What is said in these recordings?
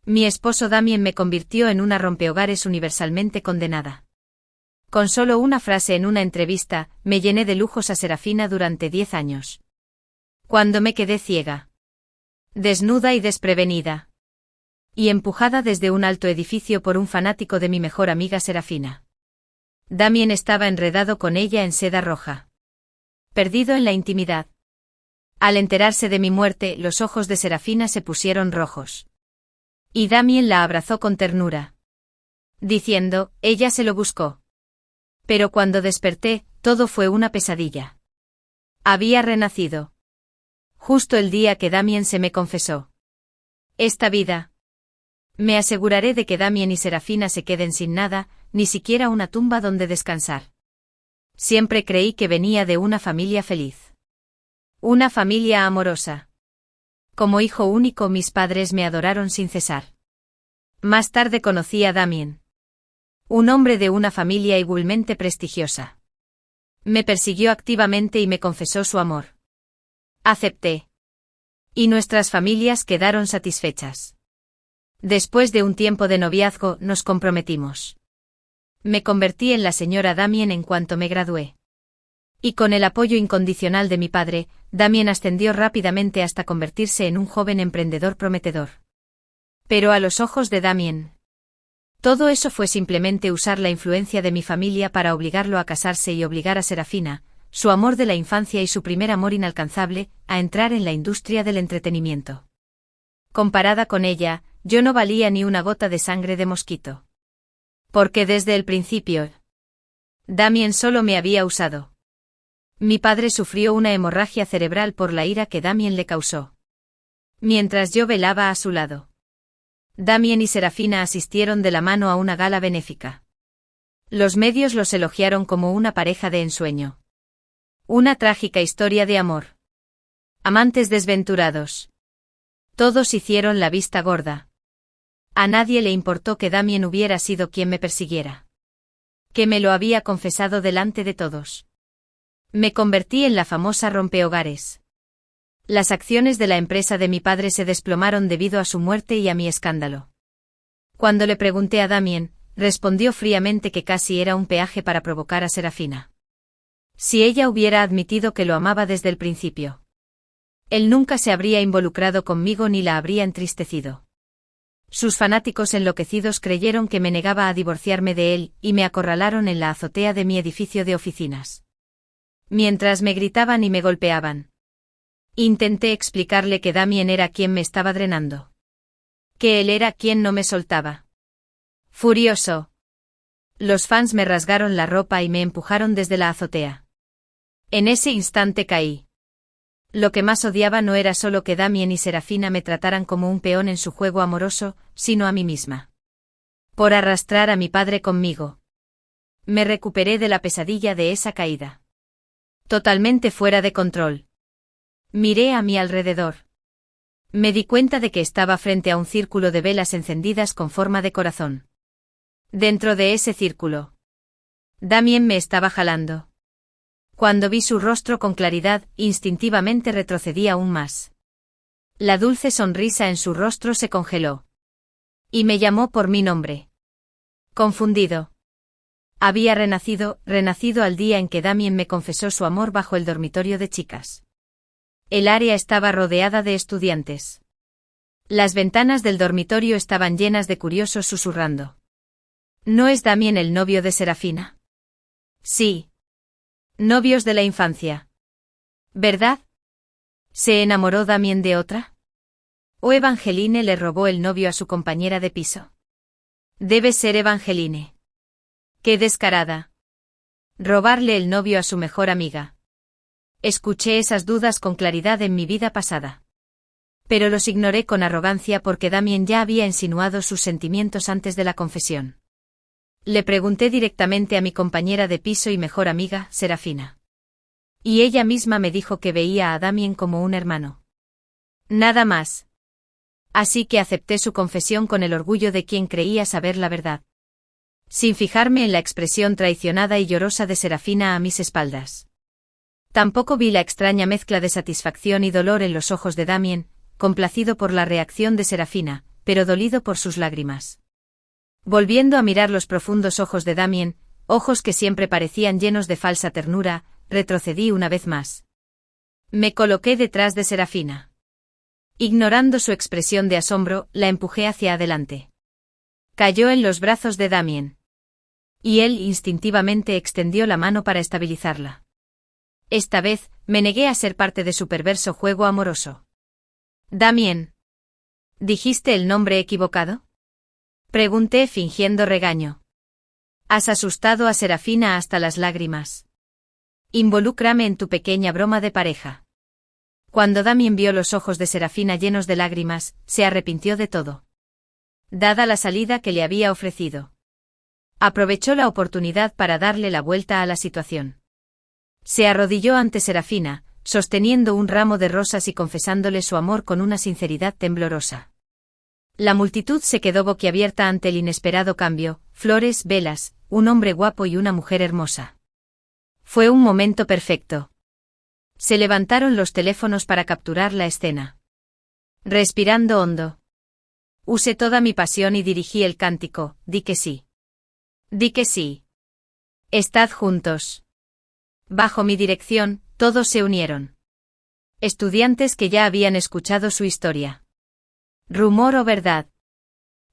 Mi esposo Damien me convirtió en una rompehogares universalmente condenada. Con solo una frase en una entrevista, me llené de lujos a Serafina durante 10 años. Cuando me quedé ciega, desnuda y desprevenida, y empujada desde un alto edificio por un fanático de mi mejor amiga Serafina. Damien estaba enredado con ella en seda roja. Perdido en la intimidad. Al enterarse de mi muerte, los ojos de Serafina se pusieron rojos. Y Damien la abrazó con ternura, diciendo, ella se lo buscó. Pero cuando desperté, todo fue una pesadilla. Había renacido. Justo el día que Damien se me confesó. Esta vida. Me aseguraré de que Damien y Serafina se queden sin nada, ni siquiera una tumba donde descansar. Siempre creí que venía de una familia feliz. Una familia amorosa. Como hijo único mis padres me adoraron sin cesar. Más tarde conocí a Damien. Un hombre de una familia igualmente prestigiosa. Me persiguió activamente y me confesó su amor. Acepté. Y nuestras familias quedaron satisfechas. Después de un tiempo de noviazgo, nos comprometimos. Me convertí en la señora Damien en cuanto me gradué. Y con el apoyo incondicional de mi padre, Damien ascendió rápidamente hasta convertirse en un joven emprendedor prometedor. Pero a los ojos de Damien, todo eso fue simplemente usar la influencia de mi familia para obligarlo a casarse y obligar a Serafina, su amor de la infancia y su primer amor inalcanzable, a entrar en la industria del entretenimiento. Comparada con ella, yo no valía ni una gota de sangre de mosquito. Porque desde el principio, Damien solo me había usado. Mi padre sufrió una hemorragia cerebral por la ira que Damien le causó. Mientras yo velaba a su lado. Damien y Serafina asistieron de la mano a una gala benéfica. Los medios los elogiaron como una pareja de ensueño. Una trágica historia de amor. Amantes desventurados. Todos hicieron la vista gorda. A nadie le importó que Damien hubiera sido quien me persiguiera. Que me lo había confesado delante de todos. Me convertí en la famosa rompehogares. Las acciones de la empresa de mi padre se desplomaron debido a su muerte y a mi escándalo. Cuando le pregunté a Damien, respondió fríamente que casi era un peaje para provocar a Serafina. Si ella hubiera admitido que lo amaba desde el principio. Él nunca se habría involucrado conmigo ni la habría entristecido. Sus fanáticos enloquecidos creyeron que me negaba a divorciarme de él y me acorralaron en la azotea de mi edificio de oficinas. Mientras me gritaban y me golpeaban. Intenté explicarle que Damien era quien me estaba drenando. Que él era quien no me soltaba. Furioso. Los fans me rasgaron la ropa y me empujaron desde la azotea. En ese instante caí. Lo que más odiaba no era solo que Damien y Serafina me trataran como un peón en su juego amoroso, sino a mí misma. Por arrastrar a mi padre conmigo. Me recuperé de la pesadilla de esa caída. Totalmente fuera de control. Miré a mi alrededor. Me di cuenta de que estaba frente a un círculo de velas encendidas con forma de corazón. Dentro de ese círculo, Damien me estaba jalando. Cuando vi su rostro con claridad, instintivamente retrocedí aún más. La dulce sonrisa en su rostro se congeló. Y me llamó por mi nombre. Confundido. Había renacido al día en que Damien me confesó su amor bajo el dormitorio de chicas. El área estaba rodeada de estudiantes. Las ventanas del dormitorio estaban llenas de curiosos susurrando. ¿No es Damien el novio de Serafina? Sí. Novios de la infancia. ¿Verdad? ¿Se enamoró Damien de otra? ¿O Evangeline le robó el novio a su compañera de piso? Debe ser Evangeline. ¡Qué descarada! Robarle el novio a su mejor amiga. Escuché esas dudas con claridad en mi vida pasada. Pero los ignoré con arrogancia porque Damien ya había insinuado sus sentimientos antes de la confesión. Le pregunté directamente a mi compañera de piso y mejor amiga, Serafina. Y ella misma me dijo que veía a Damien como un hermano. Nada más. Así que acepté su confesión con el orgullo de quien creía saber la verdad. Sin fijarme en la expresión traicionada y llorosa de Serafina a mis espaldas. Tampoco vi la extraña mezcla de satisfacción y dolor en los ojos de Damien, complacido por la reacción de Serafina, pero dolido por sus lágrimas. Volviendo a mirar los profundos ojos de Damien, ojos que siempre parecían llenos de falsa ternura, retrocedí una vez más. Me coloqué detrás de Serafina. Ignorando su expresión de asombro, la empujé hacia adelante. Cayó en los brazos de Damien. Y él instintivamente extendió la mano para estabilizarla. Esta vez, me negué a ser parte de su perverso juego amoroso. Damien. ¿Dijiste el nombre equivocado? Pregunté fingiendo regaño. Has asustado a Serafina hasta las lágrimas. Involúcrame en tu pequeña broma de pareja. Cuando Damien vio los ojos de Serafina llenos de lágrimas, se arrepintió de todo. Dada la salida que le había ofrecido. Aprovechó la oportunidad para darle la vuelta a la situación. Se arrodilló ante Serafina, sosteniendo un ramo de rosas y confesándole su amor con una sinceridad temblorosa. La multitud se quedó boquiabierta ante el inesperado cambio, flores, velas, un hombre guapo y una mujer hermosa. Fue un momento perfecto. Se levantaron los teléfonos para capturar la escena. Respirando hondo. Usé toda mi pasión y dirigí el cántico, di que sí. Di que sí. Estad juntos. Bajo mi dirección, todos se unieron. Estudiantes que ya habían escuchado su historia. Rumor o verdad.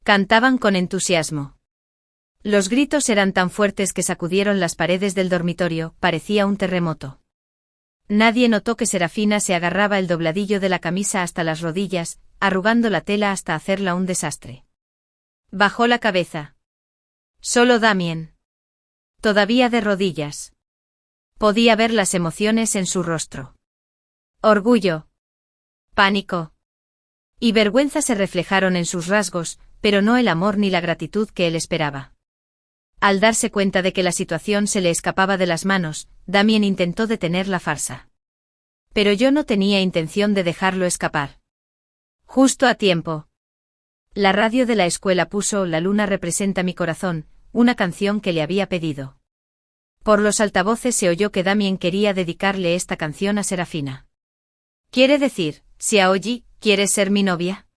Cantaban con entusiasmo. Los gritos eran tan fuertes que sacudieron las paredes del dormitorio, parecía un terremoto. Nadie notó que Serafina se agarraba el dobladillo de la camisa hasta las rodillas, arrugando la tela hasta hacerla un desastre. Bajó la cabeza. Solo Damien. Todavía de rodillas. Podía ver las emociones en su rostro. Orgullo. Pánico. Y vergüenza se reflejaron en sus rasgos, pero no el amor ni la gratitud que él esperaba. Al darse cuenta de que la situación se le escapaba de las manos, Damien intentó detener la farsa. Pero yo no tenía intención de dejarlo escapar. Justo a tiempo. La radio de la escuela puso La luna representa mi corazón, una canción que le había pedido. Por los altavoces se oyó que Damien quería dedicarle esta canción a Serafina. ¿Quiere decir, Xiaoyi, quieres ser mi novia?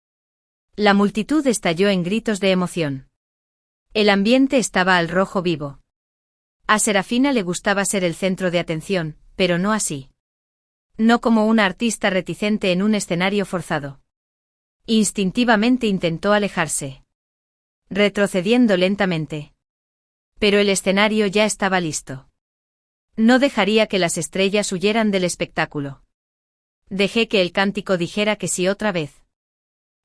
La multitud estalló en gritos de emoción. El ambiente estaba al rojo vivo. A Serafina le gustaba ser el centro de atención, pero no así. No como una artista reticente en un escenario forzado. Instintivamente intentó alejarse. Retrocediendo lentamente. Pero el escenario ya estaba listo. No dejaría que las estrellas huyeran del espectáculo. Dejé que el cántico dijera que sí otra vez.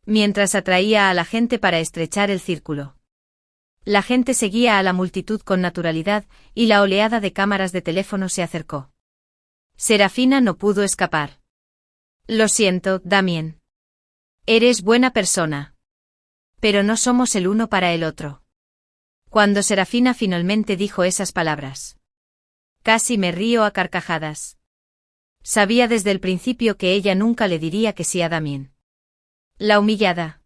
Mientras atraía a la gente para estrechar el círculo. La gente seguía a la multitud con naturalidad, y la oleada de cámaras de teléfono se acercó. Serafina no pudo escapar. Lo siento, Damien. Eres buena persona. Pero no somos el uno para el otro. Cuando Serafina finalmente dijo esas palabras. Casi me río a carcajadas. Sabía desde el principio que ella nunca le diría que sí a Damien. La humillada.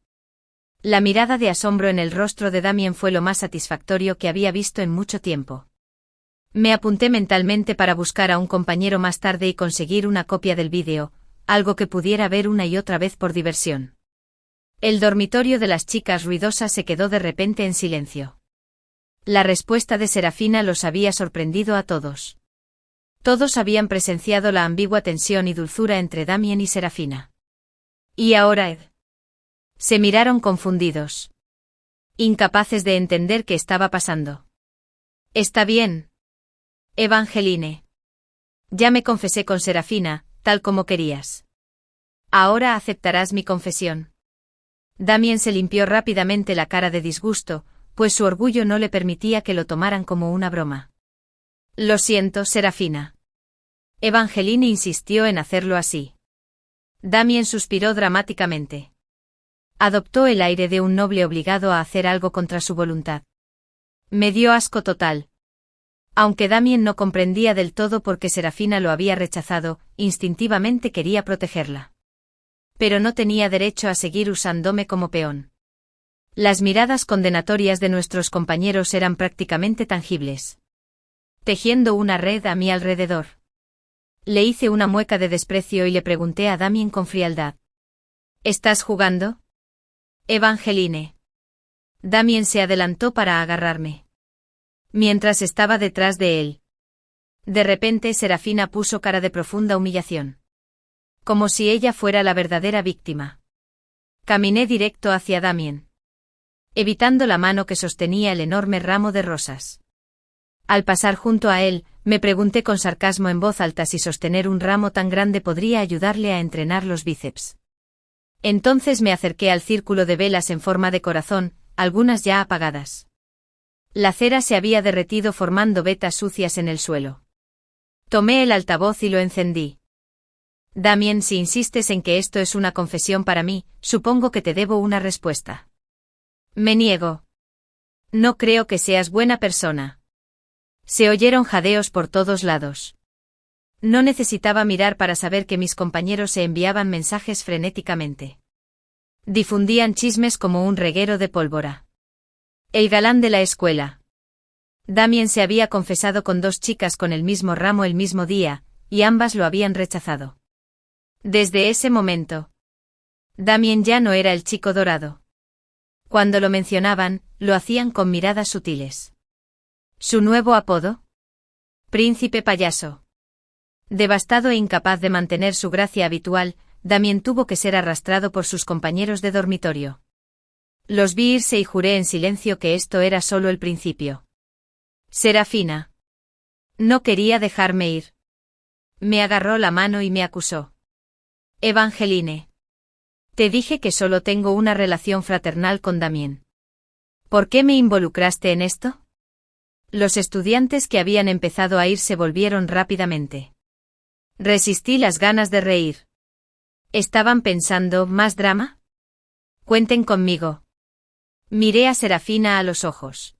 La mirada de asombro en el rostro de Damien fue lo más satisfactorio que había visto en mucho tiempo. Me apunté mentalmente para buscar a un compañero más tarde y conseguir una copia del vídeo, algo que pudiera ver una y otra vez por diversión. El dormitorio de las chicas ruidosas se quedó de repente en silencio. La respuesta de Serafina los había sorprendido a todos. Todos habían presenciado la ambigua tensión y dulzura entre Damien y Serafina. ¿Y ahora Ed? Se miraron confundidos. Incapaces de entender qué estaba pasando. Está bien. Evangeline. Ya me confesé con Serafina, tal como querías. Ahora aceptarás mi confesión. Damien se limpió rápidamente la cara de disgusto, pues su orgullo no le permitía que lo tomaran como una broma. Lo siento, Serafina. Evangeline insistió en hacerlo así. Damien suspiró dramáticamente. Adoptó el aire de un noble obligado a hacer algo contra su voluntad. Me dio asco total. Aunque Damien no comprendía del todo por qué Serafina lo había rechazado, instintivamente quería protegerla. Pero no tenía derecho a seguir usándome como peón. Las miradas condenatorias de nuestros compañeros eran prácticamente tangibles. Tejiendo una red a mi alrededor. Le hice una mueca de desprecio y le pregunté a Damien con frialdad. ¿Estás jugando? Evangeline. Damien se adelantó para agarrarme. Mientras estaba detrás de él. De repente Serafina puso cara de profunda humillación. Como si ella fuera la verdadera víctima. Caminé directo hacia Damien. Evitando la mano que sostenía el enorme ramo de rosas. Al pasar junto a él, me pregunté con sarcasmo en voz alta si sostener un ramo tan grande podría ayudarle a entrenar los bíceps. Entonces me acerqué al círculo de velas en forma de corazón, algunas ya apagadas. La cera se había derretido formando vetas sucias en el suelo. Tomé el altavoz y lo encendí. Damien, si insistes en que esto es una confesión para mí, supongo que te debo una respuesta. Me niego. No creo que seas buena persona. Se oyeron jadeos por todos lados. No necesitaba mirar para saber que mis compañeros se enviaban mensajes frenéticamente. Difundían chismes como un reguero de pólvora. El galán de la escuela. Damien se había confesado con 2 chicas con el mismo ramo el mismo día, y ambas lo habían rechazado. Desde ese momento, Damien ya no era el chico dorado. Cuando lo mencionaban, lo hacían con miradas sutiles. ¿Su nuevo apodo? Príncipe payaso. Devastado e incapaz de mantener su gracia habitual, Damien tuvo que ser arrastrado por sus compañeros de dormitorio. Los vi irse y juré en silencio que esto era solo el principio. Serafina. No quería dejarme ir. Me agarró la mano y me acusó. Evangeline. Te dije que solo tengo una relación fraternal con Damien. ¿Por qué me involucraste en esto? Los estudiantes que habían empezado a ir se volvieron rápidamente. Resistí las ganas de reír. ¿Estaban pensando, más drama? Cuenten conmigo. Miré a Serafina a los ojos.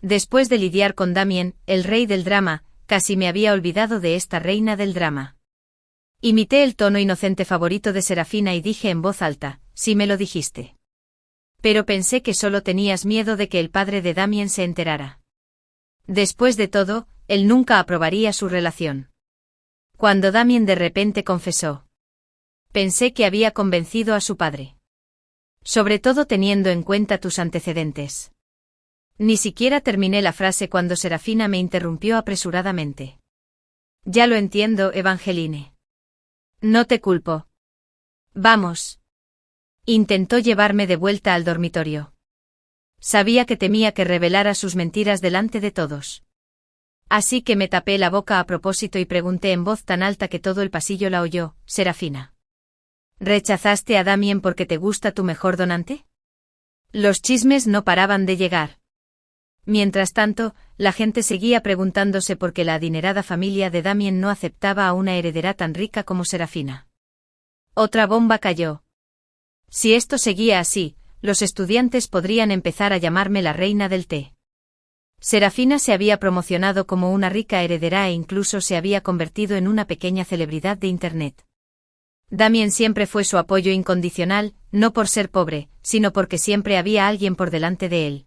Después de lidiar con Damien, el rey del drama, casi me había olvidado de esta reina del drama. Imité el tono inocente favorito de Serafina y dije en voz alta, sí me lo dijiste. Pero pensé que solo tenías miedo de que el padre de Damien se enterara. Después de todo, él nunca aprobaría su relación. Cuando Damien de repente confesó. Pensé que había convencido a su padre. Sobre todo teniendo en cuenta tus antecedentes. Ni siquiera terminé la frase cuando Serafina me interrumpió apresuradamente. Ya lo entiendo, Evangeline. No te culpo. Vamos. Intentó llevarme de vuelta al dormitorio. Sabía que temía que revelara sus mentiras delante de todos. Así que me tapé la boca a propósito y pregunté en voz tan alta que todo el pasillo la oyó, Serafina. ¿Rechazaste a Damien porque te gusta tu mejor donante? Los chismes no paraban de llegar. Mientras tanto, la gente seguía preguntándose por qué la adinerada familia de Damien no aceptaba a una heredera tan rica como Serafina. Otra bomba cayó. Si esto seguía así, los estudiantes podrían empezar a llamarme la reina del té. Serafina se había promocionado como una rica heredera e incluso se había convertido en una pequeña celebridad de Internet. Damien siempre fue su apoyo incondicional, no por ser pobre, sino porque siempre había alguien por delante de él.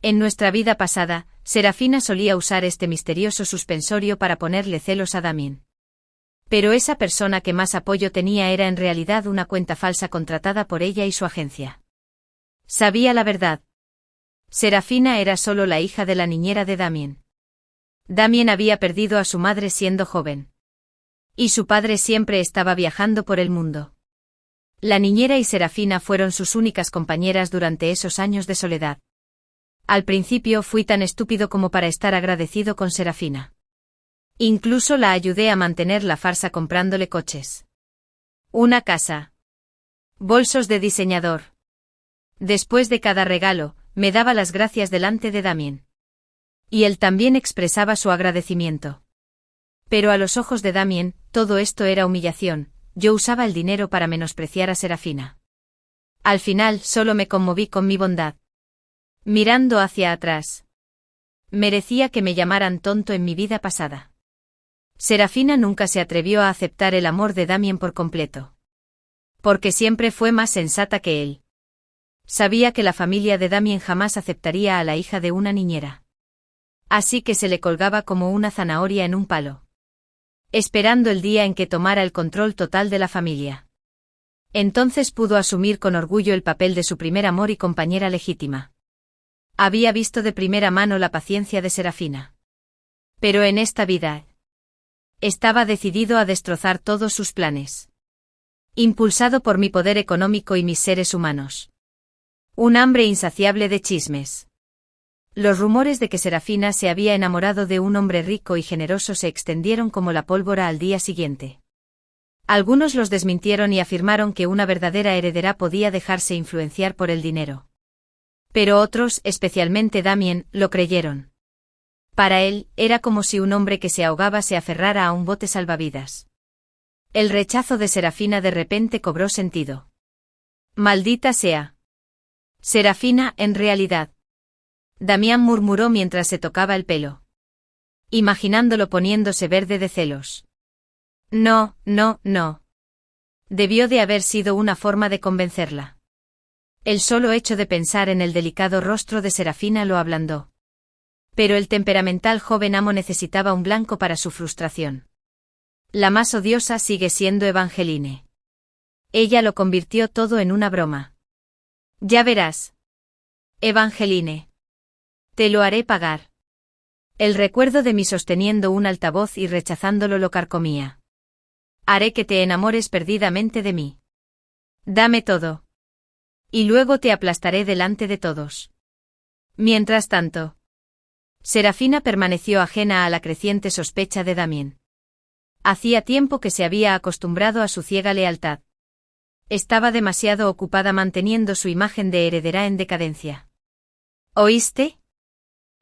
En nuestra vida pasada, Serafina solía usar este misterioso suspensorio para ponerle celos a Damien. Pero esa persona que más apoyo tenía era en realidad una cuenta falsa contratada por ella y su agencia. Sabía la verdad. Serafina era solo la hija de la niñera de Damien. Damien había perdido a su madre siendo joven. Y su padre siempre estaba viajando por el mundo. La niñera y Serafina fueron sus únicas compañeras durante esos años de soledad. Al principio fui tan estúpido como para estar agradecido con Serafina. Incluso la ayudé a mantener la farsa comprándole coches. Una casa. Bolsos de diseñador. Después de cada regalo, me daba las gracias delante de Damien. Y él también expresaba su agradecimiento. Pero a los ojos de Damien, todo esto era humillación, yo usaba el dinero para menospreciar a Serafina. Al final solo me conmoví con mi bondad. Mirando hacia atrás. Merecía que me llamaran tonto en mi vida pasada. Serafina nunca se atrevió a aceptar el amor de Damien por completo. Porque siempre fue más sensata que él. Sabía que la familia de Damien jamás aceptaría a la hija de una niñera. Así que se le colgaba como una zanahoria en un palo. Esperando el día en que tomara el control total de la familia. Entonces pudo asumir con orgullo el papel de su primer amor y compañera legítima. Había visto de primera mano la paciencia de Serafina. Pero en esta vida estaba decidido a destrozar todos sus planes. Impulsado por mi poder económico y mis seres humanos. Un hambre insaciable de chismes. Los rumores de que Serafina se había enamorado de un hombre rico y generoso se extendieron como la pólvora al día siguiente. Algunos los desmintieron y afirmaron que una verdadera heredera podía dejarse influenciar por el dinero. Pero otros, especialmente Damien, lo creyeron. Para él, era como si un hombre que se ahogaba se aferrara a un bote salvavidas. El rechazo de Serafina de repente cobró sentido. Maldita sea. Serafina, en realidad. Damián murmuró mientras se tocaba el pelo. Imaginándolo poniéndose verde de celos. No, no, no. Debió de haber sido una forma de convencerla. El solo hecho de pensar en el delicado rostro de Serafina lo ablandó. Pero el temperamental joven amo necesitaba un blanco para su frustración. La más odiosa sigue siendo Evangeline. Ella lo convirtió todo en una broma. Ya verás. Evangeline. Te lo haré pagar. El recuerdo de mí sosteniendo un altavoz y rechazándolo lo carcomía. Haré que te enamores perdidamente de mí. Dame todo. Y luego te aplastaré delante de todos. Mientras tanto, Serafina permaneció ajena a la creciente sospecha de Damien. Hacía tiempo que se había acostumbrado a su ciega lealtad. Estaba demasiado ocupada manteniendo su imagen de heredera en decadencia. ¿Oíste?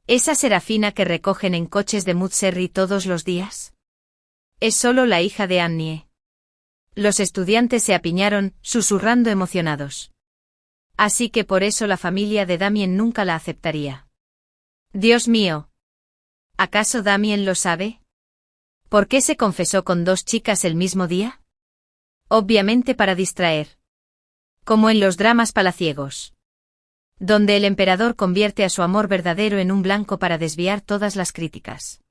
¿Esa Serafina que recogen en coches de Mudserry todos los días? Es solo la hija de Annie. Los estudiantes se apiñaron, susurrando emocionados. Así que por eso la familia de Damien nunca la aceptaría. Dios mío. ¿Acaso Damien lo sabe? ¿Por qué se confesó con 2 chicas el mismo día? Obviamente para distraer. Como en los dramas palaciegos. Donde el emperador convierte a su amor verdadero en un blanco para desviar todas las críticas.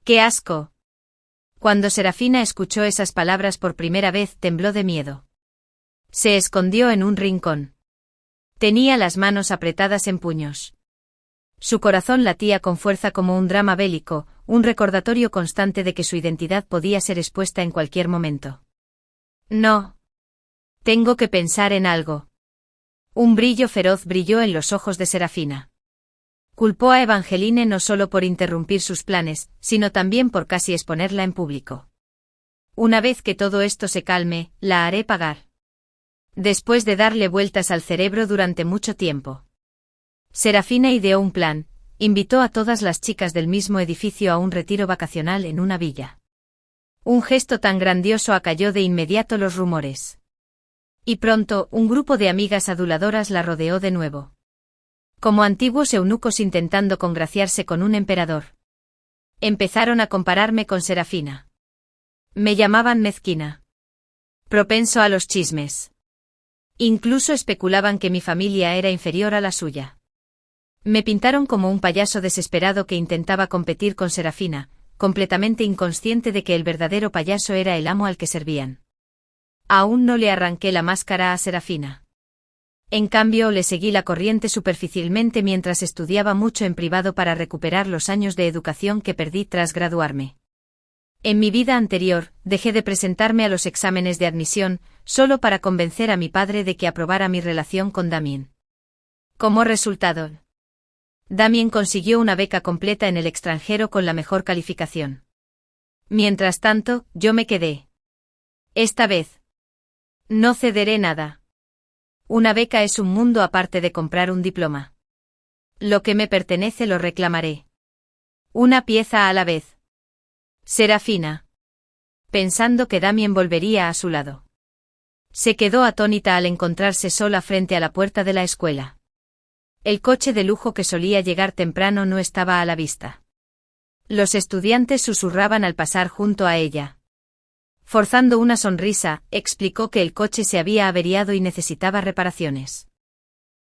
¡Qué asco! Cuando Serafina escuchó esas palabras por primera vez tembló de miedo. Se escondió en un rincón. Tenía las manos apretadas en puños. Su corazón latía con fuerza como un drama bélico, un recordatorio constante de que su identidad podía ser expuesta en cualquier momento. No. Tengo que pensar en algo. Un brillo feroz brilló en los ojos de Serafina. Culpó a Evangeline no solo por interrumpir sus planes, sino también por casi exponerla en público. Una vez que todo esto se calme, la haré pagar. Después de darle vueltas al cerebro durante mucho tiempo. Serafina ideó un plan, invitó a todas las chicas del mismo edificio a un retiro vacacional en una villa. Un gesto tan grandioso acalló de inmediato los rumores. Y pronto, un grupo de amigas aduladoras la rodeó de nuevo. Como antiguos eunucos intentando congraciarse con un emperador. Empezaron a compararme con Serafina. Me llamaban mezquina. Propenso a los chismes. Incluso especulaban que mi familia era inferior a la suya. Me pintaron como un payaso desesperado que intentaba competir con Serafina, completamente inconsciente de que el verdadero payaso era el amo al que servían. Aún no le arranqué la máscara a Serafina. En cambio, le seguí la corriente superficialmente mientras estudiaba mucho en privado para recuperar los años de educación que perdí tras graduarme. En mi vida anterior, dejé de presentarme a los exámenes de admisión, solo para convencer a mi padre de que aprobara mi relación con Damien. Como resultado, Damien consiguió una beca completa en el extranjero con la mejor calificación. Mientras tanto, yo me quedé. Esta vez. No cederé nada. Una beca es un mundo aparte de comprar un diploma. Lo que me pertenece lo reclamaré. Una pieza a la vez. Serafina. Pensando que Damien volvería a su lado. Se quedó atónita al encontrarse sola frente a la puerta de la escuela. El coche de lujo que solía llegar temprano no estaba a la vista. Los estudiantes susurraban al pasar junto a ella. Forzando una sonrisa, explicó que el coche se había averiado y necesitaba reparaciones.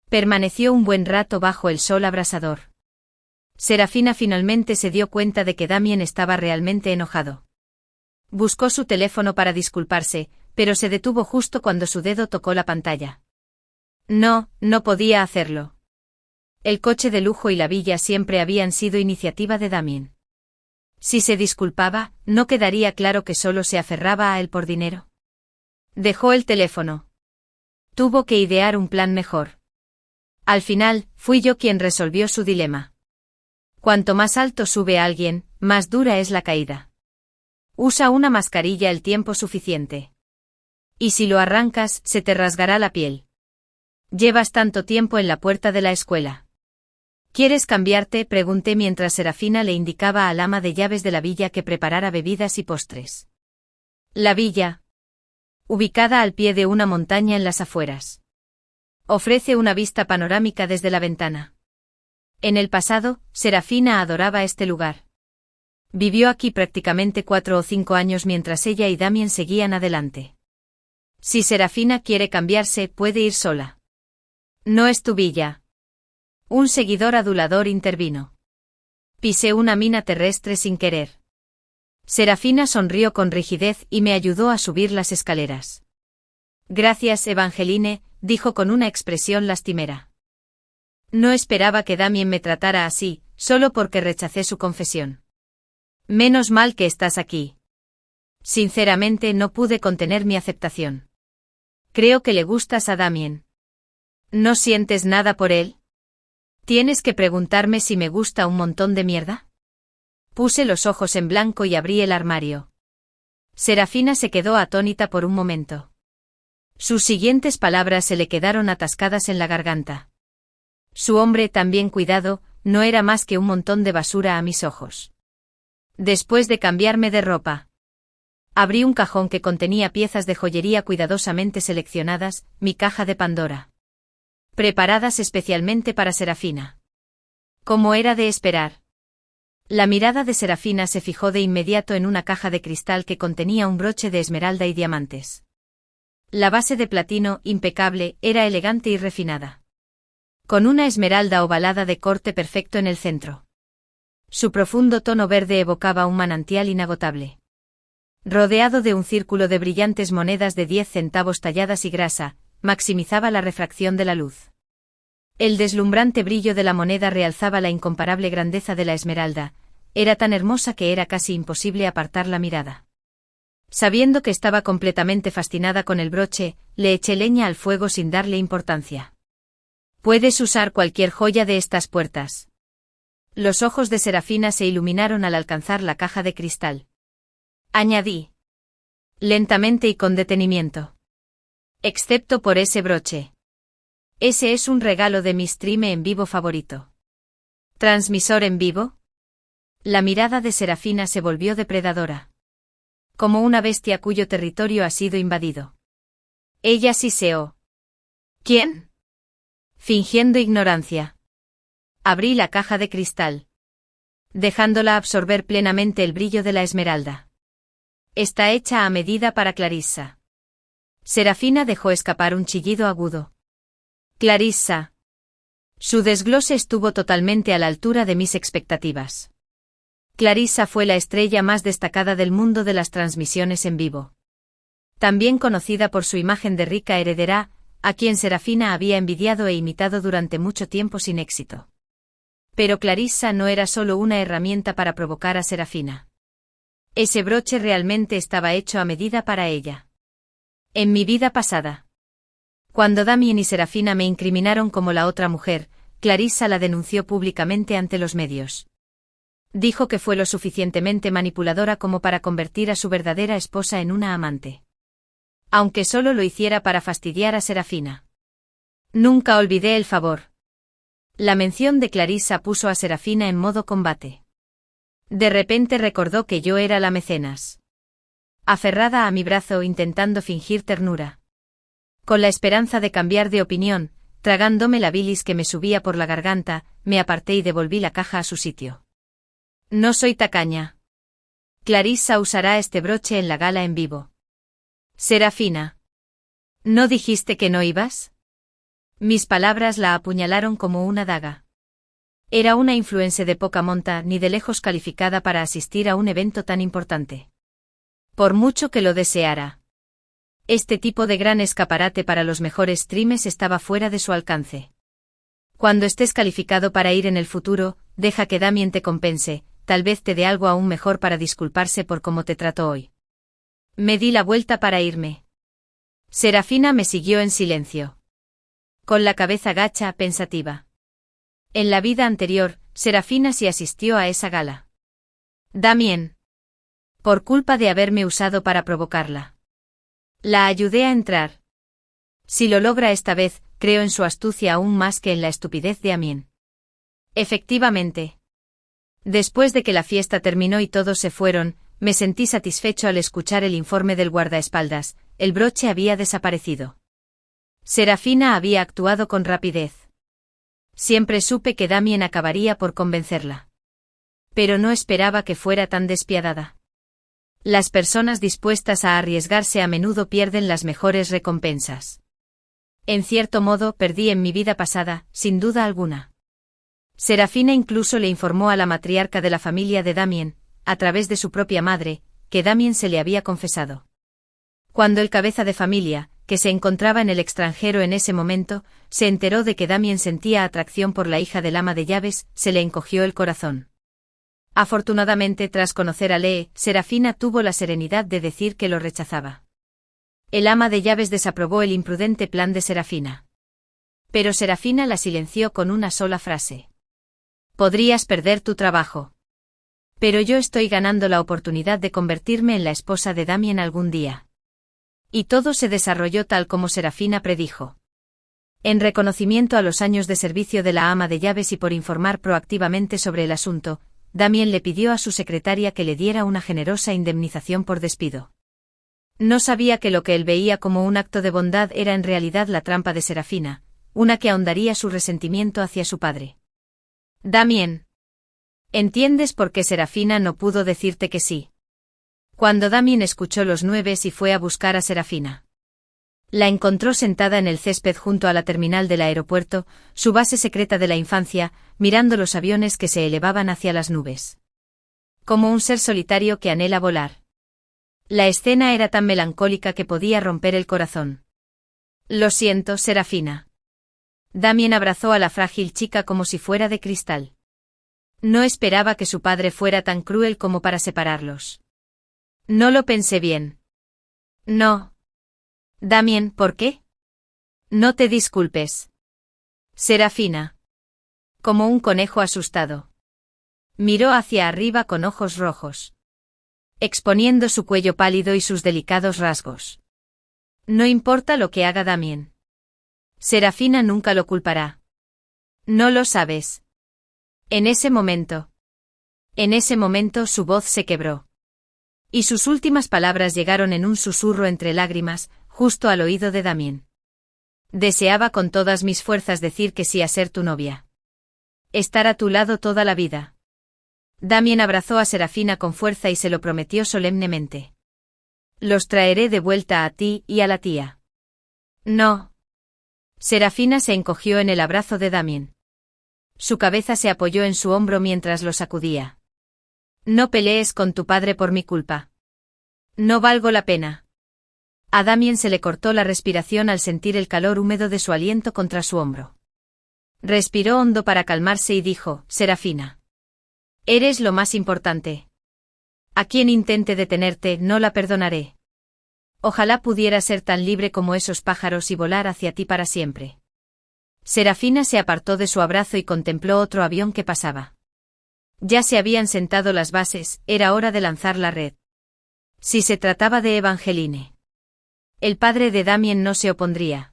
Permaneció un buen rato bajo el sol abrasador. Serafina finalmente se dio cuenta de que Damien estaba realmente enojado. Buscó su teléfono para disculparse, pero se detuvo justo cuando su dedo tocó la pantalla. No, no podía hacerlo. El coche de lujo y la villa siempre habían sido iniciativa de Damien. Si se disculpaba, ¿no quedaría claro que solo se aferraba a él por dinero? Dejó el teléfono. Tuvo que idear un plan mejor. Al final, fui yo quien resolvió su dilema. Cuanto más alto sube alguien, más dura es la caída. Usa una mascarilla el tiempo suficiente. Y si lo arrancas, se te rasgará la piel. Llevas tanto tiempo en la puerta de la escuela. ¿Quieres cambiarte?, pregunté mientras Serafina le indicaba al ama de llaves de la villa que preparara bebidas y postres. La villa, ubicada al pie de una montaña en las afueras, ofrece una vista panorámica desde la ventana. En el pasado, Serafina adoraba este lugar. Vivió aquí prácticamente 4 o 5 años mientras ella y Damien seguían adelante. Si Serafina quiere cambiarse, puede ir sola. No es tu villa. Un seguidor adulador intervino. Pisé una mina terrestre sin querer. Serafina sonrió con rigidez y me ayudó a subir las escaleras. Gracias, Evangeline, dijo con una expresión lastimera. No esperaba que Damien me tratara así, solo porque rechacé su confesión. Menos mal que estás aquí. Sinceramente no pude contener mi aceptación. Creo que le gustas a Damien. ¿No sientes nada por él? ¿Tienes que preguntarme si me gusta un montón de mierda? Puse los ojos en blanco y abrí el armario. Serafina se quedó atónita por un momento. Sus siguientes palabras se le quedaron atascadas en la garganta. Su hombre, tan bien cuidado, no era más que un montón de basura a mis ojos. Después de cambiarme de ropa, abrí un cajón que contenía piezas de joyería cuidadosamente seleccionadas, mi caja de Pandora. Preparadas especialmente para Serafina. Como era de esperar. La mirada de Serafina se fijó de inmediato en una caja de cristal que contenía un broche de esmeralda y diamantes. La base de platino, impecable, era elegante y refinada. Con una esmeralda ovalada de corte perfecto en el centro. Su profundo tono verde evocaba un manantial inagotable. Rodeado de un círculo de brillantes monedas de 10 centavos talladas y grasa, maximizaba la refracción de la luz. El deslumbrante brillo de la moneda realzaba la incomparable grandeza de la esmeralda, era tan hermosa que era casi imposible apartar la mirada. Sabiendo que estaba completamente fascinada con el broche, le eché leña al fuego sin darle importancia. Puedes usar cualquier joya de estas puertas. Los ojos de Serafina se iluminaron al alcanzar la caja de cristal. Añadí. Lentamente y con detenimiento. Excepto por ese broche. Ese es un regalo de mi stream en vivo favorito. ¿Transmisor en vivo? La mirada de Serafina se volvió depredadora. Como una bestia cuyo territorio ha sido invadido. Ella siseó. ¿Quién? Fingiendo ignorancia. Abrí la caja de cristal. Dejándola absorber plenamente el brillo de la esmeralda. Está hecha a medida para Clarissa. Serafina dejó escapar un chillido agudo. Clarissa. Su desglose estuvo totalmente a la altura de mis expectativas. Clarissa fue la estrella más destacada del mundo de las transmisiones en vivo. También conocida por su imagen de rica heredera, a quien Serafina había envidiado e imitado durante mucho tiempo sin éxito. Pero Clarissa no era solo una herramienta para provocar a Serafina. Ese broche realmente estaba hecho a medida para ella. En mi vida pasada. Cuando Damien y Serafina me incriminaron como la otra mujer, Clarissa la denunció públicamente ante los medios. Dijo que fue lo suficientemente manipuladora como para convertir a su verdadera esposa en una amante. Aunque solo lo hiciera para fastidiar a Serafina. Nunca olvidé el favor. La mención de Clarissa puso a Serafina en modo combate. De repente recordó que yo era la mecenas. Aferrada a mi brazo intentando fingir ternura. Con la esperanza de cambiar de opinión, tragándome la bilis que me subía por la garganta, me aparté y devolví la caja a su sitio. No soy tacaña. Clarissa usará este broche en la gala en vivo. Serafina. ¿No dijiste que no ibas? Mis palabras la apuñalaron como una daga. Era una influencer de poca monta ni de lejos calificada para asistir a un evento tan importante. Por mucho que lo deseara. Este tipo de gran escaparate para los mejores streams estaba fuera de su alcance. Cuando estés calificado para ir en el futuro, deja que Damien te compense, tal vez te dé algo aún mejor para disculparse por cómo te trató hoy. Me di la vuelta para irme. Serafina me siguió en silencio. Con la cabeza gacha, pensativa. En la vida anterior, Serafina sí asistió a esa gala. Damien. Por culpa de haberme usado para provocarla. La ayudé a entrar. Si lo logra esta vez, creo en su astucia aún más que en la estupidez de Damien. Efectivamente. Después de que la fiesta terminó y todos se fueron, me sentí satisfecho al escuchar el informe del guardaespaldas, el broche había desaparecido. Serafina había actuado con rapidez. Siempre supe que Damien acabaría por convencerla. Pero no esperaba que fuera tan despiadada. Las personas dispuestas a arriesgarse a menudo pierden las mejores recompensas. En cierto modo, perdí en mi vida pasada, sin duda alguna. Serafina incluso le informó a la matriarca de la familia de Damien, a través de su propia madre, que Damien se le había confesado. Cuando el cabeza de familia, que se encontraba en el extranjero en ese momento, se enteró de que Damien sentía atracción por la hija del ama de llaves, se le encogió el corazón. Afortunadamente, tras conocer a Lee, Serafina tuvo la serenidad de decir que lo rechazaba. El ama de llaves desaprobó el imprudente plan de Serafina. Pero Serafina la silenció con una sola frase. Podrías perder tu trabajo. Pero yo estoy ganando la oportunidad de convertirme en la esposa de Damien algún día. Y todo se desarrolló tal como Serafina predijo. En reconocimiento a los años de servicio de la ama de llaves y por informar proactivamente sobre el asunto, Damien le pidió a su secretaria que le diera una generosa indemnización por despido. No sabía que lo que él veía como un acto de bondad era en realidad la trampa de Serafina, una que ahondaría su resentimiento hacia su padre. Damien. ¿Entiendes por qué Serafina no pudo decirte que sí? Cuando Damien escuchó los 9 y fue a buscar a Serafina. La encontró sentada en el césped junto a la terminal del aeropuerto, su base secreta de la infancia, mirando los aviones que se elevaban hacia las nubes. Como un ser solitario que anhela volar. La escena era tan melancólica que podía romper el corazón. Lo siento, Serafina. Damien abrazó a la frágil chica como si fuera de cristal. No esperaba que su padre fuera tan cruel como para separarlos. No lo pensé bien. No. Damien, ¿por qué? No te disculpes. Serafina. Como un conejo asustado. Miró hacia arriba con ojos rojos. Exponiendo su cuello pálido y sus delicados rasgos. No importa lo que haga Damien. Serafina nunca lo culpará. No lo sabes. En ese momento su voz se quebró. Y sus últimas palabras llegaron en un susurro entre lágrimas, justo al oído de Damien. Deseaba con todas mis fuerzas decir que sí a ser tu novia. Estar a tu lado toda la vida. Damien abrazó a Serafina con fuerza y se lo prometió solemnemente. Los traeré de vuelta a ti y a la tía. No. Serafina se encogió en el abrazo de Damien. Su cabeza se apoyó en su hombro mientras lo sacudía. No pelees con tu padre por mi culpa. No valgo la pena. A Damien se le cortó la respiración al sentir el calor húmedo de su aliento contra su hombro. Respiró hondo para calmarse y dijo, Serafina. Eres lo más importante. A quien intente detenerte, no la perdonaré. Ojalá pudiera ser tan libre como esos pájaros y volar hacia ti para siempre. Serafina se apartó de su abrazo y contempló otro avión que pasaba. Ya se habían sentado las bases, era hora de lanzar la red. Si se trataba de Evangeline. El padre de Damien no se opondría.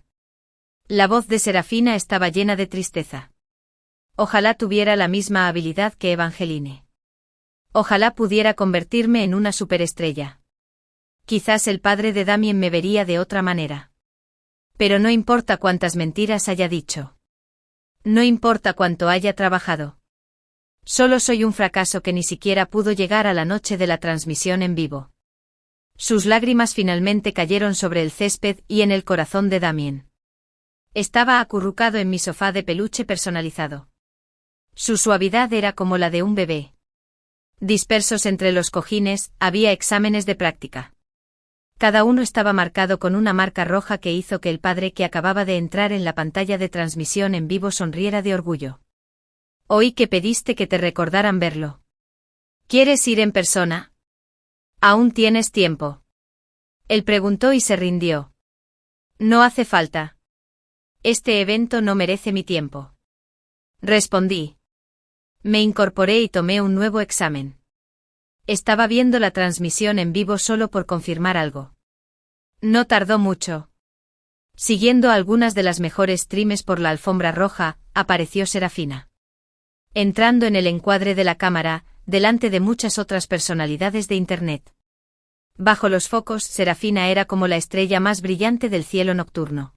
La voz de Serafina estaba llena de tristeza. Ojalá tuviera la misma habilidad que Evangeline. Ojalá pudiera convertirme en una superestrella. Quizás el padre de Damien me vería de otra manera. Pero no importa cuántas mentiras haya dicho. No importa cuánto haya trabajado. Solo soy un fracaso que ni siquiera pudo llegar a la noche de la transmisión en vivo. Sus lágrimas finalmente cayeron sobre el césped y en el corazón de Damien. Estaba acurrucado en mi sofá de peluche personalizado. Su suavidad era como la de un bebé. Dispersos entre los cojines, había exámenes de práctica. Cada uno estaba marcado con una marca roja que hizo que el padre que acababa de entrar en la pantalla de transmisión en vivo sonriera de orgullo. Oí que pediste que te recordaran verlo. ¿Quieres ir en persona? ¿Aún tienes tiempo? Él preguntó y se rindió. No hace falta. Este evento no merece mi tiempo. Respondí. Me incorporé y tomé un nuevo examen. Estaba viendo la transmisión en vivo solo por confirmar algo. No tardó mucho. Siguiendo algunas de las mejores streams por la alfombra roja, apareció Serafina. Entrando en el encuadre de la cámara, delante de muchas otras personalidades de Internet. Bajo los focos, Serafina era como la estrella más brillante del cielo nocturno.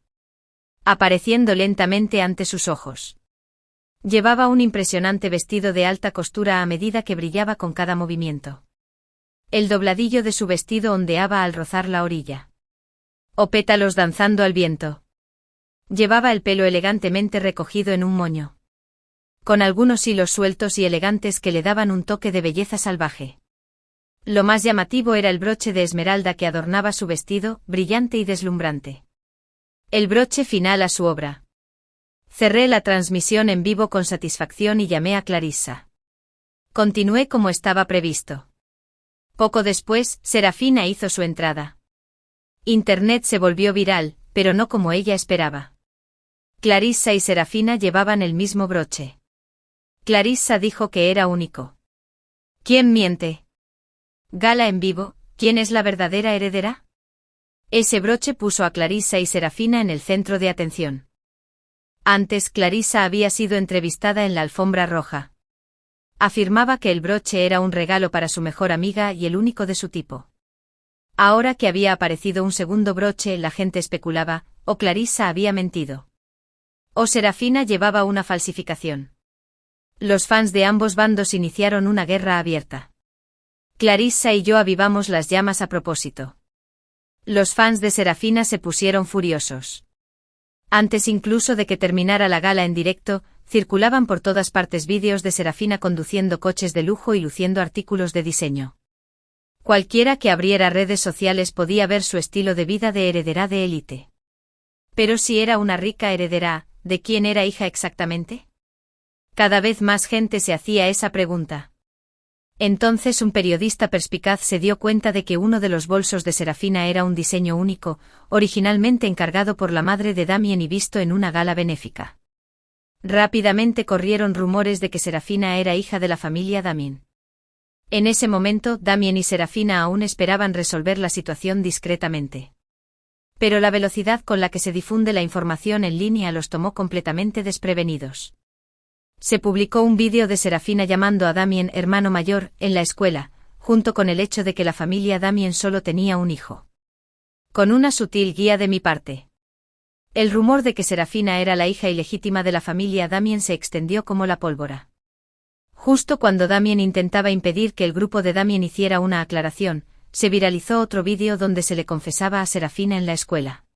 Apareciendo lentamente ante sus ojos. Llevaba un impresionante vestido de alta costura a medida que brillaba con cada movimiento. El dobladillo de su vestido ondeaba al rozar la orilla. O pétalos danzando al viento. Llevaba el pelo elegantemente recogido en un moño. Con algunos hilos sueltos y elegantes que le daban un toque de belleza salvaje. Lo más llamativo era el broche de esmeralda que adornaba su vestido, brillante y deslumbrante. El broche final a su obra. Cerré la transmisión en vivo con satisfacción y llamé a Clarissa. Continué como estaba previsto. Poco después, Serafina hizo su entrada. Internet se volvió viral, pero no como ella esperaba. Clarissa y Serafina llevaban el mismo broche. Clarissa dijo que era único. ¿Quién miente? Gala en vivo, ¿quién es la verdadera heredera? Ese broche puso a Clarissa y Serafina en el centro de atención. Antes Clarissa había sido entrevistada en la alfombra roja. Afirmaba que el broche era un regalo para su mejor amiga y el único de su tipo. Ahora que había aparecido un segundo broche, la gente especulaba, o Clarissa había mentido. O Serafina llevaba una falsificación. Los fans de ambos bandos iniciaron una guerra abierta. Clarissa y yo avivamos las llamas a propósito. Los fans de Serafina se pusieron furiosos. Antes incluso de que terminara la gala en directo, circulaban por todas partes vídeos de Serafina conduciendo coches de lujo y luciendo artículos de diseño. Cualquiera que abriera redes sociales podía ver su estilo de vida de heredera de élite. Pero si era una rica heredera, ¿de quién era hija exactamente? Cada vez más gente se hacía esa pregunta. Entonces un periodista perspicaz se dio cuenta de que uno de los bolsos de Serafina era un diseño único, originalmente encargado por la madre de Damien y visto en una gala benéfica. Rápidamente corrieron rumores de que Serafina era hija de la familia Damien. En ese momento, Damien y Serafina aún esperaban resolver la situación discretamente. Pero la velocidad con la que se difunde la información en línea los tomó completamente desprevenidos. Se publicó un vídeo de Serafina llamando a Damien hermano mayor, en la escuela, junto con el hecho de que la familia Damien solo tenía un hijo. Con una sutil guía de mi parte. El rumor de que Serafina era la hija ilegítima de la familia Damien se extendió como la pólvora. Justo cuando Damien intentaba impedir que el grupo de Damien hiciera una aclaración, se viralizó otro vídeo donde se le confesaba a Serafina en la escuela.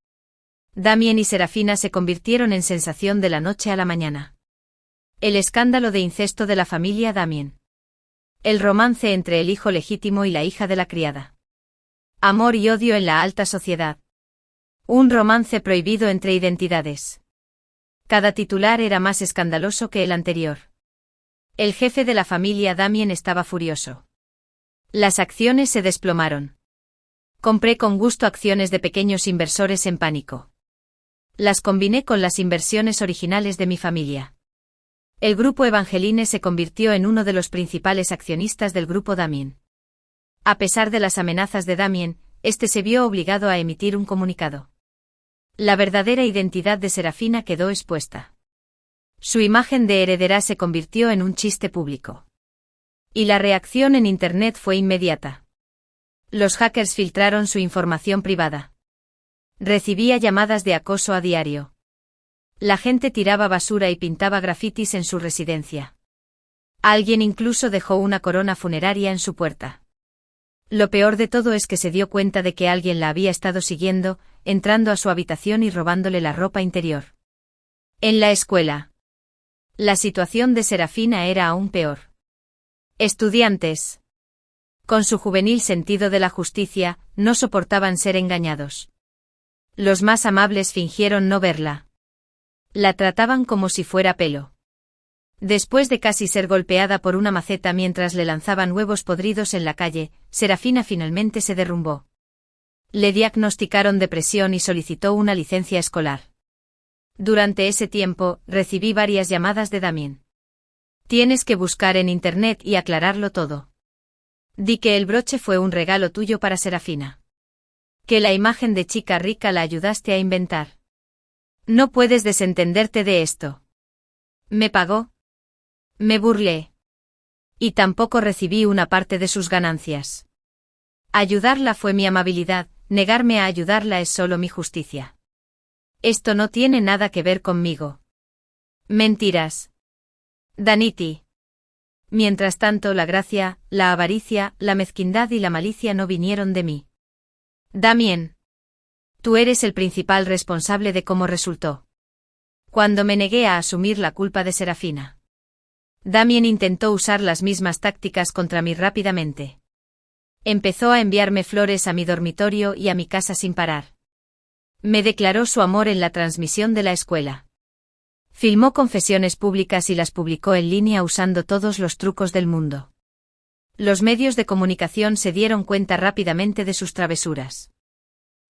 Damien y Serafina se convirtieron en sensación de la noche a la mañana. El escándalo de incesto de la familia Damien. El romance entre el hijo legítimo y la hija de la criada. Amor y odio en la alta sociedad. Un romance prohibido entre identidades. Cada titular era más escandaloso que el anterior. El jefe de la familia Damien estaba furioso. Las acciones se desplomaron. Compré con gusto acciones de pequeños inversores en pánico. Las combiné con las inversiones originales de mi familia. El grupo Evangeline se convirtió en uno de los principales accionistas del grupo Damien. A pesar de las amenazas de Damien, este se vio obligado a emitir un comunicado. La verdadera identidad de Serafina quedó expuesta. Su imagen de heredera se convirtió en un chiste público. Y la reacción en Internet fue inmediata. Los hackers filtraron su información privada. Recibía llamadas de acoso a diario. La gente tiraba basura y pintaba grafitis en su residencia. Alguien incluso dejó una corona funeraria en su puerta. Lo peor de todo es que se dio cuenta de que alguien la había estado siguiendo, entrando a su habitación y robándole la ropa interior. En la escuela. La situación de Serafina era aún peor. Estudiantes. Con su juvenil sentido de la justicia, no soportaban ser engañados. Los más amables fingieron no verla. La trataban como si fuera pelo. Después de casi ser golpeada por una maceta mientras le lanzaban huevos podridos en la calle, Serafina finalmente se derrumbó. Le diagnosticaron depresión y solicitó una licencia escolar. Durante ese tiempo, recibí varias llamadas de Damien. Tienes que buscar en internet y aclararlo todo. Di que el broche fue un regalo tuyo para Serafina. Que la imagen de chica rica la ayudaste a inventar. No puedes desentenderte de esto. ¿Me pagó? Me burlé. Y tampoco recibí una parte de sus ganancias. Ayudarla fue mi amabilidad, negarme a ayudarla es solo mi justicia. Esto no tiene nada que ver conmigo. Mentiras. Danity. Mientras tanto, la gracia, la avaricia, la mezquindad y la malicia no vinieron de mí. Damien. Tú eres el principal responsable de cómo resultó. Cuando me negué a asumir la culpa de Serafina. Damien intentó usar las mismas tácticas contra mí rápidamente. Empezó a enviarme flores a mi dormitorio y a mi casa sin parar. Me declaró su amor en la transmisión de la escuela. Filmó confesiones públicas y las publicó en línea usando todos los trucos del mundo. Los medios de comunicación se dieron cuenta rápidamente de sus travesuras.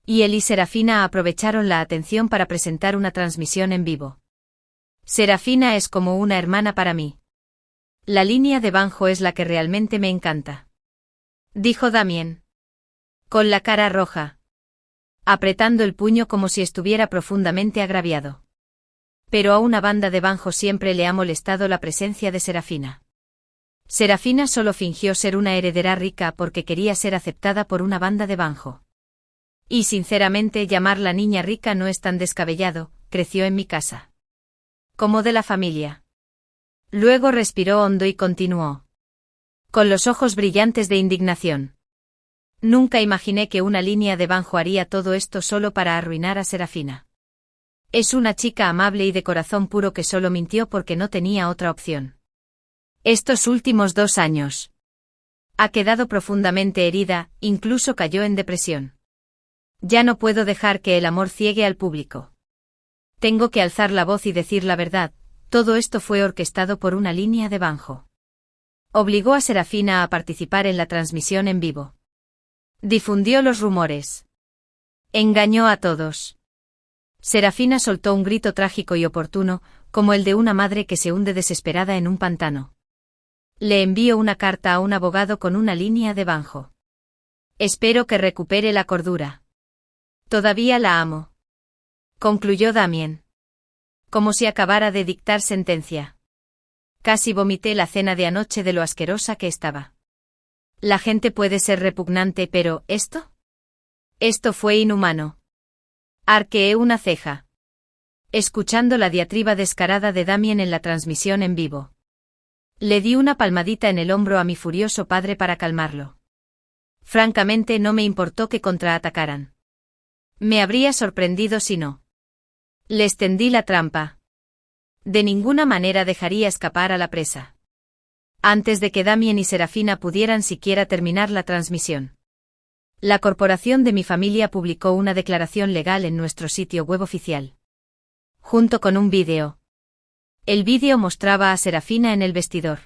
Y él y Serafina aprovecharon la atención para presentar una transmisión en vivo. Serafina es como una hermana para mí. La línea de Banjo es la que realmente me encanta. Dijo Damien. Con la cara roja. Apretando el puño como si estuviera profundamente agraviado. Pero a una banda de Banjo siempre le ha molestado la presencia de Serafina. Serafina solo fingió ser una heredera rica porque quería ser aceptada por una banda de Banjo. Y sinceramente llamarla niña rica no es tan descabellado, creció en mi casa. Como de la familia. Luego respiró hondo y continuó. Con los ojos brillantes de indignación. Nunca imaginé que una línea de Banjo haría todo esto solo para arruinar a Serafina. Es una chica amable y de corazón puro que solo mintió porque no tenía otra opción. Estos últimos 2 años. Ha quedado profundamente herida, incluso cayó en depresión. Ya no puedo dejar que el amor ciegue al público. Tengo que alzar la voz y decir la verdad, todo esto fue orquestado por una línea de Banjo. Obligó a Serafina a participar en la transmisión en vivo. Difundió los rumores. Engañó a todos. Serafina soltó un grito trágico y oportuno, como el de una madre que se hunde desesperada en un pantano. Le envío una carta a un abogado con una línea de Banjo. Espero que recupere la cordura. Todavía la amo. Concluyó Damien. Como si acabara de dictar sentencia. Casi vomité la cena de anoche de lo asquerosa que estaba. La gente puede ser repugnante, pero ¿esto? Esto fue inhumano. Arqueé una ceja. Escuchando la diatriba descarada de Damien en la transmisión en vivo. Le di una palmadita en el hombro a mi furioso padre para calmarlo. Francamente no me importó que contraatacaran. Me habría sorprendido si no. Les tendí la trampa. De ninguna manera dejaría escapar a la presa. Antes de que Damien y Serafina pudieran siquiera terminar la transmisión. La corporación de mi familia publicó una declaración legal en nuestro sitio web oficial. Junto con un vídeo. El vídeo mostraba a Serafina en el vestidor.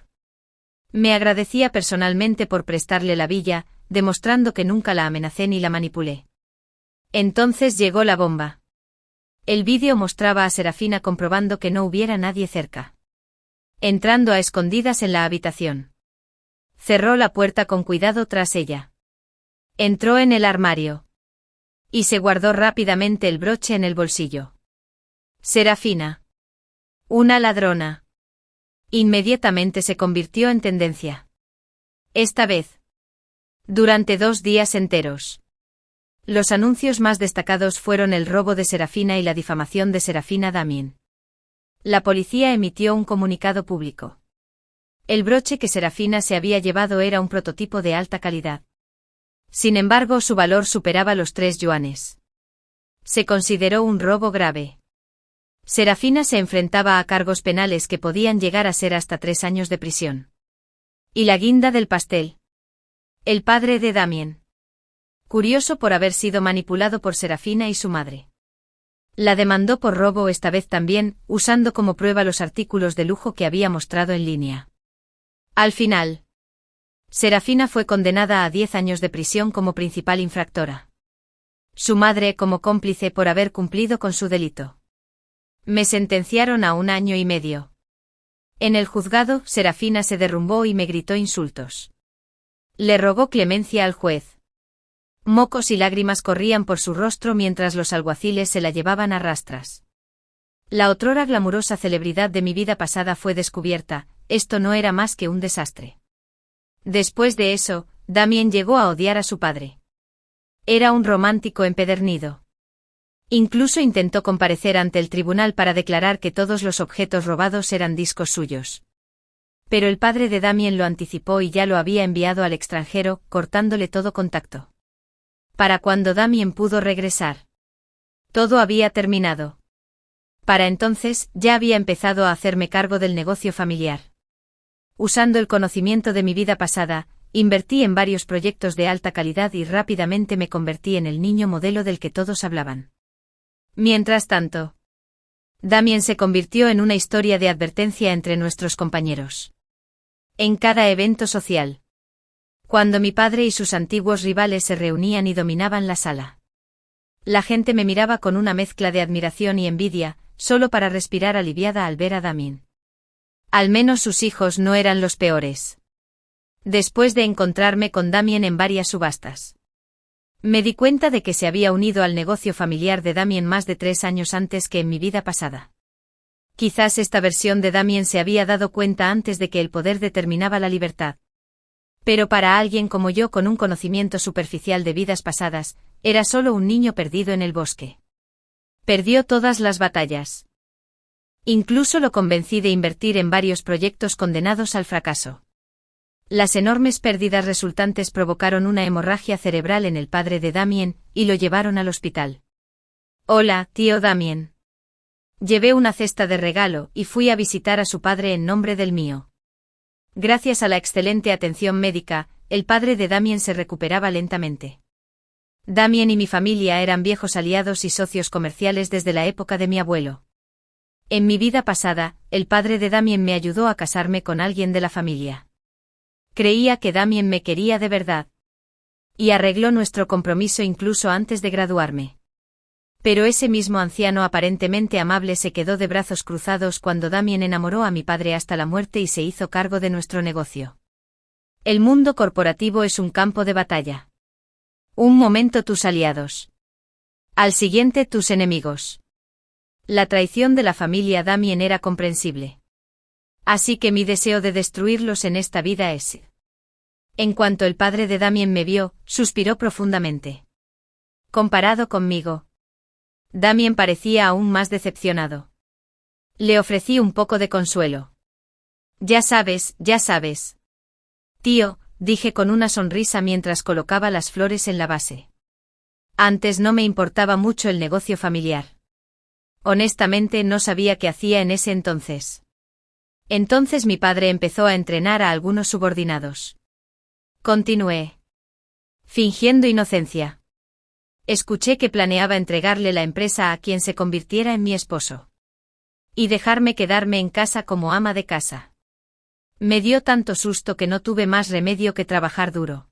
Me agradecía personalmente por prestarle la villa, demostrando que nunca la amenacé ni la manipulé. Entonces llegó la bomba. El vídeo mostraba a Serafina comprobando que no hubiera nadie cerca. Entrando a escondidas en la habitación. Cerró la puerta con cuidado tras ella. Entró en el armario. Y se guardó rápidamente el broche en el bolsillo. Serafina. Una ladrona. Inmediatamente se convirtió en tendencia. Esta vez. Durante 2 días enteros. Los anuncios más destacados fueron el robo de Serafina y la difamación de Serafina Damien. La policía emitió un comunicado público. El broche que Serafina se había llevado era un prototipo de alta calidad. Sin embargo, su valor superaba los 3 yuanes. Se consideró un robo grave. Serafina se enfrentaba a cargos penales que podían llegar a ser hasta 3 años de prisión. Y la guinda del pastel. El padre de Damien. Curioso por haber sido manipulado por Serafina y su madre. La demandó por robo esta vez también, usando como prueba los artículos de lujo que había mostrado en línea. Al final, Serafina fue condenada a 10 años de prisión como principal infractora. Su madre como cómplice por haber cumplido con su delito. Me sentenciaron a 1 año y medio. En el juzgado, Serafina se derrumbó y me gritó insultos. Le rogó clemencia al juez. Mocos y lágrimas corrían por su rostro mientras los alguaciles se la llevaban a rastras. La otrora glamurosa celebridad de mi vida pasada fue descubierta, esto no era más que un desastre. Después de eso, Damien llegó a odiar a su padre. Era un romántico empedernido. Incluso intentó comparecer ante el tribunal para declarar que todos los objetos robados eran discos suyos. Pero el padre de Damien lo anticipó y ya lo había enviado al extranjero, cortándole todo contacto. Para cuando Damien pudo regresar, todo había terminado. Para entonces, ya había empezado a hacerme cargo del negocio familiar. Usando el conocimiento de mi vida pasada, invertí en varios proyectos de alta calidad y rápidamente me convertí en el niño modelo del que todos hablaban. Mientras tanto, Damien se convirtió en una historia de advertencia entre nuestros compañeros. En cada evento social. Cuando mi padre y sus antiguos rivales se reunían y dominaban la sala. La gente me miraba con una mezcla de admiración y envidia, solo para respirar aliviada al ver a Damien. Al menos sus hijos no eran los peores. Después de encontrarme con Damien en varias subastas, me di cuenta de que se había unido al negocio familiar de Damien más de 3 años antes que en mi vida pasada. Quizás esta versión de Damien se había dado cuenta antes de que el poder determinaba la libertad. Pero para alguien como yo con un conocimiento superficial de vidas pasadas, era solo un niño perdido en el bosque. Perdió todas las batallas. Incluso lo convencí de invertir en varios proyectos condenados al fracaso. Las enormes pérdidas resultantes provocaron una hemorragia cerebral en el padre de Damien, y lo llevaron al hospital. Hola, tío Damien. Llevé una cesta de regalo y fui a visitar a su padre en nombre del mío. Gracias a la excelente atención médica, el padre de Damien se recuperaba lentamente. Damien y mi familia eran viejos aliados y socios comerciales desde la época de mi abuelo. En mi vida pasada, el padre de Damien me ayudó a casarme con alguien de la familia. Creía que Damien me quería de verdad. Y arregló nuestro compromiso incluso antes de graduarme. Pero ese mismo anciano aparentemente amable se quedó de brazos cruzados cuando Damien enamoró a mi padre hasta la muerte y se hizo cargo de nuestro negocio. El mundo corporativo es un campo de batalla. Un momento tus aliados. Al siguiente tus enemigos. La traición de la familia Damien era comprensible. Así que mi deseo de destruirlos en esta vida es. En cuanto el padre de Damien me vio, suspiró profundamente. Comparado conmigo, Damien parecía aún más decepcionado. Le ofrecí un poco de consuelo. Ya sabes. Tío, dije con una sonrisa mientras colocaba las flores en la base. Antes no me importaba mucho el negocio familiar. Honestamente no sabía qué hacía en ese entonces. Entonces mi padre empezó a entrenar a algunos subordinados. Continué. Fingiendo inocencia. Escuché que planeaba entregarle la empresa a quien se convirtiera en mi esposo. Y dejarme quedarme en casa como ama de casa. Me dio tanto susto que no tuve más remedio que trabajar duro.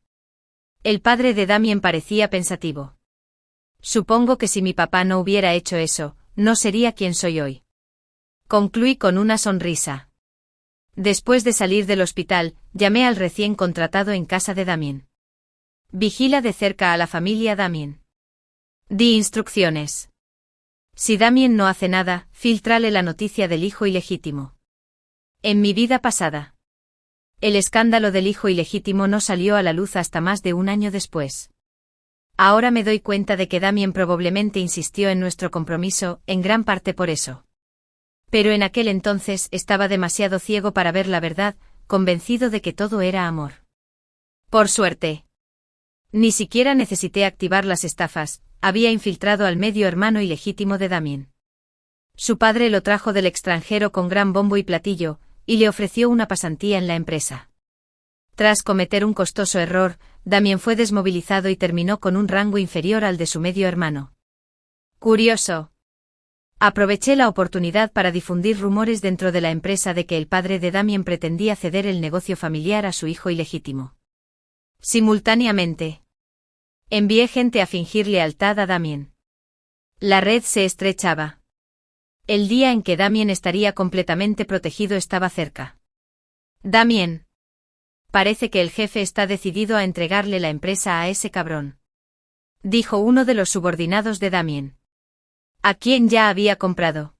El padre de Damien parecía pensativo. Supongo que si mi papá no hubiera hecho eso, no sería quien soy hoy. Concluí con una sonrisa. Después de salir del hospital, llamé al recién contratado en casa de Damien. Vigila de cerca a la familia Damien. Di instrucciones. Si Damien no hace nada, filtrale la noticia del hijo ilegítimo. En mi vida pasada. El escándalo del hijo ilegítimo no salió a la luz hasta más de 1 año después. Ahora me doy cuenta de que Damien probablemente insistió en nuestro compromiso, en gran parte por eso. Pero en aquel entonces estaba demasiado ciego para ver la verdad, convencido de que todo era amor. Por suerte. Ni siquiera necesité activar las estafas, había infiltrado al medio hermano ilegítimo de Damien. Su padre lo trajo del extranjero con gran bombo y platillo, y le ofreció una pasantía en la empresa. Tras cometer un costoso error, Damien fue desmovilizado y terminó con un rango inferior al de su medio hermano. Curioso. Aproveché la oportunidad para difundir rumores dentro de la empresa de que el padre de Damien pretendía ceder el negocio familiar a su hijo ilegítimo. Simultáneamente, envié gente a fingir lealtad a Damien. La red se estrechaba. El día en que Damien estaría completamente protegido estaba cerca. Damien. Parece que el jefe está decidido a entregarle la empresa a ese cabrón, dijo uno de los subordinados de Damien. ¿A quién ya había comprado?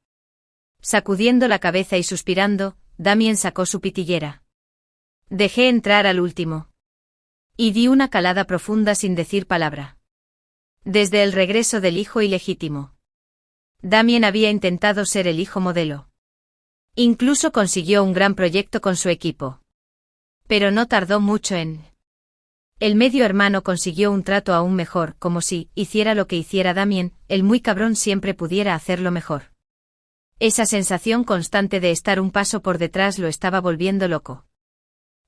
Sacudiendo la cabeza y suspirando, Damien sacó su pitillera. Dejé entrar al último. Y di una calada profunda sin decir palabra. Desde el regreso del hijo ilegítimo, Damien había intentado ser el hijo modelo. Incluso consiguió un gran proyecto con su equipo. Pero no tardó mucho en... El medio hermano consiguió un trato aún mejor, como si, hiciera lo que hiciera Damien, el muy cabrón siempre pudiera hacerlo mejor. Esa sensación constante de estar un paso por detrás lo estaba volviendo loco.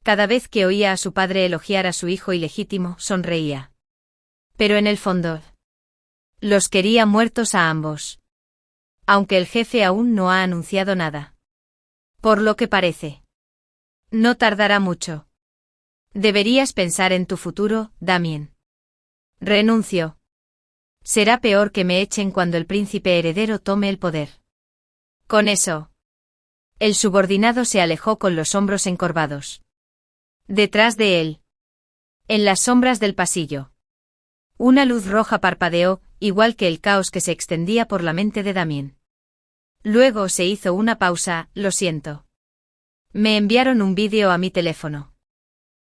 Cada vez que oía a su padre elogiar a su hijo ilegítimo, sonreía. Pero en el fondo, los quería muertos a ambos. Aunque el jefe aún no ha anunciado nada. Por lo que parece, no tardará mucho. Deberías pensar en tu futuro, Damien. Renuncio. Será peor que me echen cuando el príncipe heredero tome el poder. Con eso. El subordinado se alejó con los hombros encorvados. Detrás de él. En las sombras del pasillo. Una luz roja parpadeó, igual que el caos que se extendía por la mente de Damien. Luego se hizo una pausa, lo siento. Me enviaron un vídeo a mi teléfono.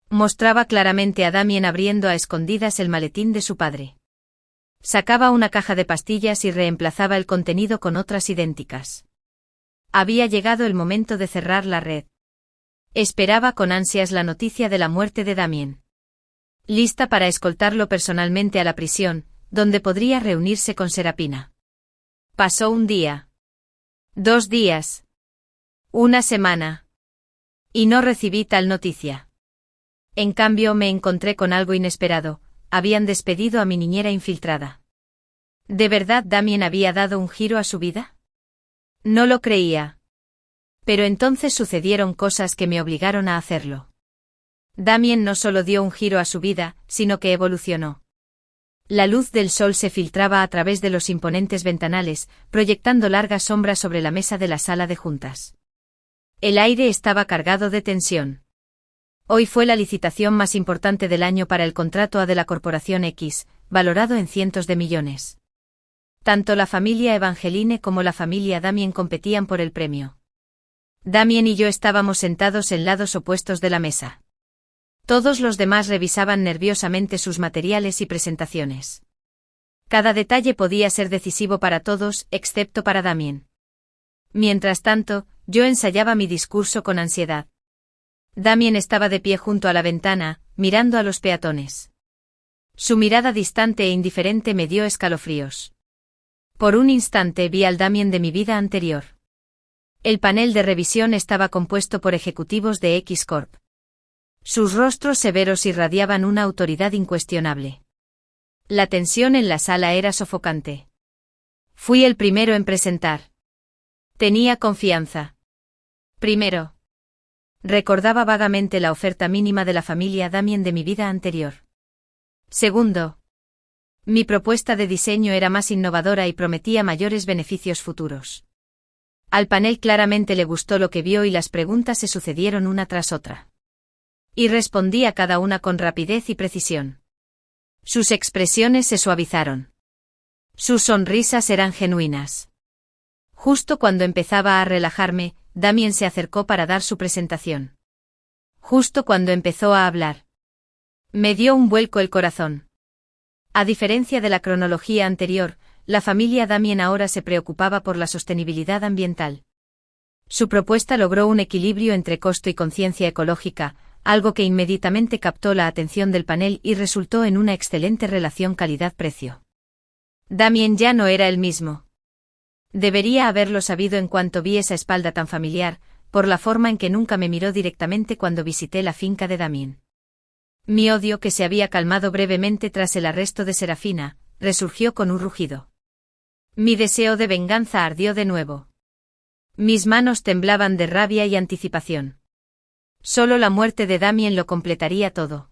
Mostraba claramente a Damien abriendo a escondidas el maletín de su padre. Sacaba una caja de pastillas y reemplazaba el contenido con otras idénticas. Había llegado el momento de cerrar la red. Esperaba con ansias la noticia de la muerte de Damien. Lista para escoltarlo personalmente a la prisión, donde podría reunirse con Serapina. Pasó un día. 2 días. Una semana. Y no recibí tal noticia. En cambio me encontré con algo inesperado, habían despedido a mi niñera infiltrada. ¿De verdad Damien había dado un giro a su vida? No lo creía. Pero entonces sucedieron cosas que me obligaron a hacerlo. Damien no solo dio un giro a su vida, sino que evolucionó. La luz del sol se filtraba a través de los imponentes ventanales, proyectando largas sombras sobre la mesa de la sala de juntas. El aire estaba cargado de tensión. Hoy fue la licitación más importante del año para el contrato A de la Corporación X, valorado en cientos de millones. Tanto la familia Evangeline como la familia Damien competían por el premio. Damien y yo estábamos sentados en lados opuestos de la mesa. Todos los demás revisaban nerviosamente sus materiales y presentaciones. Cada detalle podía ser decisivo para todos, excepto para Damien. Mientras tanto, yo ensayaba mi discurso con ansiedad. Damien estaba de pie junto a la ventana, mirando a los peatones. Su mirada distante e indiferente me dio escalofríos. Por un instante vi al Damien de mi vida anterior. El panel de revisión estaba compuesto por ejecutivos de X Corp. Sus rostros severos irradiaban una autoridad incuestionable. La tensión en la sala era sofocante. Fui el primero en presentar. Tenía confianza. Primero. Recordaba vagamente la oferta mínima de la familia Damien de mi vida anterior. Segundo. Mi propuesta de diseño era más innovadora y prometía mayores beneficios futuros. Al panel claramente le gustó lo que vio y las preguntas se sucedieron una tras otra. Y respondí a cada una con rapidez y precisión. Sus expresiones se suavizaron. Sus sonrisas eran genuinas. Justo cuando empezaba a relajarme, Damien se acercó para dar su presentación. Justo cuando empezó a hablar. Me dio un vuelco el corazón. A diferencia de la cronología anterior, la familia Damien ahora se preocupaba por la sostenibilidad ambiental. Su propuesta logró un equilibrio entre costo y conciencia ecológica, algo que inmediatamente captó la atención del panel y resultó en una excelente relación calidad-precio. Damien ya no era el mismo. Debería haberlo sabido en cuanto vi esa espalda tan familiar, por la forma en que nunca me miró directamente cuando visité la finca de Damien. Mi odio, que se había calmado brevemente tras el arresto de Serafina, resurgió con un rugido. Mi deseo de venganza ardió de nuevo. Mis manos temblaban de rabia y anticipación. Solo la muerte de Damien lo completaría todo.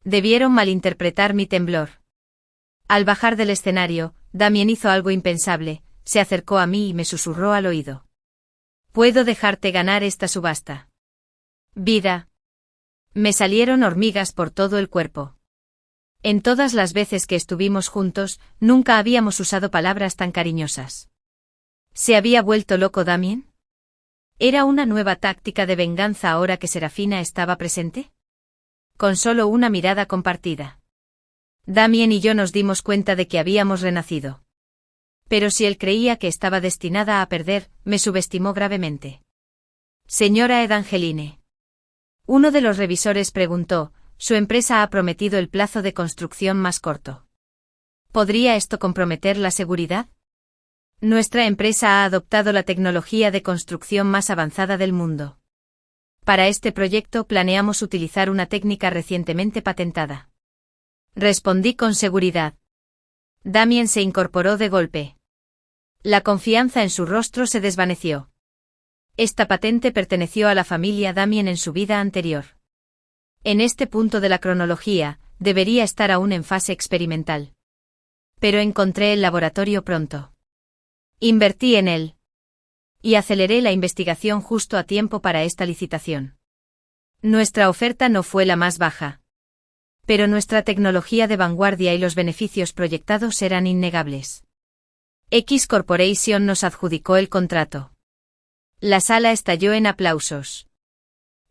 Debieron malinterpretar mi temblor. Al bajar del escenario, Damien hizo algo impensable, se acercó a mí y me susurró al oído. «Puedo dejarte ganar esta subasta». Vida. Me salieron hormigas por todo el cuerpo. En todas las veces que estuvimos juntos, nunca habíamos usado palabras tan cariñosas. ¿Se había vuelto loco Damien? ¿Era una nueva táctica de venganza ahora que Serafina estaba presente? Con solo una mirada compartida, Damien y yo nos dimos cuenta de que habíamos renacido. Pero si él creía que estaba destinada a perder, me subestimó gravemente. Señora Evangeline. Uno de los revisores preguntó, su empresa ha prometido el plazo de construcción más corto. ¿Podría esto comprometer la seguridad? Nuestra empresa ha adoptado la tecnología de construcción más avanzada del mundo. Para este proyecto planeamos utilizar una técnica recientemente patentada. Respondí con seguridad. Damien se incorporó de golpe. La confianza en su rostro se desvaneció. Esta patente perteneció a la familia Damien en su vida anterior. En este punto de la cronología, debería estar aún en fase experimental. Pero encontré el laboratorio pronto. Invertí en él. Y aceleré la investigación justo a tiempo para esta licitación. Nuestra oferta no fue la más baja. Pero nuestra tecnología de vanguardia y los beneficios proyectados eran innegables. X Corporation nos adjudicó el contrato. La sala estalló en aplausos.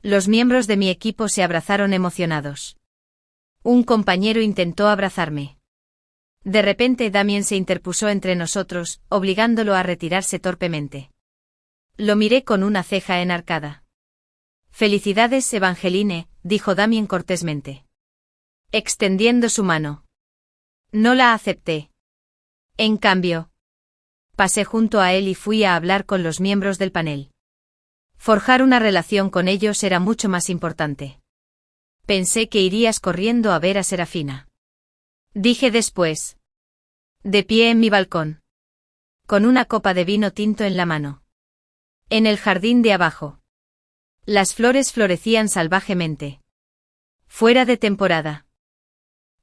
Los miembros de mi equipo se abrazaron emocionados. Un compañero intentó abrazarme. De repente Damien se interpuso entre nosotros, obligándolo a retirarse torpemente. Lo miré con una ceja enarcada. «Felicidades, Evangeline», dijo Damien cortésmente, extendiendo su mano. No la acepté. En cambio, pasé junto a él y fui a hablar con los miembros del panel. Forjar una relación con ellos era mucho más importante. Pensé que irías corriendo a ver a Serafina. Dije después. De pie en mi balcón. Con una copa de vino tinto en la mano. En el jardín de abajo. Las flores florecían salvajemente. Fuera de temporada.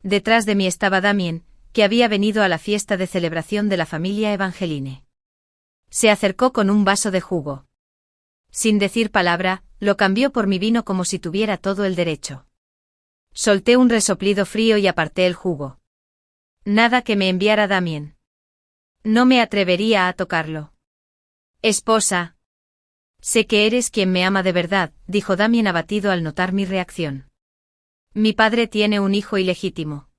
Detrás de mí estaba Damien, que había venido a la fiesta de celebración de la familia Evangeline. Se acercó con un vaso de jugo. Sin decir palabra, lo cambió por mi vino como si tuviera todo el derecho. Solté un resoplido frío y aparté el jugo. Nada que me enviara Damien. No me atrevería a tocarlo. Esposa. Sé que eres quien me ama de verdad, dijo Damien abatido al notar mi reacción. Mi padre tiene un hijo ilegítimo.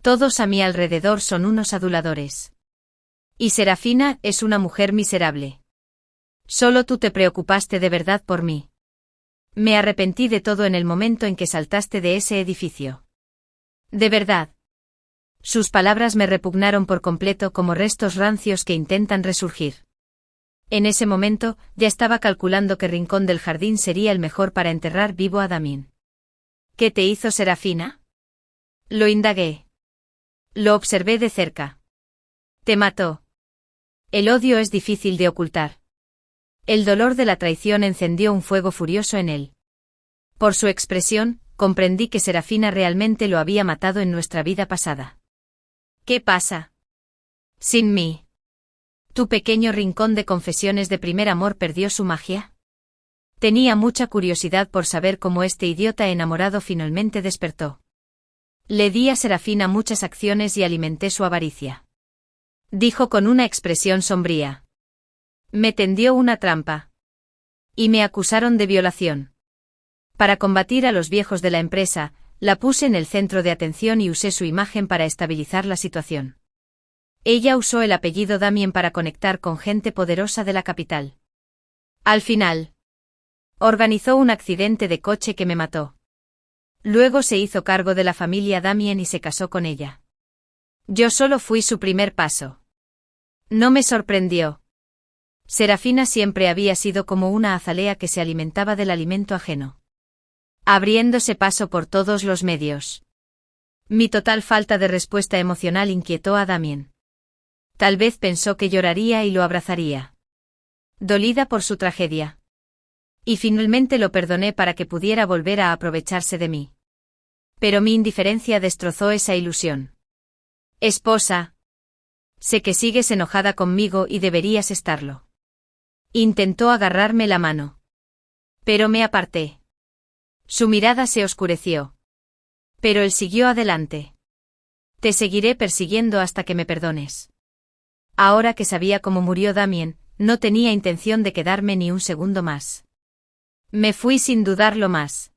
Todos a mi alrededor son unos aduladores. Y Serafina es una mujer miserable. Solo tú te preocupaste de verdad por mí. Me arrepentí de todo en el momento en que saltaste de ese edificio. De verdad. Sus palabras me repugnaron por completo como restos rancios que intentan resurgir. En ese momento, ya estaba calculando qué rincón del jardín sería el mejor para enterrar vivo a Damien. ¿Qué te hizo Serafina? Lo indagué. Lo observé de cerca. Te mató. El odio es difícil de ocultar. El dolor de la traición encendió un fuego furioso en él. Por su expresión, comprendí que Serafina realmente lo había matado en nuestra vida pasada. ¿Qué pasa? Sin mí. ¿Tu pequeño rincón de confesiones de primer amor perdió su magia? Tenía mucha curiosidad por saber cómo este idiota enamorado finalmente despertó. Le di a Serafina muchas acciones y alimenté su avaricia. Dijo con una expresión sombría. Me tendió una trampa. Y me acusaron de violación. Para combatir a los viejos de la empresa, la puse en el centro de atención y usé su imagen para estabilizar la situación. Ella usó el apellido Damien para conectar con gente poderosa de la capital. Al final, organizó un accidente de coche que me mató. Luego se hizo cargo de la familia Damien y se casó con ella. Yo solo fui su primer paso. No me sorprendió. Serafina siempre había sido como una azalea que se alimentaba del alimento ajeno. abriéndose paso por todos los medios. Mi total falta de respuesta emocional inquietó a Damien. Tal vez pensó que lloraría y lo abrazaría, dolida por su tragedia. Y finalmente lo perdoné para que pudiera volver a aprovecharse de mí. Pero mi indiferencia destrozó esa ilusión. Esposa. Sé que sigues enojada conmigo y deberías estarlo. Intentó agarrarme la mano. Pero me aparté. Su mirada se oscureció. Pero él siguió adelante. Te seguiré persiguiendo hasta que me perdones. Ahora que sabía cómo murió Damien, no tenía intención de quedarme ni un segundo más. Me fui sin dudarlo más.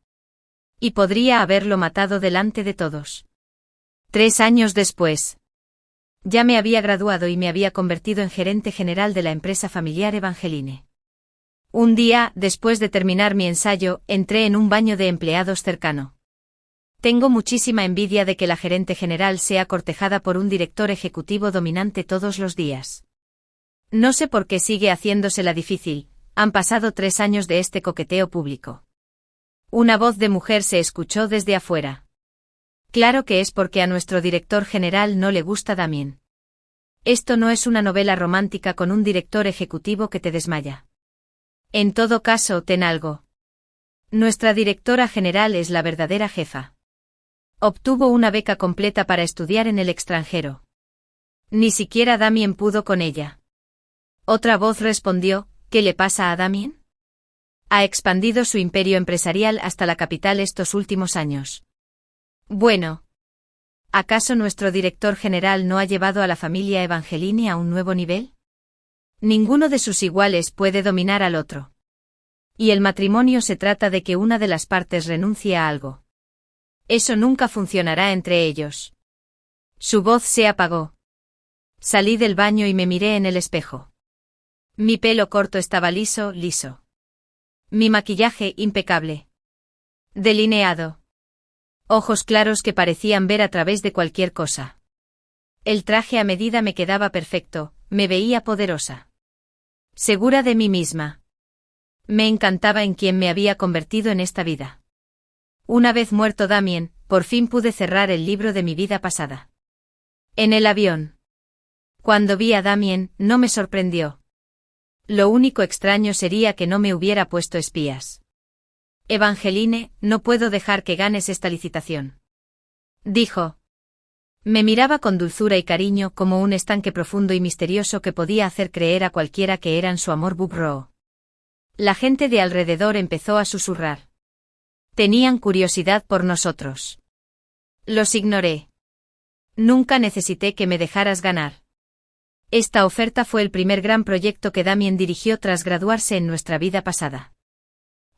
Y podría haberlo matado delante de todos. 3 años después. Ya me había graduado y me había convertido en gerente general de la empresa familiar Evangeline. Un día, después de terminar mi ensayo, entré en un baño de empleados cercano. Tengo muchísima envidia de que la gerente general sea cortejada por un director ejecutivo dominante todos los días. No sé por qué sigue haciéndosela difícil, han pasado 3 años de este coqueteo público. Una voz de mujer se escuchó desde afuera. Claro que es porque a nuestro director general no le gusta Damien. Esto no es una novela romántica con un director ejecutivo que te desmaya. En todo caso, ten algo. Nuestra directora general es la verdadera jefa. Obtuvo una beca completa para estudiar en el extranjero. Ni siquiera Damien pudo con ella. Otra voz respondió, ¿qué le pasa a Damien? Ha expandido su imperio empresarial hasta la capital estos últimos años. Bueno. ¿Acaso nuestro director general no ha llevado a la familia Evangeline a un nuevo nivel? Ninguno de sus iguales puede dominar al otro. Y el matrimonio se trata de que una de las partes renuncie a algo. Eso nunca funcionará entre ellos. Su voz se apagó. Salí del baño y me miré en el espejo. Mi pelo corto estaba liso. Mi maquillaje impecable. Delineado. Ojos claros que parecían ver a través de cualquier cosa. El traje a medida me quedaba perfecto, me veía poderosa. Segura de mí misma. Me encantaba en quien me había convertido en esta vida. Una vez muerto Damien, por fin pude cerrar el libro de mi vida pasada. En el avión. Cuando vi a Damien, no me sorprendió. Lo único extraño sería que no me hubiera puesto espías. Evangeline, no puedo dejar que ganes esta licitación. Dijo. Me miraba con dulzura y cariño como un estanque profundo y misterioso que podía hacer creer a cualquiera que eran su amor bubroo. La gente de alrededor empezó a susurrar. Tenían curiosidad por nosotros. Los ignoré. Nunca necesité que me dejaras ganar. Esta oferta fue el primer gran proyecto que Damien dirigió tras graduarse en nuestra vida pasada.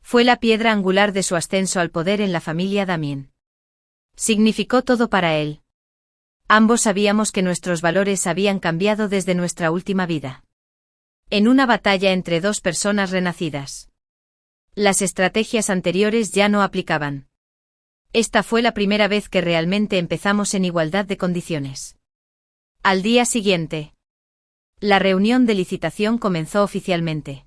Fue la piedra angular de su ascenso al poder en la familia Damien. Significó todo para él. Ambos sabíamos que nuestros valores habían cambiado desde nuestra última vida. En una batalla entre dos personas renacidas. Las estrategias anteriores ya no aplicaban. Esta fue la primera vez que realmente empezamos en igualdad de condiciones. Al día siguiente. La reunión de licitación comenzó oficialmente.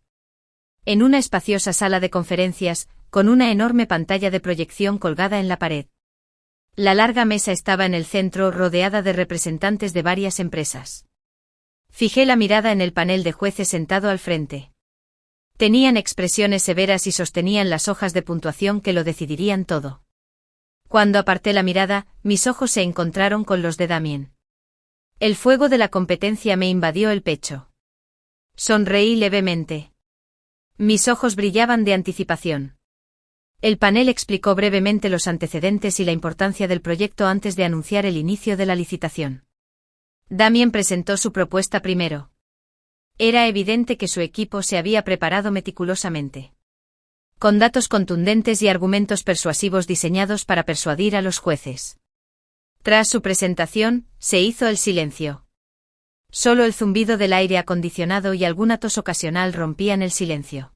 En una espaciosa sala de conferencias, con una enorme pantalla de proyección colgada en la pared. La larga mesa estaba en el centro, rodeada de representantes de varias empresas. Fijé la mirada en el panel de jueces sentado al frente. Tenían expresiones severas y sostenían las hojas de puntuación que lo decidirían todo. Cuando aparté la mirada, mis ojos se encontraron con los de Damien. El fuego de la competencia me invadió el pecho. Sonreí levemente. Mis ojos brillaban de anticipación. El panel explicó brevemente los antecedentes y la importancia del proyecto antes de anunciar el inicio de la licitación. Damien presentó su propuesta primero. Era evidente que su equipo se había preparado meticulosamente. Con datos contundentes y argumentos persuasivos diseñados para persuadir a los jueces. Tras su presentación, se hizo el silencio. Solo el zumbido del aire acondicionado y alguna tos ocasional rompían el silencio.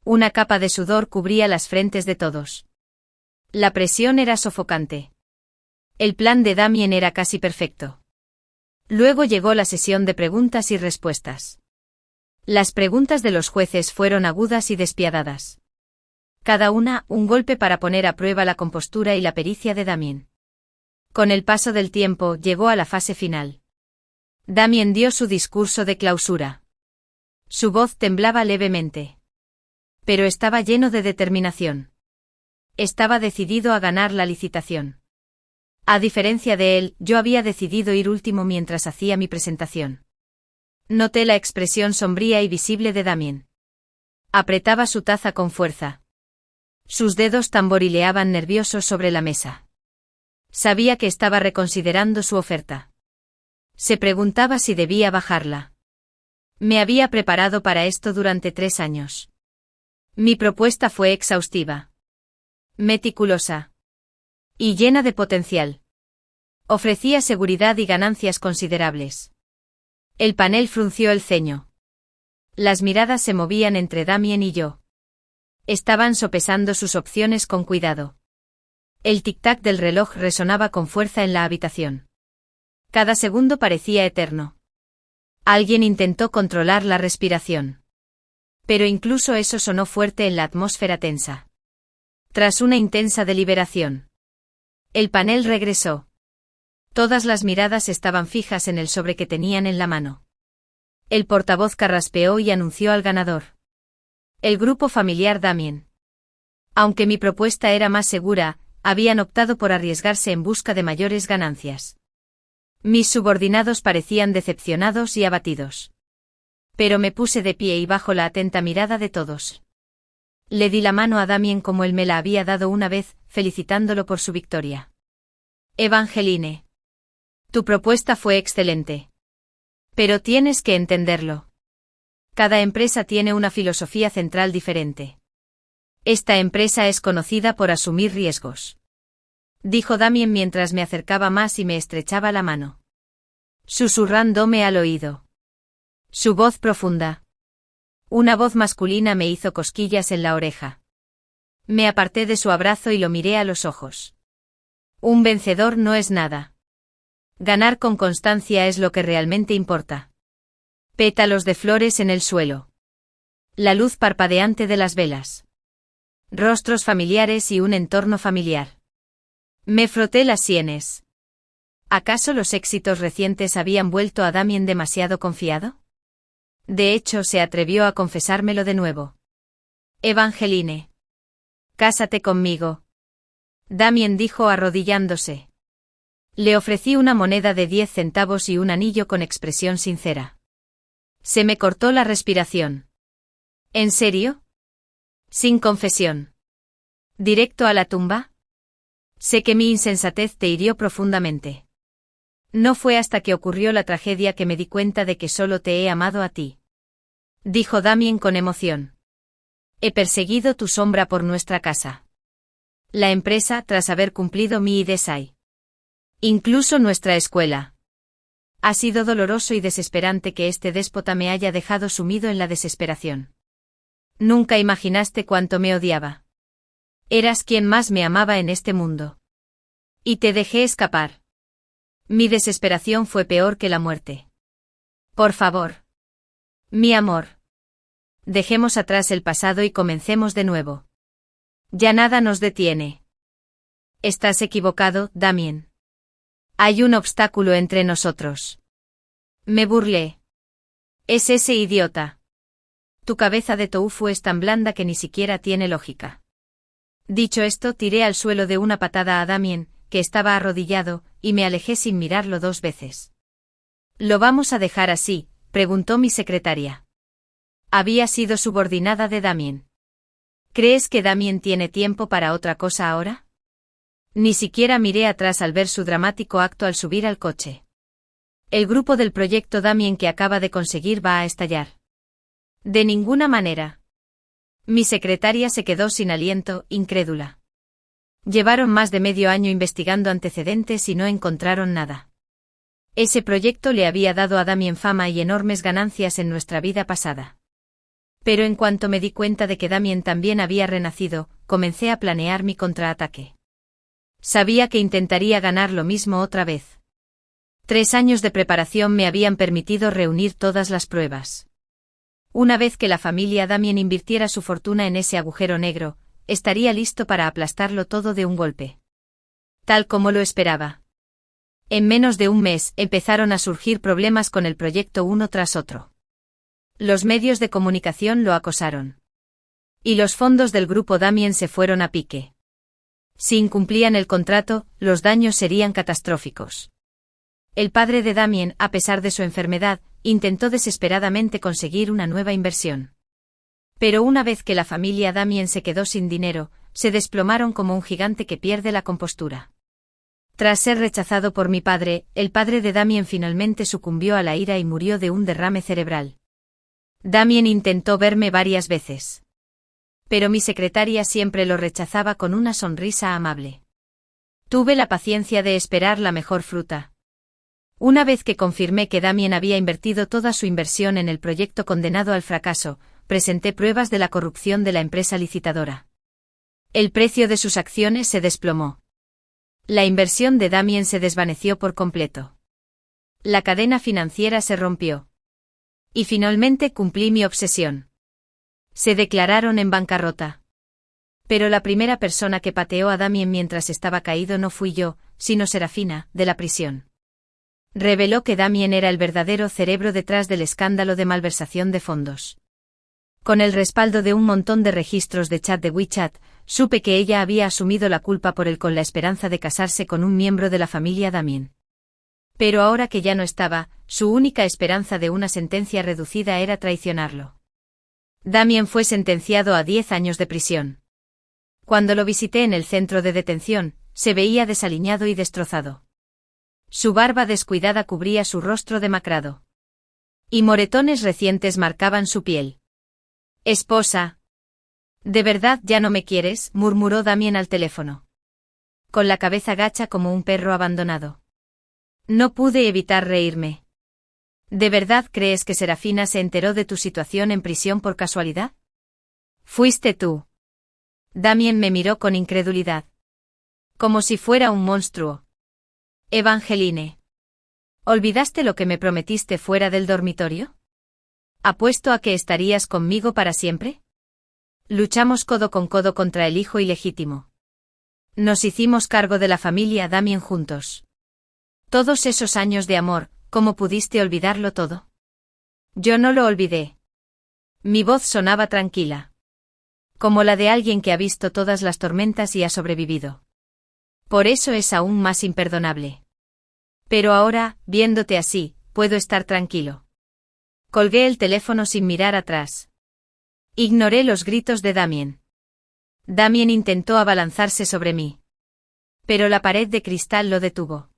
Una capa de sudor cubría las frentes de todos. La presión era sofocante. El plan de Damien era casi perfecto. Luego llegó la sesión de preguntas y respuestas. Las preguntas de los jueces fueron agudas y despiadadas. Cada una, un golpe para poner a prueba la compostura y la pericia de Damien. Con el paso del tiempo, llegó a la fase final. Damien dio su discurso de clausura. Su voz temblaba levemente. Pero estaba lleno de determinación. Estaba decidido a ganar la licitación. A diferencia de él, yo había decidido ir último mientras hacía mi presentación. Noté la expresión sombría y visible de Damien. Apretaba su taza con fuerza. Sus dedos tamborileaban nerviosos sobre la mesa. Sabía que estaba reconsiderando su oferta. Se preguntaba si debía bajarla. Me había preparado para esto durante 3 años. Mi propuesta fue exhaustiva. Meticulosa. Y llena de potencial. Ofrecía seguridad y ganancias considerables. El panel frunció el ceño. Las miradas se movían entre Damien y yo. Estaban sopesando sus opciones con cuidado. El tic-tac del reloj resonaba con fuerza en la habitación. Cada segundo parecía eterno. Alguien intentó controlar la respiración. Pero incluso eso sonó fuerte en la atmósfera tensa. Tras una intensa deliberación, el panel regresó. Todas las miradas estaban fijas en el sobre que tenían en la mano. El portavoz carraspeó y anunció al ganador. El grupo familiar Damien. Aunque mi propuesta era más segura, habían optado por arriesgarse en busca de mayores ganancias. Mis subordinados parecían decepcionados y abatidos. Pero me puse de pie y bajo la atenta mirada de todos. Le di la mano a Damien como él me la había dado una vez, felicitándolo por su victoria. Evangeline. Tu propuesta fue excelente. Pero tienes que entenderlo. Cada empresa tiene una filosofía central diferente. Esta empresa es conocida por asumir riesgos. Dijo Damien mientras me acercaba más y me estrechaba la mano. Susurrándome al oído. Su voz profunda. Una voz masculina me hizo cosquillas en la oreja. Me aparté de su abrazo y lo miré a los ojos. Un vencedor no es nada. Ganar con constancia es lo que realmente importa. Pétalos de flores en el suelo. La luz parpadeante de las velas. Rostros familiares y un entorno familiar. Me froté las sienes. ¿Acaso los éxitos recientes habían vuelto a Damien demasiado confiado? De hecho, se atrevió a confesármelo de nuevo. Evangeline. Cásate conmigo. Damien dijo arrodillándose. Le ofrecí una moneda de 10 centavos y un anillo con expresión sincera. Se me cortó la respiración. ¿En serio? Sin confesión. ¿Directo a la tumba? Sé que mi insensatez te hirió profundamente. No fue hasta que ocurrió la tragedia que me di cuenta de que solo te he amado a ti. Dijo Damien con emoción. He perseguido tu sombra por nuestra casa. La empresa, tras haber cumplido mi IDESAI. Incluso nuestra escuela. Ha sido doloroso y desesperante que este déspota me haya dejado sumido en la desesperación. Nunca imaginaste cuánto me odiaba. Eras quien más me amaba en este mundo. Y te dejé escapar. Mi desesperación fue peor que la muerte. Por favor. Mi amor. Dejemos atrás el pasado y comencemos de nuevo. Ya nada nos detiene. Estás equivocado, Damien. Hay un obstáculo entre nosotros. Me burlé. Es ese idiota. Tu cabeza de tofu es tan blanda que ni siquiera tiene lógica. Dicho esto, tiré al suelo de una patada a Damien, que estaba arrodillado, y me alejé sin mirarlo 2 veces. ¿Lo vamos a dejar así?, preguntó mi secretaria. Había sido subordinada de Damien. ¿Crees que Damien tiene tiempo para otra cosa ahora? Ni siquiera miré atrás al ver su dramático acto al subir al coche. El grupo del proyecto Damien que acaba de conseguir va a estallar. De ninguna manera. Mi secretaria se quedó sin aliento, incrédula. Llevaron más de medio año investigando antecedentes y no encontraron nada. Ese proyecto le había dado a Damien fama y enormes ganancias en nuestra vida pasada. Pero en cuanto me di cuenta de que Damien también había renacido, comencé a planear mi contraataque. Sabía que intentaría ganar lo mismo otra vez. 3 años de preparación me habían permitido reunir todas las pruebas. Una vez que la familia Damien invirtiera su fortuna en ese agujero negro, estaría listo para aplastarlo todo de un golpe. Tal como lo esperaba. En menos de un mes empezaron a surgir problemas con el proyecto uno tras otro. Los medios de comunicación lo acosaron. Y los fondos del grupo Damien se fueron a pique. Si incumplían el contrato, los daños serían catastróficos. El padre de Damien, a pesar de su enfermedad, intentó desesperadamente conseguir una nueva inversión. Pero una vez que la familia Damien se quedó sin dinero, se desplomaron como un gigante que pierde la compostura. Tras ser rechazado por mi padre, el padre de Damien finalmente sucumbió a la ira y murió de un derrame cerebral. Damien intentó verme varias veces. Pero mi secretaria siempre lo rechazaba con una sonrisa amable. Tuve la paciencia de esperar la mejor fruta. Una vez que confirmé que Damien había invertido toda su inversión en el proyecto condenado al fracaso, presenté pruebas de la corrupción de la empresa licitadora. El precio de sus acciones se desplomó. La inversión de Damien se desvaneció por completo. La cadena financiera se rompió. Y finalmente cumplí mi obsesión. Se declararon en bancarrota. Pero la primera persona que pateó a Damien mientras estaba caído no fui yo, sino Serafina, de la prisión. Reveló que Damien era el verdadero cerebro detrás del escándalo de malversación de fondos. Con el respaldo de un montón de registros de chat de WeChat, supe que ella había asumido la culpa por él con la esperanza de casarse con un miembro de la familia Damien. Pero ahora que ya no estaba, su única esperanza de una sentencia reducida era traicionarlo. Damien fue sentenciado a 10 años de prisión. Cuando lo visité en el centro de detención, se veía desaliñado y destrozado. Su barba descuidada cubría su rostro demacrado. Y moretones recientes marcaban su piel. «Esposa. ¿De verdad ya no me quieres?», murmuró Damien al teléfono. Con la cabeza gacha como un perro abandonado. No pude evitar reírme. ¿De verdad crees que Serafina se enteró de tu situación en prisión por casualidad? Fuiste tú. Damien me miró con incredulidad. Como si fuera un monstruo. Evangeline. ¿Olvidaste lo que me prometiste fuera del dormitorio? ¿Apuesto a que estarías conmigo para siempre? Luchamos codo con codo contra el hijo ilegítimo. Nos hicimos cargo de la familia Damien juntos. Todos esos años de amor, ¿cómo pudiste olvidarlo todo? Yo no lo olvidé. Mi voz sonaba tranquila. Como la de alguien que ha visto todas las tormentas y ha sobrevivido. Por eso es aún más imperdonable. Pero ahora, viéndote así, puedo estar tranquilo. Colgué el teléfono sin mirar atrás. Ignoré los gritos de Damien. Damien intentó abalanzarse sobre mí. Pero la pared de cristal lo detuvo.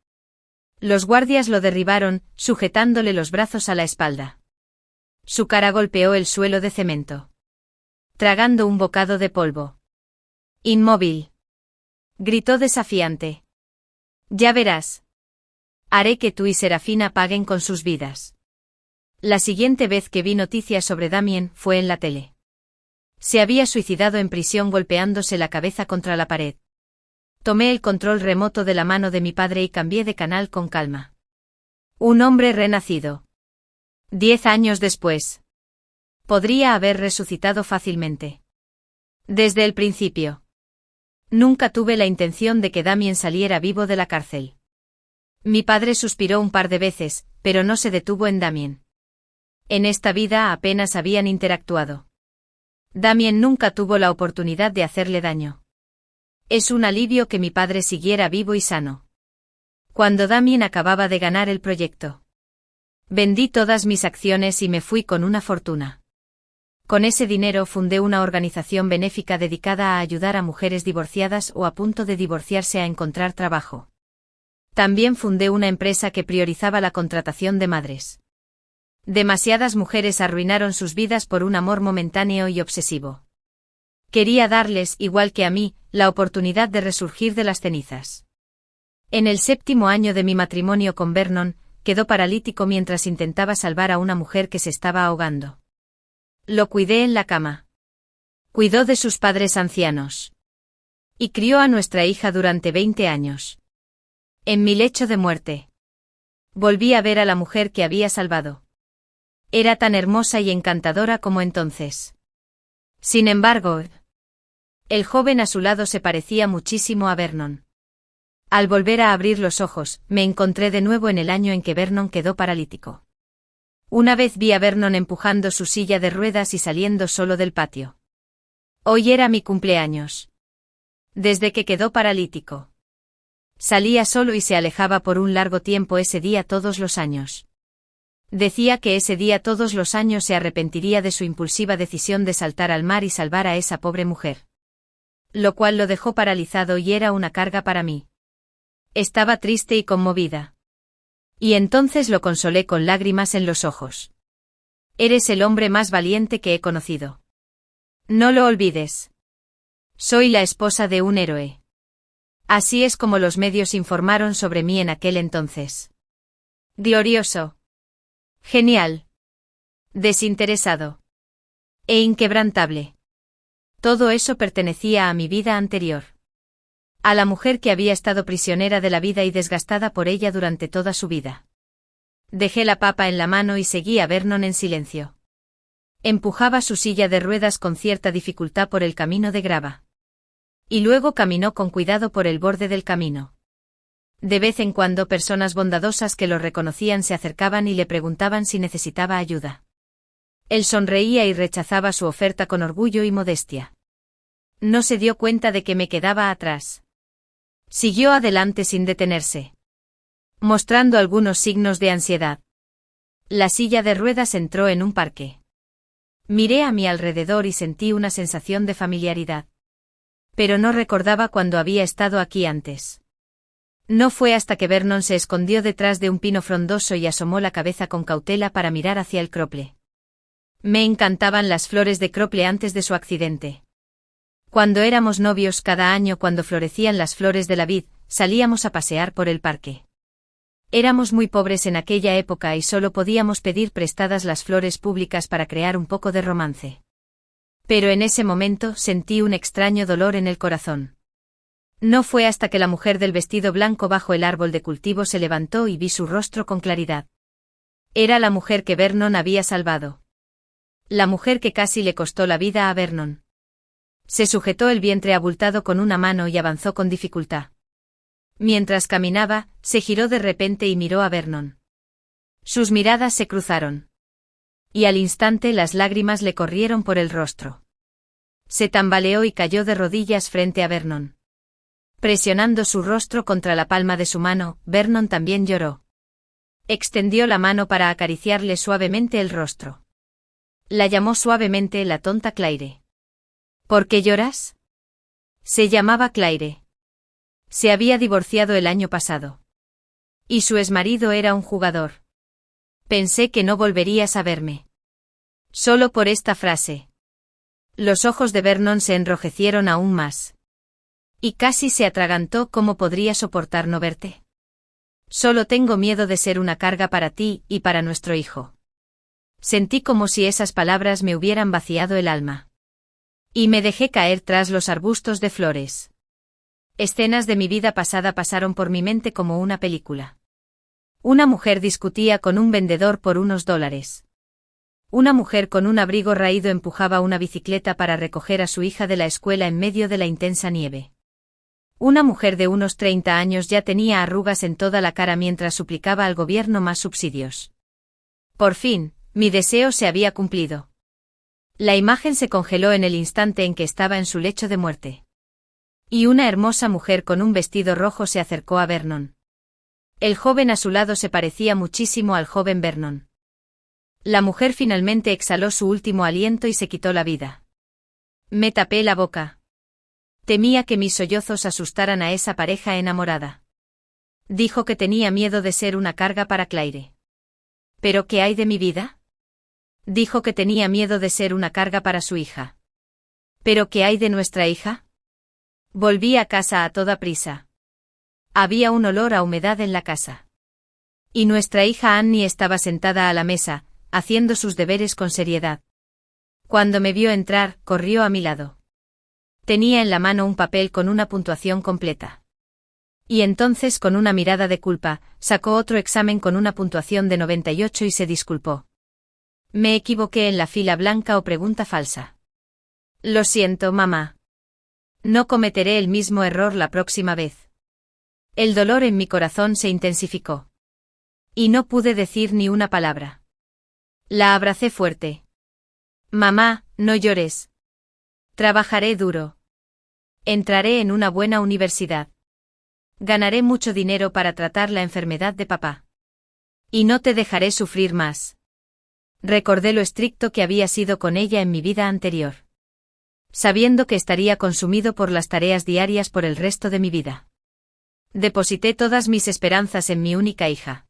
Los guardias lo derribaron, sujetándole los brazos a la espalda. Su cara golpeó el suelo de cemento. Tragando un bocado de polvo. Inmóvil. Gritó desafiante. Ya verás. Haré que tú y Serafina paguen con sus vidas. La siguiente vez que vi noticias sobre Damien fue en la tele. Se había suicidado en prisión golpeándose la cabeza contra la pared. Tomé el control remoto de la mano de mi padre y cambié de canal con calma. Un hombre renacido. 10 años después. Podría haber resucitado fácilmente. Desde el principio. Nunca tuve la intención de que Damien saliera vivo de la cárcel. Mi padre suspiró un par de veces, pero no se detuvo en Damien. En esta vida apenas habían interactuado. Damien nunca tuvo la oportunidad de hacerle daño. Es un alivio que mi padre siguiera vivo y sano. Cuando Damien acababa de ganar el proyecto. Vendí todas mis acciones y me fui con una fortuna. Con ese dinero fundé una organización benéfica dedicada a ayudar a mujeres divorciadas o a punto de divorciarse a encontrar trabajo. También fundé una empresa que priorizaba la contratación de madres. Demasiadas mujeres arruinaron sus vidas por un amor momentáneo y obsesivo. Quería darles, igual que a mí, la oportunidad de resurgir de las cenizas. En el 7º año de mi matrimonio con Vernon, quedó paralítico mientras intentaba salvar a una mujer que se estaba ahogando. Lo cuidé en la cama. Cuidó de sus padres ancianos. Y crió a nuestra hija durante 20 años. En mi lecho de muerte. Volví a ver a la mujer que había salvado. Era tan hermosa y encantadora como entonces. Sin embargo, El joven a su lado se parecía muchísimo a Vernon. Al volver a abrir los ojos, me encontré de nuevo en el año en que Vernon quedó paralítico. Una vez vi a Vernon empujando su silla de ruedas y saliendo solo del patio. Hoy era mi cumpleaños. Desde que quedó paralítico. Salía solo y se alejaba por un largo tiempo ese día todos los años. Decía que ese día todos los años se arrepentiría de su impulsiva decisión de saltar al mar y salvar a esa pobre mujer. Lo cual lo dejó paralizado y era una carga para mí. Estaba triste y conmovida. Y entonces lo consolé con lágrimas en los ojos. Eres el hombre más valiente que he conocido. No lo olvides. Soy la esposa de un héroe. Así es como los medios informaron sobre mí en aquel entonces. Glorioso. Genial. Desinteresado. E inquebrantable. Todo eso pertenecía a mi vida anterior. A la mujer que había estado prisionera de la vida y desgastada por ella durante toda su vida. Dejé la papa en la mano y seguí a Vernon en silencio. Empujaba su silla de ruedas con cierta dificultad por el camino de grava. Y luego caminó con cuidado por el borde del camino. De vez en cuando personas bondadosas que lo reconocían se acercaban y le preguntaban si necesitaba ayuda. Él sonreía y rechazaba su oferta con orgullo y modestia. No se dio cuenta de que me quedaba atrás. Siguió adelante sin detenerse. Mostrando algunos signos de ansiedad. La silla de ruedas entró en un parque. Miré a mi alrededor y sentí una sensación de familiaridad. Pero no recordaba cuando había estado aquí antes. No fue hasta que Vernon se escondió detrás de un pino frondoso y asomó la cabeza con cautela para mirar hacia el crople. Me encantaban las flores de crople antes de su accidente. Cuando éramos novios cada año cuando florecían las flores de la vid, salíamos a pasear por el parque. Éramos muy pobres en aquella época y solo podíamos pedir prestadas las flores públicas para crear un poco de romance. Pero en ese momento sentí un extraño dolor en el corazón. No fue hasta que la mujer del vestido blanco bajo el árbol de cultivo se levantó y vi su rostro con claridad. Era la mujer que Vernon había salvado. La mujer que casi le costó la vida a Vernon. Se sujetó el vientre abultado con una mano y avanzó con dificultad. Mientras caminaba, se giró de repente y miró a Vernon. Sus miradas se cruzaron. Y al instante las lágrimas le corrieron por el rostro. Se tambaleó y cayó de rodillas frente a Vernon. Presionando su rostro contra la palma de su mano, Vernon también lloró. Extendió la mano para acariciarle suavemente el rostro. La llamó suavemente la tonta Claire. ¿Por qué lloras? Se llamaba Claire. Se había divorciado el año pasado. Y su exmarido era un jugador. Pensé que no volverías a verme. Solo por esta frase. Los ojos de Vernon se enrojecieron aún más. Y casi se atragantó. ¿Cómo podría soportar no verte? Solo tengo miedo de ser una carga para ti y para nuestro hijo. Sentí como si esas palabras me hubieran vaciado el alma. Y me dejé caer tras los arbustos de flores. Escenas de mi vida pasada pasaron por mi mente como una película. Una mujer discutía con un vendedor por unos $. Una mujer con un abrigo raído empujaba una bicicleta para recoger a su hija de la escuela en medio de la intensa nieve. Una mujer de unos 30 años ya tenía arrugas en toda la cara mientras suplicaba al gobierno más subsidios. Por fin, mi deseo se había cumplido. La imagen se congeló en el instante en que estaba en su lecho de muerte. Y una hermosa mujer con un vestido rojo se acercó a Vernon. El joven a su lado se parecía muchísimo al joven Vernon. La mujer finalmente exhaló su último aliento y se quitó la vida. Me tapé la boca. Temía que mis sollozos asustaran a esa pareja enamorada. Dijo que tenía miedo de ser una carga para Claire. ¿Pero qué hay de mi vida? Dijo que tenía miedo de ser una carga para su hija. ¿Pero qué hay de nuestra hija? Volví a casa a toda prisa. Había un olor a humedad en la casa. Y nuestra hija Annie estaba sentada a la mesa, haciendo sus deberes con seriedad. Cuando me vio entrar, corrió a mi lado. Tenía en la mano un papel con una puntuación completa. Y entonces, con una mirada de culpa, sacó otro examen con una puntuación de 98 y se disculpó. Me equivoqué en la fila blanca o pregunta falsa. Lo siento, mamá. No cometeré el mismo error la próxima vez. El dolor en mi corazón se intensificó. Y no pude decir ni una palabra. La abracé fuerte. Mamá, no llores. Trabajaré duro. Entraré en una buena universidad. Ganaré mucho dinero para tratar la enfermedad de papá. Y no te dejaré sufrir más. Recordé lo estricto que había sido con ella en mi vida anterior. Sabiendo que estaría consumido por las tareas diarias por el resto de mi vida. Deposité todas mis esperanzas en mi única hija.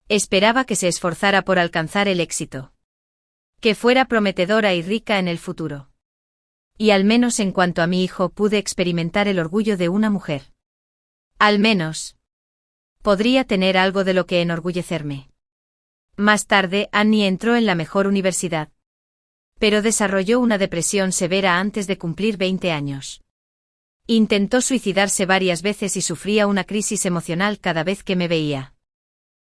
Esperaba que se esforzara por alcanzar el éxito. Que fuera prometedora y rica en el futuro. Y al menos en cuanto a mi hijo pude experimentar el orgullo de una mujer. Al menos. Podría tener algo de lo que enorgullecerme. Más tarde, Annie entró en la mejor universidad. Pero desarrolló una depresión severa antes de cumplir 20 años. Intentó suicidarse varias veces y sufría una crisis emocional cada vez que me veía.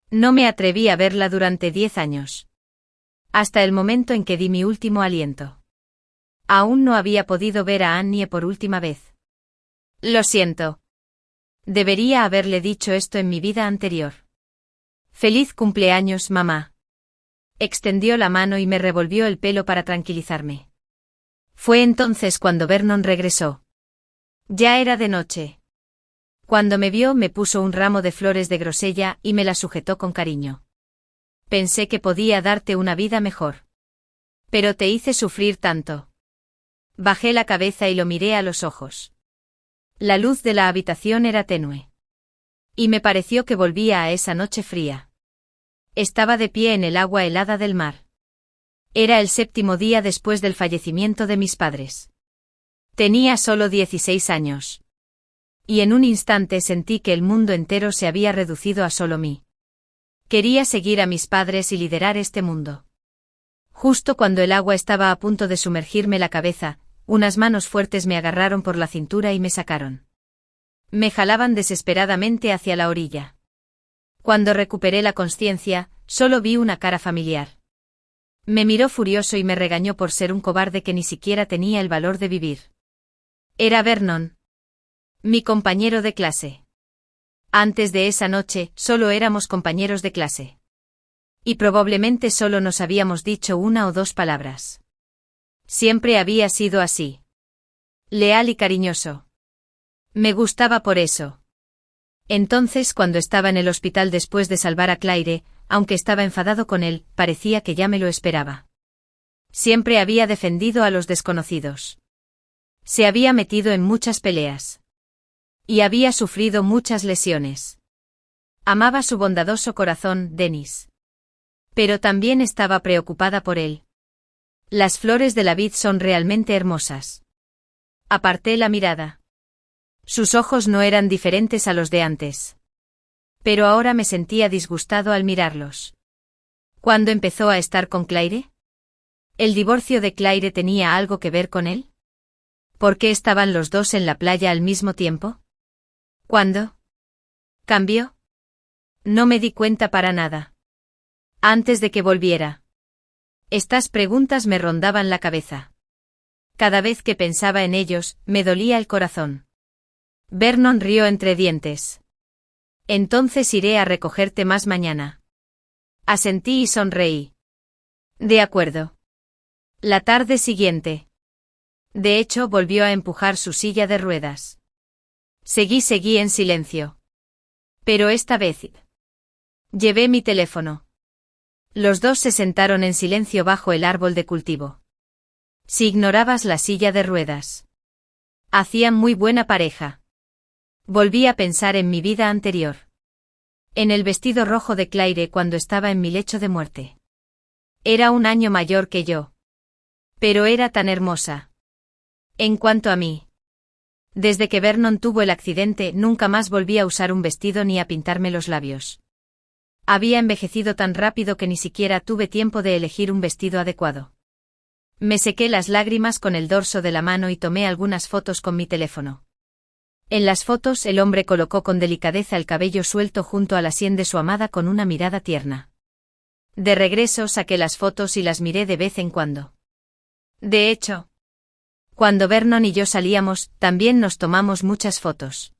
No me atreví a verla durante 10 años. Hasta el momento en que di mi último aliento. Aún no había podido ver a Annie por última vez. Lo siento. Debería haberle dicho esto en mi vida anterior. Feliz cumpleaños, mamá. Extendió la mano y me revolvió el pelo para tranquilizarme. Fue entonces cuando Vernon regresó. Ya era de noche. Cuando me vio me puso un ramo de flores de grosella y me la sujetó con cariño. Pensé que podía darte una vida mejor. Pero te hice sufrir tanto. Bajé la cabeza y lo miré a los ojos. La luz de la habitación era tenue. Y me pareció que volvía a esa noche fría. Estaba de pie en el agua helada del mar. Era el 7º día después del fallecimiento de mis padres. Tenía solo 16 años. Y en un instante sentí que el mundo entero se había reducido a solo mí. Quería seguir a mis padres y liderar este mundo. Justo cuando el agua estaba a punto de sumergirme la cabeza, unas manos fuertes me agarraron por la cintura y me sacaron. Me jalaban desesperadamente hacia la orilla. Cuando recuperé la consciencia, solo vi una cara familiar. Me miró furioso y me regañó por ser un cobarde que ni siquiera tenía el valor de vivir. Era Vernon. Mi compañero de clase. Antes de esa noche, solo éramos compañeros de clase. Y probablemente solo nos habíamos dicho una o dos palabras. Siempre había sido así. Leal y cariñoso. Me gustaba por eso. Entonces, cuando estaba en el hospital después de salvar a Claire, aunque estaba enfadado con él, parecía que ya me lo esperaba. Siempre había defendido a los desconocidos. Se había metido en muchas peleas. Y había sufrido muchas lesiones. Amaba su bondadoso corazón, Dennis. Pero también estaba preocupada por él. Las flores de la vid son realmente hermosas. Aparté la mirada. Sus ojos no eran diferentes a los de antes. Pero ahora me sentía disgustado al mirarlos. ¿Cuándo empezó a estar con Claire? ¿El divorcio de Claire tenía algo que ver con él? ¿Por qué estaban los dos en la playa al mismo tiempo? ¿Cuándo? ¿Cambió? No me di cuenta para nada. Antes de que volviera. Estas preguntas me rondaban la cabeza. Cada vez que pensaba en ellos, me dolía el corazón. Vernon rió entre dientes. Entonces iré a recogerte más mañana. Asentí y sonreí. De acuerdo. La tarde siguiente. De hecho, volvió a empujar su silla de ruedas. Seguí en silencio. Pero esta vez llevé mi teléfono. Los dos se sentaron en silencio bajo el árbol de cultivo. Si ignorabas la silla de ruedas. Hacían muy buena pareja. Volví a pensar en mi vida anterior. En el vestido rojo de Claire cuando estaba en mi lecho de muerte. Era un año mayor que yo. Pero era tan hermosa. En cuanto a mí. Desde que Vernon tuvo el accidente nunca más volví a usar un vestido ni a pintarme los labios. Había envejecido tan rápido que ni siquiera tuve tiempo de elegir un vestido adecuado. Me sequé las lágrimas con el dorso de la mano y tomé algunas fotos con mi teléfono. En las fotos el hombre colocó con delicadeza el cabello suelto junto a la sien de su amada con una mirada tierna. De regreso saqué las fotos y las miré de vez en cuando. De hecho, Cuando Vernon y yo salíamos, también nos tomamos muchas fotos.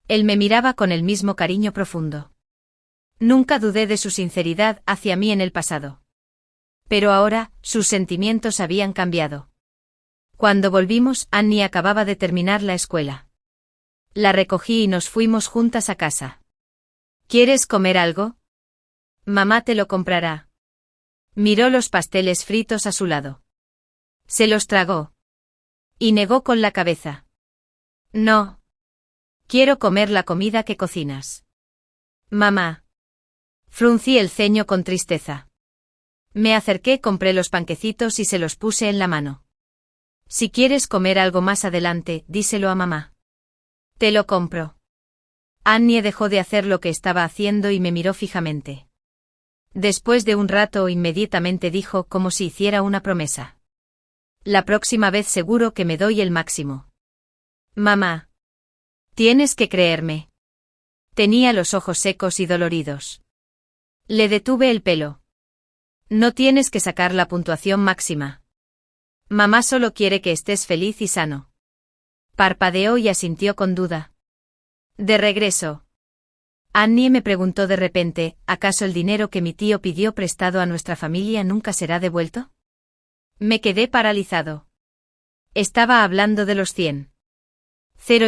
Él me miraba con el mismo cariño profundo. Nunca dudé de su sinceridad hacia mí en el pasado. Pero ahora, sus sentimientos habían cambiado. Cuando volvimos, Annie acababa de terminar la escuela. La recogí y nos fuimos juntas a casa. ¿Quieres comer algo? Mamá te lo comprará. Miró los pasteles fritos a su lado. Se los tragó. Y negó con la cabeza. No. Quiero comer la comida que cocinas. Mamá. Fruncí el ceño con tristeza. Me acerqué, compré los panquecitos y se los puse en la mano. Si quieres comer algo más adelante, díselo a mamá. Te lo compro. Annie dejó de hacer lo que estaba haciendo y me miró fijamente. Después de un rato, inmediatamente dijo como si hiciera una promesa. La próxima vez seguro que me doy el máximo. Mamá. Tienes que creerme. Tenía los ojos secos y doloridos. Le detuve el pelo. No tienes que sacar la puntuación máxima. Mamá solo quiere que estés feliz y sano. Parpadeó y asintió con duda. De regreso. Annie me preguntó de repente, ¿acaso el dinero que mi tío pidió prestado a nuestra familia nunca será devuelto? Me quedé paralizado. Estaba hablando de los 100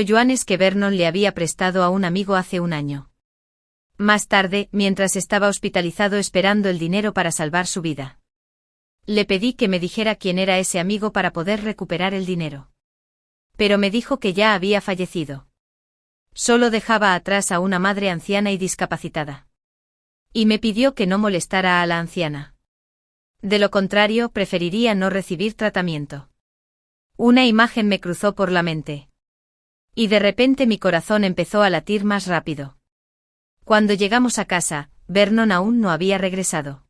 yuanes que Vernon le había prestado a un amigo hace un año. Más tarde, mientras estaba hospitalizado esperando el dinero para salvar su vida. Le pedí que me dijera quién era ese amigo para poder recuperar el dinero. Pero me dijo que ya había fallecido. Solo dejaba atrás a una madre anciana y discapacitada. Y me pidió que no molestara a la anciana. De lo contrario, preferiría no recibir tratamiento. Una imagen me cruzó por la mente. Y de repente mi corazón empezó a latir más rápido. Cuando llegamos a casa, Vernon aún no había regresado.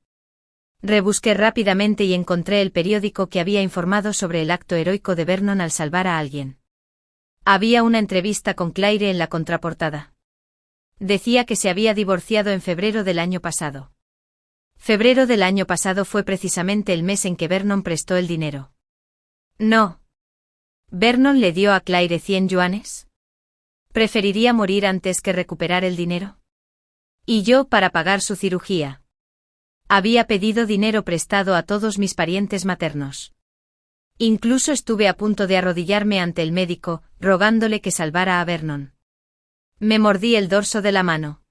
Rebusqué rápidamente y encontré el periódico que había informado sobre el acto heroico de Vernon al salvar a alguien. Había una entrevista con Claire en la contraportada. Decía que se había divorciado en febrero del año pasado. Febrero del año pasado fue precisamente el mes en que Vernon prestó el dinero. No. ¿Vernon le dio a Claire 100 yuanes? ¿Preferiría morir antes que recuperar el dinero? Y yo para pagar su cirugía. Había pedido dinero prestado a todos mis parientes maternos. Incluso estuve a punto de arrodillarme ante el médico, rogándole que salvara a Vernon. Me mordí el dorso de la mano.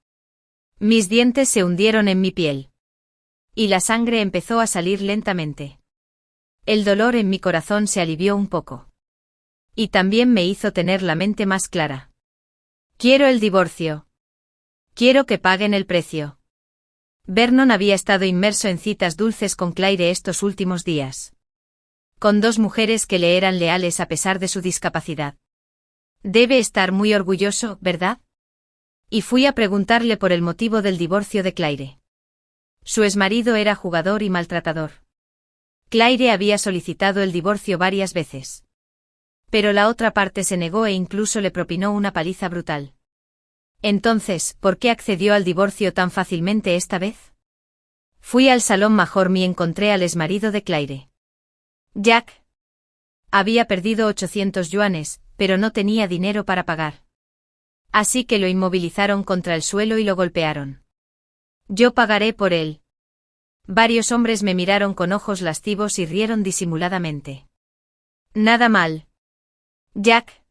Mis dientes se hundieron en mi piel. Y la sangre empezó a salir lentamente. El dolor en mi corazón se alivió un poco. Y también me hizo tener la mente más clara. Quiero el divorcio. Quiero que paguen el precio. Vernon había estado inmerso en citas dulces con Claire estos últimos días. Con 2 mujeres que le eran leales a pesar de su discapacidad. Debe estar muy orgulloso, ¿verdad? Y fui a preguntarle por el motivo del divorcio de Claire. Su exmarido era jugador y maltratador. Claire había solicitado el divorcio varias veces. Pero la otra parte se negó e incluso le propinó una paliza brutal. Entonces, ¿por qué accedió al divorcio tan fácilmente esta vez? Fui al salón Majorm y encontré al exmarido de Claire. Jack. Había perdido 800 yuanes, pero no tenía dinero para pagar. Así que lo inmovilizaron contra el suelo y lo golpearon. Yo pagaré por él. Varios hombres me miraron con ojos lascivos y rieron disimuladamente. Nada mal. Jack.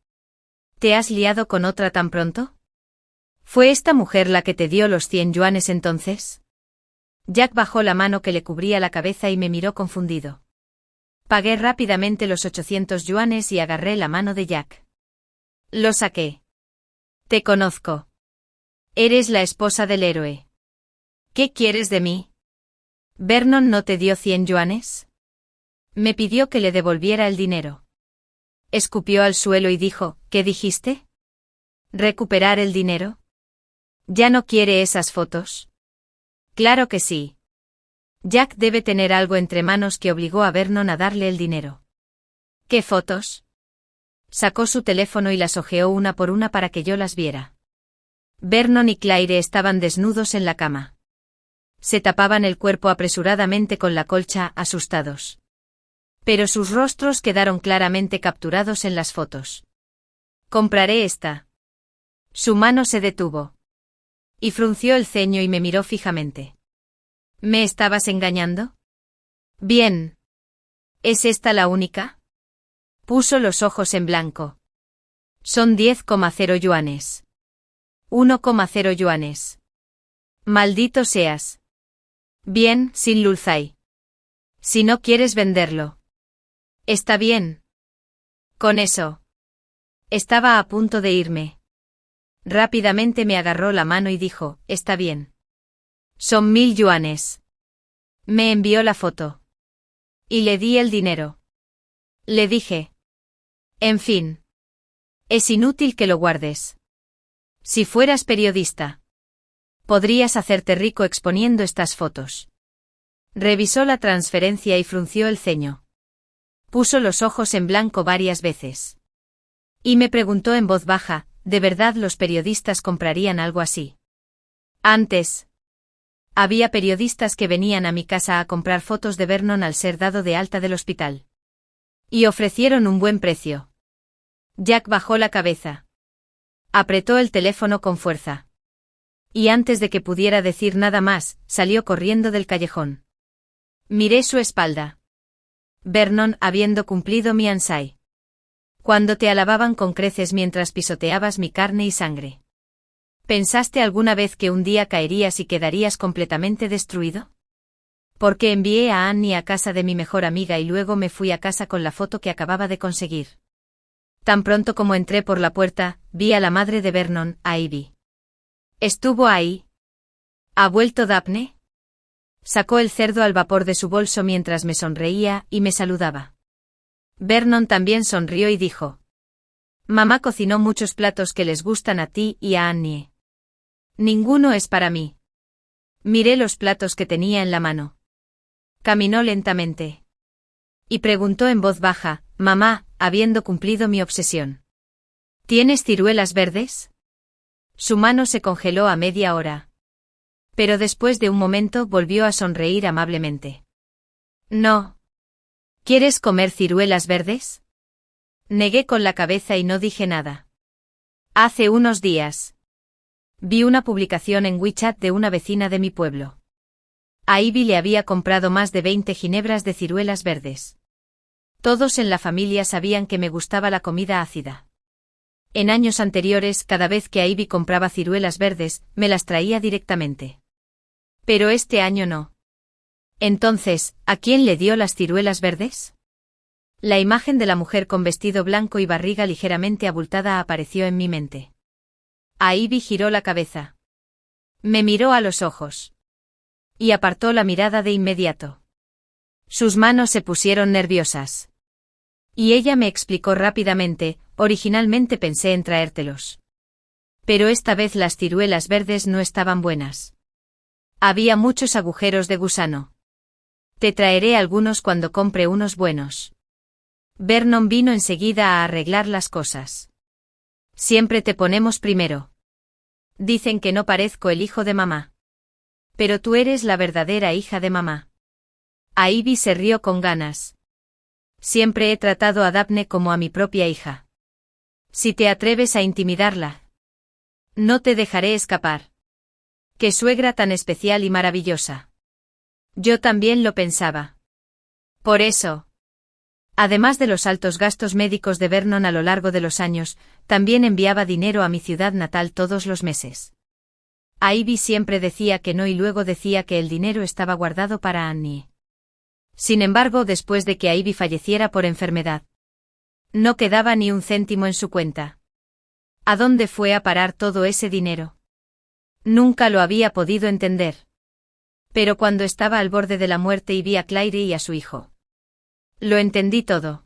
¿Te has liado con otra tan pronto? ¿Fue esta mujer la que te dio los 100 yuanes entonces? Jack bajó la mano que le cubría la cabeza y me miró confundido. Pagué rápidamente los 800 yuanes y agarré la mano de Jack. Lo saqué. Te conozco. Eres la esposa del héroe. ¿Qué quieres de mí? ¿Vernon no te dio 100 yuanes? Me pidió que le devolviera el dinero. Escupió al suelo y dijo, ¿qué dijiste? ¿Recuperar el dinero? ¿Ya no quiere esas fotos? Claro que sí. Jack debe tener algo entre manos que obligó a Vernon a darle el dinero. ¿Qué fotos? Sacó su teléfono y las hojeó una por una para que yo las viera. Vernon y Claire estaban desnudos en la cama. Se tapaban el cuerpo apresuradamente con la colcha, asustados. Pero sus rostros quedaron claramente capturados en las fotos. Compraré esta. Su mano se detuvo. Y frunció el ceño y me miró fijamente. ¿Me estabas engañando? Bien. ¿Es esta la única? Puso los ojos en blanco. Son 10,0 yuanes. 1,0 yuanes. Maldito seas. Bien, sin Lulzai. Si no quieres venderlo. Está bien. Con eso. Estaba a punto de irme. Rápidamente me agarró la mano y dijo, está bien. Son 1000 yuanes. Me envió la foto. Y le di el dinero. Le dije. En fin. Es inútil que lo guardes. Si fueras periodista. Podrías hacerte rico exponiendo estas fotos. Revisó la transferencia y frunció el ceño. Puso los ojos en blanco varias veces. Y me preguntó en voz baja, ¿de verdad los periodistas comprarían algo así? Antes. Había periodistas que venían a mi casa a comprar fotos de Vernon al ser dado de alta del hospital. Y ofrecieron un buen precio. Jack bajó la cabeza. Apretó el teléfono con fuerza. Y antes de que pudiera decir nada más, salió corriendo del callejón. Miré su espalda. Vernon habiendo cumplido mi ansai. Cuando te alababan con creces mientras pisoteabas mi carne y sangre. ¿Pensaste alguna vez que un día caerías y quedarías completamente destruido? Porque envié a Annie a casa de mi mejor amiga y luego me fui a casa con la foto que acababa de conseguir. Tan pronto como entré por la puerta, vi a la madre de Vernon, a Ivy. ¿Estuvo ahí? ¿Ha vuelto Daphne? Sacó el cerdo al vapor de su bolso mientras me sonreía y me saludaba. Vernon también sonrió y dijo. Mamá cocinó muchos platos que les gustan a ti y a Annie. Ninguno es para mí. Miré los platos que tenía en la mano. Caminó lentamente. Y preguntó en voz baja, mamá, habiendo cumplido mi obsesión. ¿Tienes ciruelas verdes? Su mano se congeló a media hora. Pero después de un momento volvió a sonreír amablemente. No. ¿Quieres comer ciruelas verdes? Negué con la cabeza y no dije nada. Hace unos días. Vi una publicación en WeChat de una vecina de mi pueblo. A Ivy le había comprado más de 20 ginebras de ciruelas verdes. Todos en la familia sabían que me gustaba la comida ácida. En años anteriores, cada vez que a Ivy compraba ciruelas verdes, me las traía directamente. Pero este año no. Entonces, ¿a quién le dio las ciruelas verdes? La imagen de la mujer con vestido blanco y barriga ligeramente abultada apareció en mi mente. A Ivy giró la cabeza. Me miró a los ojos. Y apartó la mirada de inmediato. Sus manos se pusieron nerviosas. Y ella me explicó rápidamente, originalmente pensé en traértelos. Pero esta vez las ciruelas verdes no estaban buenas. Había muchos agujeros de gusano. Te traeré algunos cuando compre unos buenos. Vernon vino enseguida a arreglar las cosas. Siempre te ponemos primero. Dicen que no parezco el hijo de mamá. Pero tú eres la verdadera hija de mamá. A Ivy se rió con ganas. Siempre he tratado a Daphne como a mi propia hija. Si te atreves a intimidarla, no te dejaré escapar. Qué suegra tan especial y maravillosa. Yo también lo pensaba. Por eso. Además de los altos gastos médicos de Vernon a lo largo de los años, también enviaba dinero a mi ciudad natal todos los meses. A Ivy siempre decía que no y luego decía que el dinero estaba guardado para Annie. Sin embargo, después de que Ivy falleciera por enfermedad, no quedaba ni un céntimo en su cuenta. ¿A dónde fue a parar todo ese dinero? Nunca lo había podido entender. Pero cuando estaba al borde de la muerte y vi a Claire y a su hijo, lo entendí todo.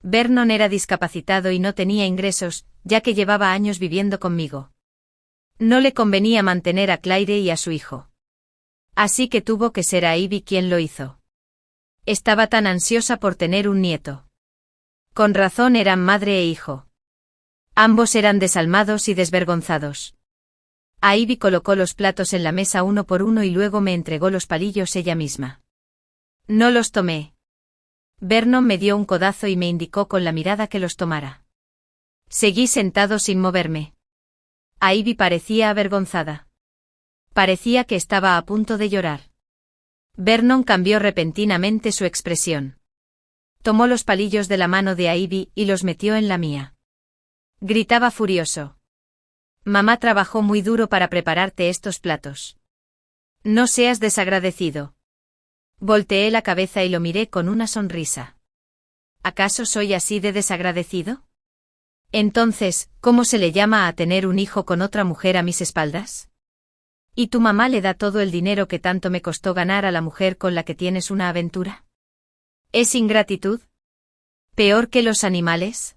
Vernon era discapacitado y no tenía ingresos, ya que llevaba años viviendo conmigo. No le convenía mantener a Claire y a su hijo. Así que tuvo que ser a Ivy quien lo hizo. Estaba tan ansiosa por tener un nieto. Con razón eran madre e hijo. Ambos eran desalmados y desvergonzados. A Ivy colocó los platos en la mesa uno por uno y luego me entregó los palillos ella misma. No los tomé. Vernon me dio un codazo y me indicó con la mirada que los tomara. Seguí sentado sin moverme. Ivy parecía avergonzada. Parecía que estaba a punto de llorar. Vernon cambió repentinamente su expresión. Tomó los palillos de la mano de Ivy y los metió en la mía. Gritaba furioso. Mamá trabajó muy duro para prepararte estos platos. No seas desagradecido. Volteé la cabeza y lo miré con una sonrisa. ¿Acaso soy así de desagradecido? Entonces, ¿cómo se le llama a tener un hijo con otra mujer a mis espaldas? ¿Y tu mamá le da todo el dinero que tanto me costó ganar a la mujer con la que tienes una aventura? ¿Es ingratitud? ¿Peor que los animales?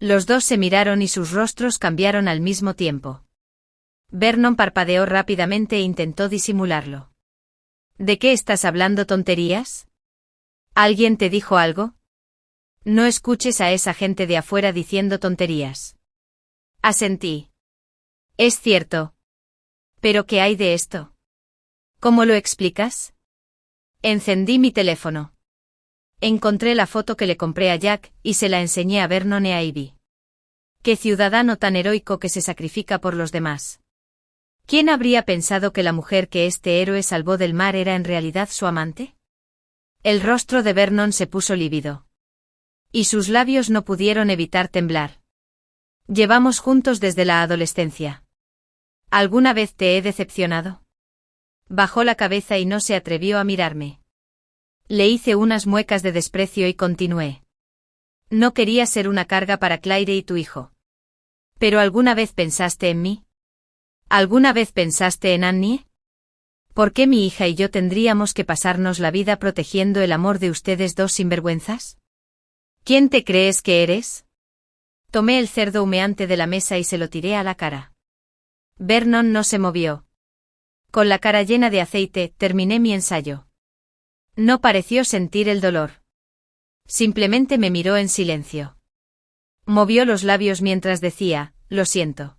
Los dos se miraron y sus rostros cambiaron al mismo tiempo. Vernon parpadeó rápidamente e intentó disimularlo. ¿De qué estás hablando tonterías? ¿Alguien te dijo algo? No escuches a esa gente de afuera diciendo tonterías. Asentí. Es cierto. ¿Pero qué hay de esto? ¿Cómo lo explicas? Encendí mi teléfono. Encontré la foto que le compré a Jack y se la enseñé a Vernon y a Ivy. Qué ciudadano tan heroico que se sacrifica por los demás. ¿Quién habría pensado que la mujer que este héroe salvó del mar era en realidad su amante? El rostro de Vernon se puso lívido. Y sus labios no pudieron evitar temblar. Llevamos juntos desde la adolescencia. ¿Alguna vez te he decepcionado? Bajó la cabeza y no se atrevió a mirarme. Le hice unas muecas de desprecio y continué. No quería ser una carga para Claire y tu hijo. ¿Pero alguna vez pensaste en mí? ¿Alguna vez pensaste en Annie? ¿Por qué mi hija y yo tendríamos que pasarnos la vida protegiendo el amor de ustedes dos sinvergüenzas? ¿Quién te crees que eres? Tomé el cerdo humeante de la mesa y se lo tiré a la cara. Vernon no se movió. Con la cara llena de aceite, terminé mi ensayo. No pareció sentir el dolor. Simplemente me miró en silencio. Movió los labios mientras decía, lo siento.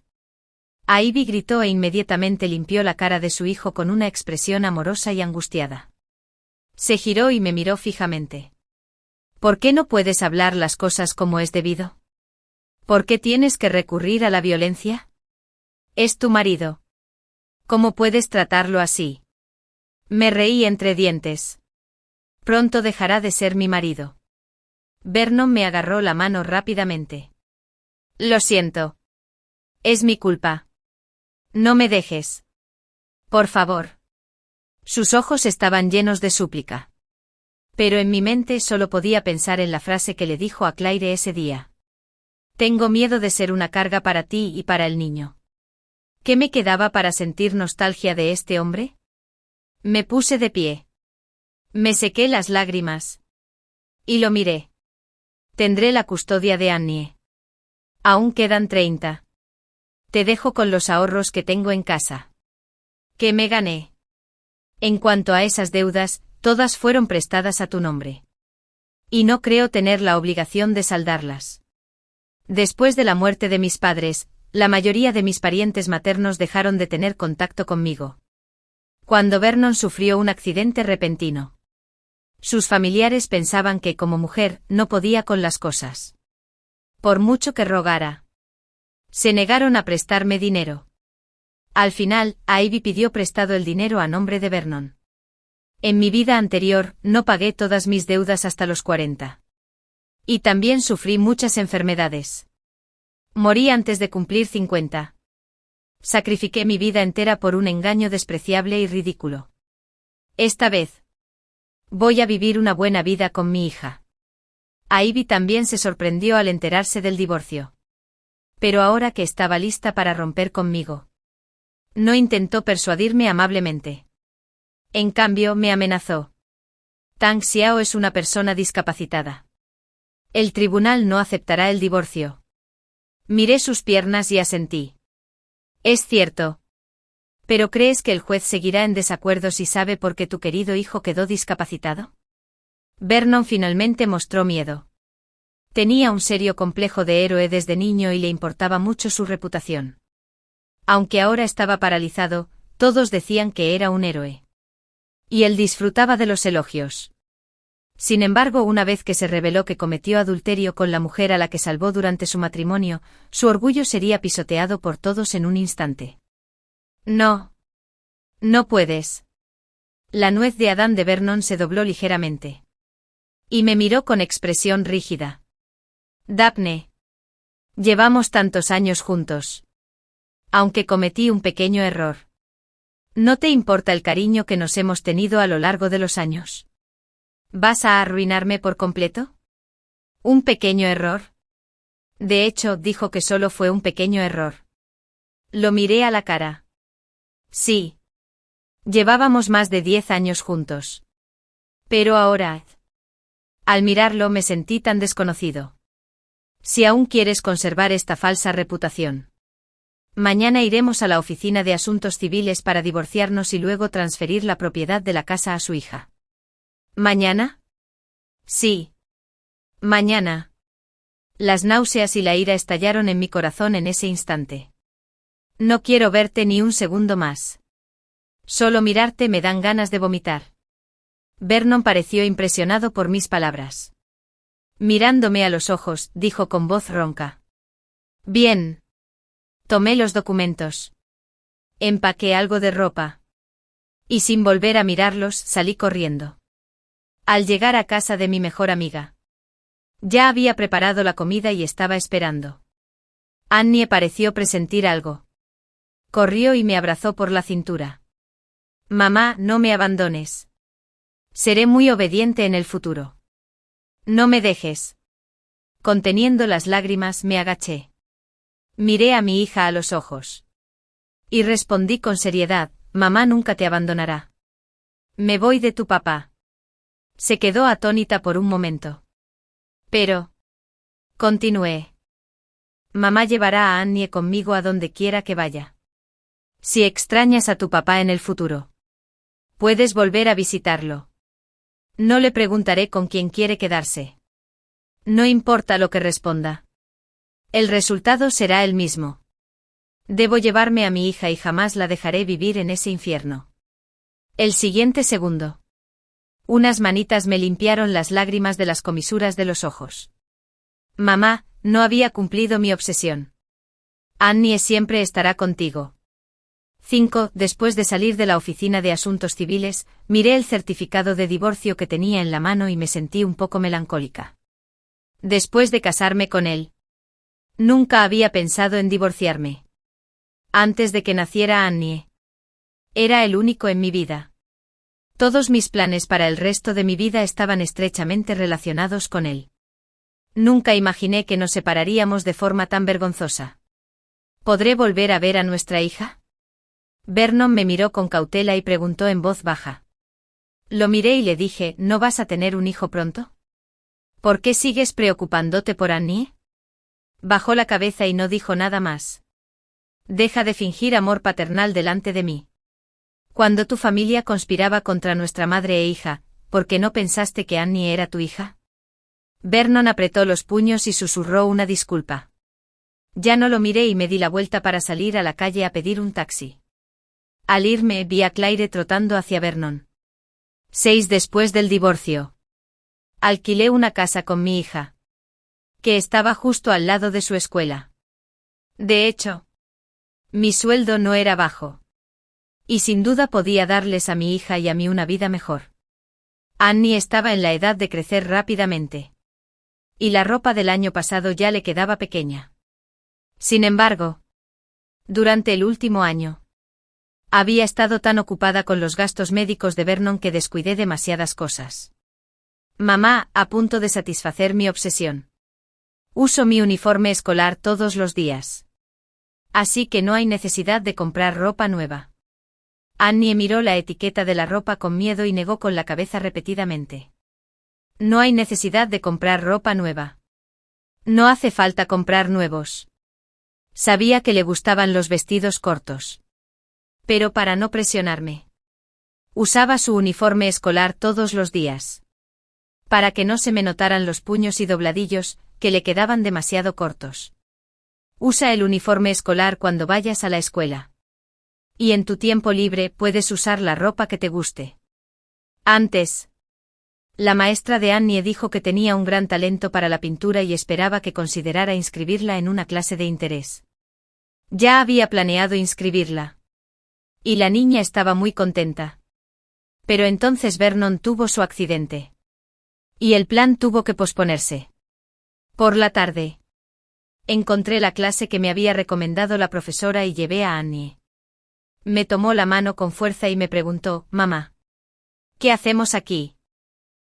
Ivy gritó e inmediatamente limpió la cara de su hijo con una expresión amorosa y angustiada. Se giró y me miró fijamente. ¿Por qué no puedes hablar las cosas como es debido? ¿Por qué tienes que recurrir a la violencia? Es tu marido. ¿Cómo puedes tratarlo así? Me reí entre dientes. Pronto dejará de ser mi marido. Vernon me agarró la mano rápidamente. Lo siento. Es mi culpa. No me dejes. Por favor. Sus ojos estaban llenos de súplica. Pero en mi mente solo podía pensar en la frase que le dijo a Claire ese día. Tengo miedo de ser una carga para ti y para el niño. ¿Qué me quedaba para sentir nostalgia de este hombre? Me puse de pie. Me sequé las lágrimas. Y lo miré. Tendré la custodia de Annie. Aún quedan 30. Te dejo con los ahorros que tengo en casa. ¿Qué me gané? En cuanto a esas deudas, todas fueron prestadas a tu nombre. Y no creo tener la obligación de saldarlas. Después de la muerte de mis padres, la mayoría de mis parientes maternos dejaron de tener contacto conmigo. Cuando Vernon sufrió un accidente repentino. Sus familiares pensaban que como mujer no podía con las cosas. Por mucho que rogara. Se negaron a prestarme dinero. Al final, Ivy pidió prestado el dinero a nombre de Vernon. En mi vida anterior, no pagué todas mis deudas hasta los 40. Y también sufrí muchas enfermedades. Morí antes de cumplir 50. Sacrifiqué mi vida entera por un engaño despreciable y ridículo. Esta vez. Voy a vivir una buena vida con mi hija. Ivy también se sorprendió al enterarse del divorcio. Pero ahora que estaba lista para romper conmigo. No intentó persuadirme amablemente. En cambio, me amenazó. Tang Xiao es una persona discapacitada. El tribunal no aceptará el divorcio. Miré sus piernas y asentí. Es cierto. ¿Pero crees que el juez seguirá en desacuerdo si sabe por qué tu querido hijo quedó discapacitado? Vernon finalmente mostró miedo. Tenía un serio complejo de héroe desde niño y le importaba mucho su reputación. Aunque ahora estaba paralizado, todos decían que era un héroe. Y él disfrutaba de los elogios. Sin embargo, una vez que se reveló que cometió adulterio con la mujer a la que salvó durante su matrimonio, su orgullo sería pisoteado por todos en un instante. No. No puedes. La nuez de Adán de Vernon se dobló ligeramente. Y me miró con expresión rígida. Daphne. Llevamos tantos años juntos. Aunque cometí un pequeño error. ¿No te importa el cariño que nos hemos tenido a lo largo de los años? ¿Vas a arruinarme por completo? ¿Un pequeño error? De hecho, dijo que solo fue un pequeño error. Lo miré a la cara. Sí. Llevábamos más de 10 años juntos. Pero ahora... Al mirarlo me sentí tan desconocido. Si aún quieres conservar esta falsa reputación. Mañana iremos a la oficina de asuntos civiles para divorciarnos y luego transferir la propiedad de la casa a su hija. ¿Mañana? Sí. Mañana. Las náuseas y la ira estallaron en mi corazón en ese instante. No quiero verte ni un segundo más. Solo mirarte me dan ganas de vomitar. Vernon pareció impresionado por mis palabras. Mirándome a los ojos, dijo con voz ronca. Bien. Tomé los documentos. Empaqué algo de ropa. Y sin volver a mirarlos, salí corriendo. Al llegar a casa de mi mejor amiga. Ya había preparado la comida y estaba esperando. Annie pareció presentir algo. Corrió y me abrazó por la cintura. Mamá, no me abandones. Seré muy obediente en el futuro. No me dejes. Conteniendo las lágrimas, me agaché. Miré a mi hija a los ojos. Y respondí con seriedad, mamá nunca te abandonará. Me voy de tu papá. Se quedó atónita por un momento. Pero... Continué. Mamá llevará a Annie conmigo a donde quiera que vaya. Si extrañas a tu papá en el futuro, puedes volver a visitarlo. No le preguntaré con quién quiere quedarse. No importa lo que responda. El resultado será el mismo. Debo llevarme a mi hija y jamás la dejaré vivir en ese infierno. El siguiente segundo. Unas manitas me limpiaron las lágrimas de las comisuras de los ojos. Mamá, no había cumplido mi obsesión. Annie siempre estará contigo. 5. Después de salir de la oficina de asuntos civiles, miré el certificado de divorcio que tenía en la mano y me sentí un poco melancólica. Después de casarme con él, nunca había pensado en divorciarme. Antes de que naciera Annie, era el único en mi vida. Todos mis planes para el resto de mi vida estaban estrechamente relacionados con él. Nunca imaginé que nos separaríamos de forma tan vergonzosa. ¿Podré volver a ver a nuestra hija? Vernon me miró con cautela y preguntó en voz baja. Lo miré y le dije, ¿no vas a tener un hijo pronto? ¿Por qué sigues preocupándote por Annie? Bajó la cabeza y no dijo nada más. Deja de fingir amor paternal delante de mí. Cuando tu familia conspiraba contra nuestra madre e hija, ¿por qué no pensaste que Annie era tu hija? Vernon apretó los puños y susurró una disculpa. Ya no lo miré y me di la vuelta para salir a la calle a pedir un taxi. Al irme, vi a Claire trotando hacia Vernon. 6 después del divorcio. Alquilé una casa con mi hija, que estaba justo al lado de su escuela. De hecho, mi sueldo no era bajo. Y sin duda podía darles a mi hija y a mí una vida mejor. Annie estaba en la edad de crecer rápidamente. Y la ropa del año pasado ya le quedaba pequeña. Sin embargo, durante el último año, había estado tan ocupada con los gastos médicos de Vernon que descuidé demasiadas cosas. Mamá, a punto de satisfacer mi obsesión. Uso mi uniforme escolar todos los días. Así que no hay necesidad de comprar ropa nueva. Annie miró la etiqueta de la ropa con miedo y negó con la cabeza repetidamente. No hay necesidad de comprar ropa nueva. No hace falta comprar nuevos. Sabía que le gustaban los vestidos cortos. Pero para no presionarme. Usaba su uniforme escolar todos los días. Para que no se me notaran los puños y dobladillos, que le quedaban demasiado cortos. Usa el uniforme escolar cuando vayas a la escuela. Y en tu tiempo libre puedes usar la ropa que te guste. Antes. La maestra de Annie dijo que tenía un gran talento para la pintura y esperaba que considerara inscribirla en una clase de interés. Ya había planeado inscribirla. Y la niña estaba muy contenta. Pero entonces Vernon tuvo su accidente. Y el plan tuvo que posponerse. Por la tarde. Encontré la clase que me había recomendado la profesora y llevé a Annie. Me tomó la mano con fuerza y me preguntó, «Mamá, ¿qué hacemos aquí?»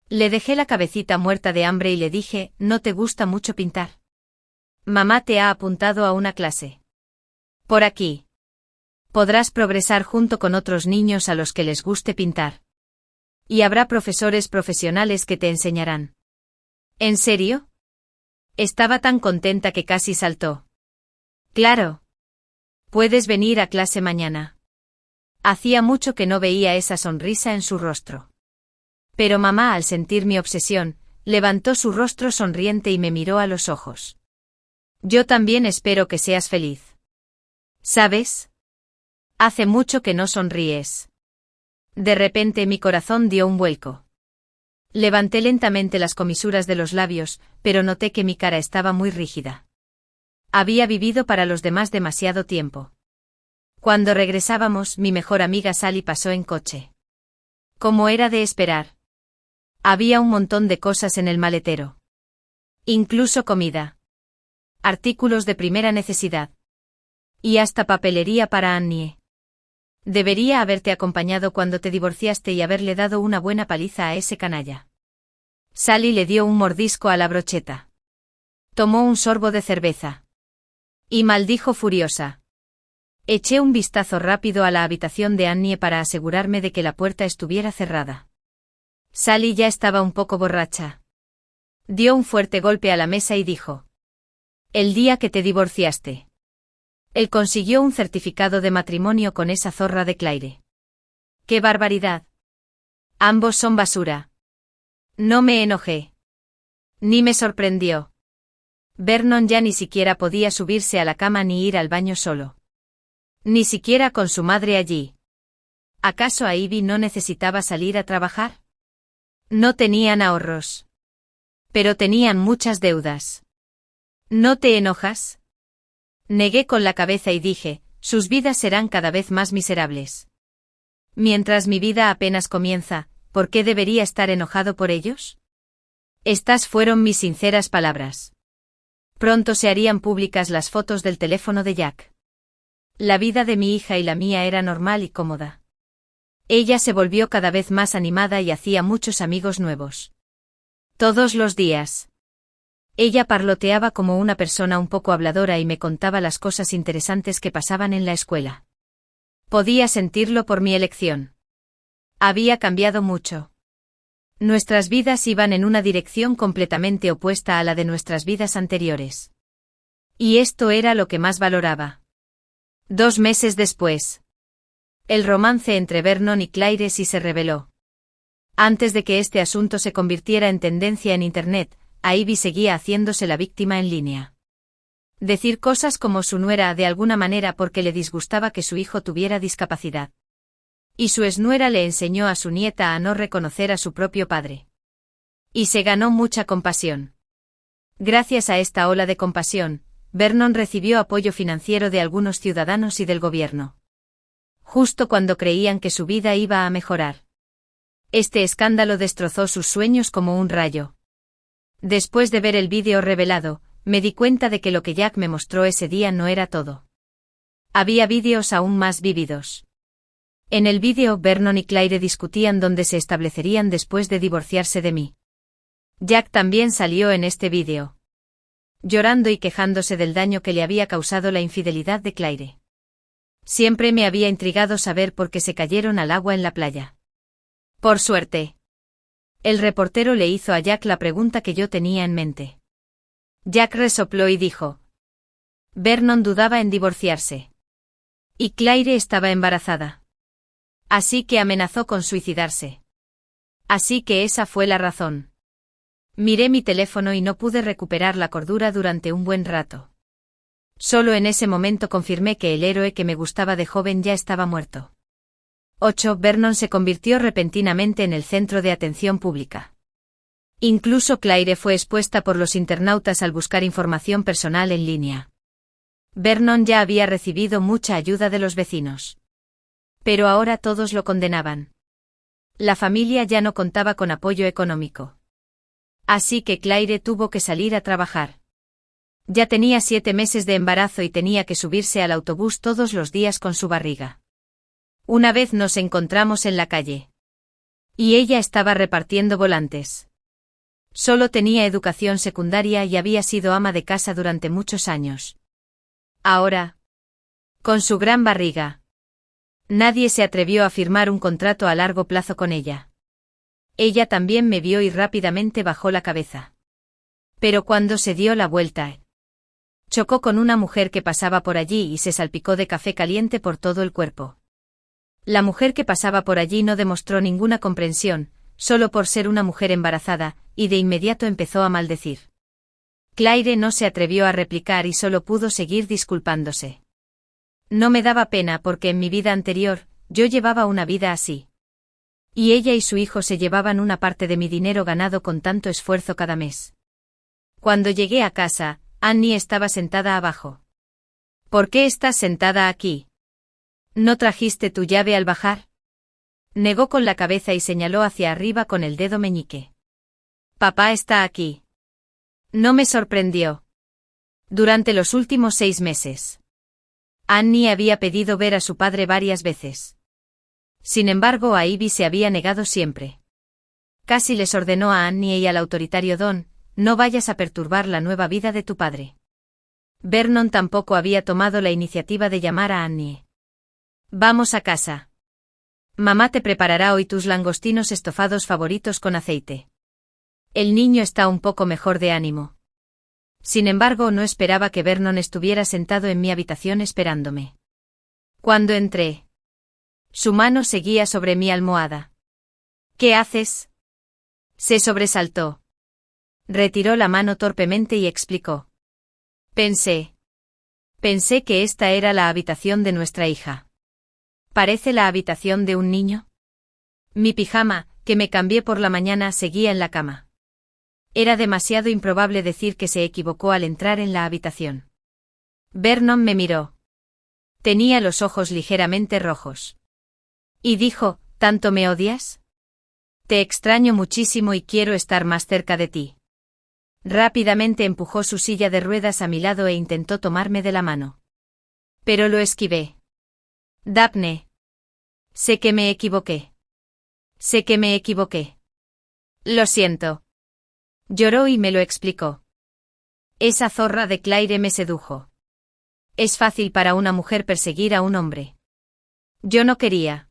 Le dejé la cabecita muerta de hambre y le dije, «¿No te gusta mucho pintar? Mamá te ha apuntado a una clase. Por aquí. Podrás progresar junto con otros niños a los que les guste pintar. Y habrá profesores profesionales que te enseñarán». ¿En serio? Estaba tan contenta que casi saltó. «Claro. Puedes venir a clase mañana». Hacía mucho que no veía esa sonrisa en su rostro. Pero mamá, al sentir mi obsesión, levantó su rostro sonriente y me miró a los ojos. «Yo también espero que seas feliz. ¿Sabes? Hace mucho que no sonríes». De repente mi corazón dio un vuelco. Levanté lentamente las comisuras de los labios, pero noté que mi cara estaba muy rígida. Había vivido para los demás demasiado tiempo. Cuando regresábamos, mi mejor amiga Sally pasó en coche. Como era de esperar. Había un montón de cosas en el maletero. Incluso comida. Artículos de primera necesidad. Y hasta papelería para Annie. Debería haberte acompañado cuando te divorciaste y haberle dado una buena paliza a ese canalla. Sally le dio un mordisco a la brocheta. Tomó un sorbo de cerveza. Y maldijo furiosa. Eché un vistazo rápido a la habitación de Annie para asegurarme de que la puerta estuviera cerrada. Sally ya estaba un poco borracha. Dio un fuerte golpe a la mesa y dijo: «El día que te divorciaste. Él consiguió un certificado de matrimonio con esa zorra de Claire. ¡Qué barbaridad! Ambos son basura». No me enojé. Ni me sorprendió. Vernon ya ni siquiera podía subirse a la cama ni ir al baño solo. Ni siquiera con su madre allí. ¿Acaso Ivy no necesitaba salir a trabajar? No tenían ahorros. Pero tenían muchas deudas. ¿No te enojas? Negué con la cabeza y dije, sus vidas serán cada vez más miserables. Mientras mi vida apenas comienza, ¿por qué debería estar enojado por ellos? Estas fueron mis sinceras palabras. Pronto se harían públicas las fotos del teléfono de Jack. La vida de mi hija y la mía era normal y cómoda. Ella se volvió cada vez más animada y hacía muchos amigos nuevos. Todos los días. Ella parloteaba como una persona un poco habladora y me contaba las cosas interesantes que pasaban en la escuela. Podía sentirlo por mi elección. Había cambiado mucho. Nuestras vidas iban en una dirección completamente opuesta a la de nuestras vidas anteriores. Y esto era lo que más valoraba. 2 meses después. El romance entre Vernon y Claire sí se reveló. Antes de que este asunto se convirtiera en tendencia en Internet, Ivy seguía haciéndose la víctima en línea. Decir cosas como su nuera de alguna manera porque le disgustaba que su hijo tuviera discapacidad. Y su exnuera le enseñó a su nieta a no reconocer a su propio padre. Y se ganó mucha compasión. Gracias a esta ola de compasión, Vernon recibió apoyo financiero de algunos ciudadanos y del gobierno. Justo cuando creían que su vida iba a mejorar. Este escándalo destrozó sus sueños como un rayo. Después de ver el vídeo revelado, me di cuenta de que lo que Jack me mostró ese día no era todo. Había vídeos aún más vívidos. En el vídeo, Vernon y Claire discutían dónde se establecerían después de divorciarse de mí. Jack también salió en este vídeo. Llorando y quejándose del daño que le había causado la infidelidad de Claire. Siempre me había intrigado saber por qué se cayeron al agua en la playa. Por suerte. El reportero le hizo a Jack la pregunta que yo tenía en mente. Jack resopló y dijo: Vernon dudaba en divorciarse. Y Claire estaba embarazada. Así que amenazó con suicidarse. Así que esa fue la razón. Miré mi teléfono y no pude recuperar la cordura durante un buen rato. Solo en ese momento confirmé que el héroe que me gustaba de joven ya estaba muerto. 8. Vernon se convirtió repentinamente en el centro de atención pública. Incluso Claire fue expuesta por los internautas al buscar información personal en línea. Vernon ya había recibido mucha ayuda de los vecinos. Pero ahora todos lo condenaban. La familia ya no contaba con apoyo económico. Así que Claire tuvo que salir a trabajar. Ya tenía 7 meses de embarazo y tenía que subirse al autobús todos los días con su barriga. Una vez nos encontramos en la calle. Y ella estaba repartiendo volantes. Solo tenía educación secundaria y había sido ama de casa durante muchos años. Ahora, con su gran barriga, nadie se atrevió a firmar un contrato a largo plazo con ella. Ella también me vio y rápidamente bajó la cabeza. Pero cuando se dio la vuelta, chocó con una mujer que pasaba por allí y se salpicó de café caliente por todo el cuerpo. La mujer que pasaba por allí no demostró ninguna comprensión, solo por ser una mujer embarazada, y de inmediato empezó a maldecir. Claire no se atrevió a replicar y solo pudo seguir disculpándose. No me daba pena porque en mi vida anterior, yo llevaba una vida así. Y ella y su hijo se llevaban una parte de mi dinero ganado con tanto esfuerzo cada mes. Cuando llegué a casa, Annie estaba sentada abajo. ¿Por qué estás sentada aquí? ¿No trajiste tu llave al bajar? Negó con la cabeza y señaló hacia arriba con el dedo meñique. Papá está aquí. No me sorprendió. Durante los últimos 6 meses. Annie había pedido ver a su padre varias veces. Sin embargo, a Ivy se había negado siempre. Casi les ordenó a Annie y al autoritario Don, no vayas a perturbar la nueva vida de tu padre. Vernon tampoco había tomado la iniciativa de llamar a Annie. Vamos a casa. Mamá te preparará hoy tus langostinos estofados favoritos con aceite. El niño está un poco mejor de ánimo. Sin embargo, no esperaba que Vernon estuviera sentado en mi habitación esperándome. Cuando entré, su mano seguía sobre mi almohada. ¿Qué haces? Se sobresaltó. Retiró la mano torpemente y explicó. Pensé que esta era la habitación de nuestra hija. ¿Parece la habitación de un niño? Mi pijama, que me cambié por la mañana, seguía en la cama. Era demasiado improbable decir que se equivocó al entrar en la habitación. Vernon me miró. Tenía los ojos ligeramente rojos. Y dijo, ¿tanto me odias? Te extraño muchísimo y quiero estar más cerca de ti. Rápidamente empujó su silla de ruedas a mi lado e intentó tomarme de la mano. Pero lo esquivé. Daphne. Sé que me equivoqué. Lo siento. Lloró y me lo explicó. Esa zorra de Claire me sedujo. Es fácil para una mujer perseguir a un hombre. Yo no quería.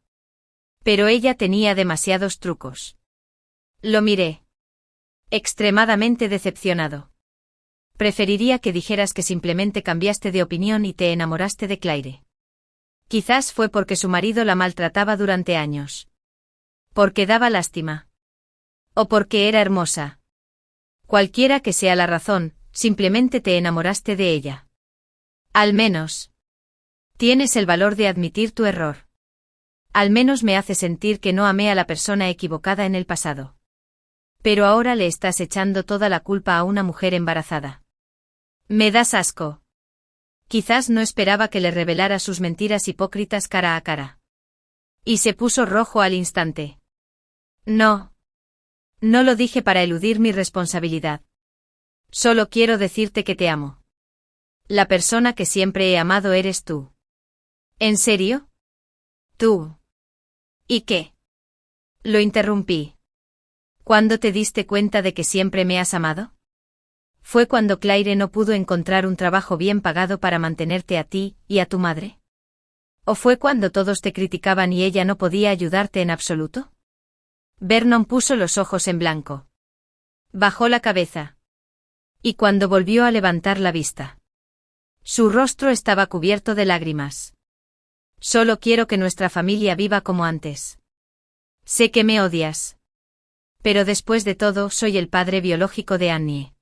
Pero ella tenía demasiados trucos. Lo miré. Extremadamente decepcionado. Preferiría que dijeras que simplemente cambiaste de opinión y te enamoraste de Claire. Quizás fue porque su marido la maltrataba durante años. Porque daba lástima. O porque era hermosa. Cualquiera que sea la razón, simplemente te enamoraste de ella. Al menos tienes el valor de admitir tu error. Al menos me hace sentir que no amé a la persona equivocada en el pasado. Pero ahora le estás echando toda la culpa a una mujer embarazada. Me das asco. Quizás no esperaba que le revelara sus mentiras hipócritas cara a cara. Y se puso rojo al instante. No. No lo dije para eludir mi responsabilidad. Solo quiero decirte que te amo. La persona que siempre he amado eres tú. ¿En serio? ¿Tú? ¿Y qué? Lo interrumpí. ¿Cuándo te diste cuenta de que siempre me has amado? ¿Fue cuando Claire no pudo encontrar un trabajo bien pagado para mantenerte a ti y a tu madre? ¿O fue cuando todos te criticaban y ella no podía ayudarte en absoluto? Vernon puso los ojos en blanco. Bajó la cabeza. Y cuando volvió a levantar la vista, su rostro estaba cubierto de lágrimas. Solo quiero que nuestra familia viva como antes. Sé que me odias. Pero después de todo, soy el padre biológico de Annie.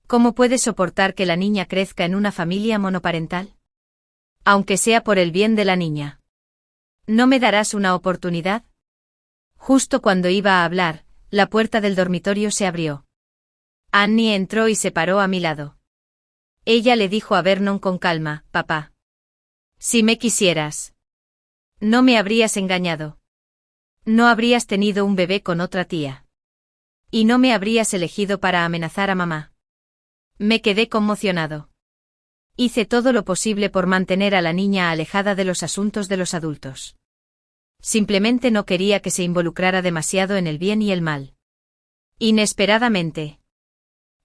¿Cómo puedes soportar que la niña crezca en una familia monoparental? Aunque sea por el bien de la niña. ¿No me darás una oportunidad? Justo cuando iba a hablar, la puerta del dormitorio se abrió. Annie entró y se paró a mi lado. Ella le dijo a Vernon con calma: «Papá. Si me quisieras, no me habrías engañado. No habrías tenido un bebé con otra tía. Y no me habrías elegido para amenazar a mamá». Me quedé conmocionado. Hice todo lo posible por mantener a la niña alejada de los asuntos de los adultos. Simplemente no quería que se involucrara demasiado en el bien y el mal. Inesperadamente.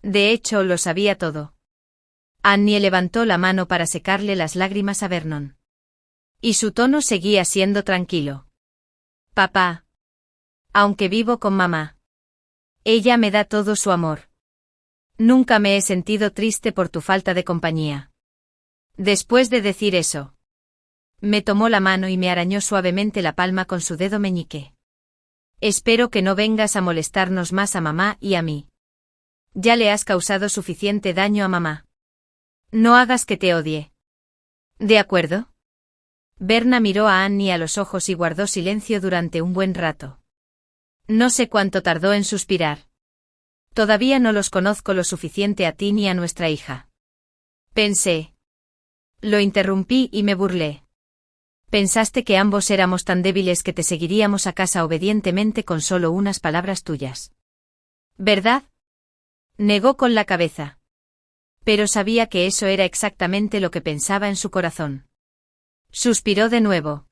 De hecho, lo sabía todo. Annie levantó la mano para secarle las lágrimas a Vernon. Y su tono seguía siendo tranquilo. «Papá. Aunque vivo con mamá, ella me da todo su amor. Nunca me he sentido triste por tu falta de compañía». Después de decir eso, me tomó la mano y me arañó suavemente la palma con su dedo meñique. «Espero que no vengas a molestarnos más a mamá y a mí. Ya le has causado suficiente daño a mamá. No hagas que te odie. ¿De acuerdo?» Berna miró a Annie a los ojos y guardó silencio durante un buen rato. No sé cuánto tardó en suspirar. «Todavía no los conozco lo suficiente a ti ni a nuestra hija», pensé. Lo interrumpí y me burlé. «Pensaste que ambos éramos tan débiles que te seguiríamos a casa obedientemente con solo unas palabras tuyas, ¿verdad?». Negó con la cabeza. Pero sabía que eso era exactamente lo que pensaba en su corazón. Suspiró de nuevo.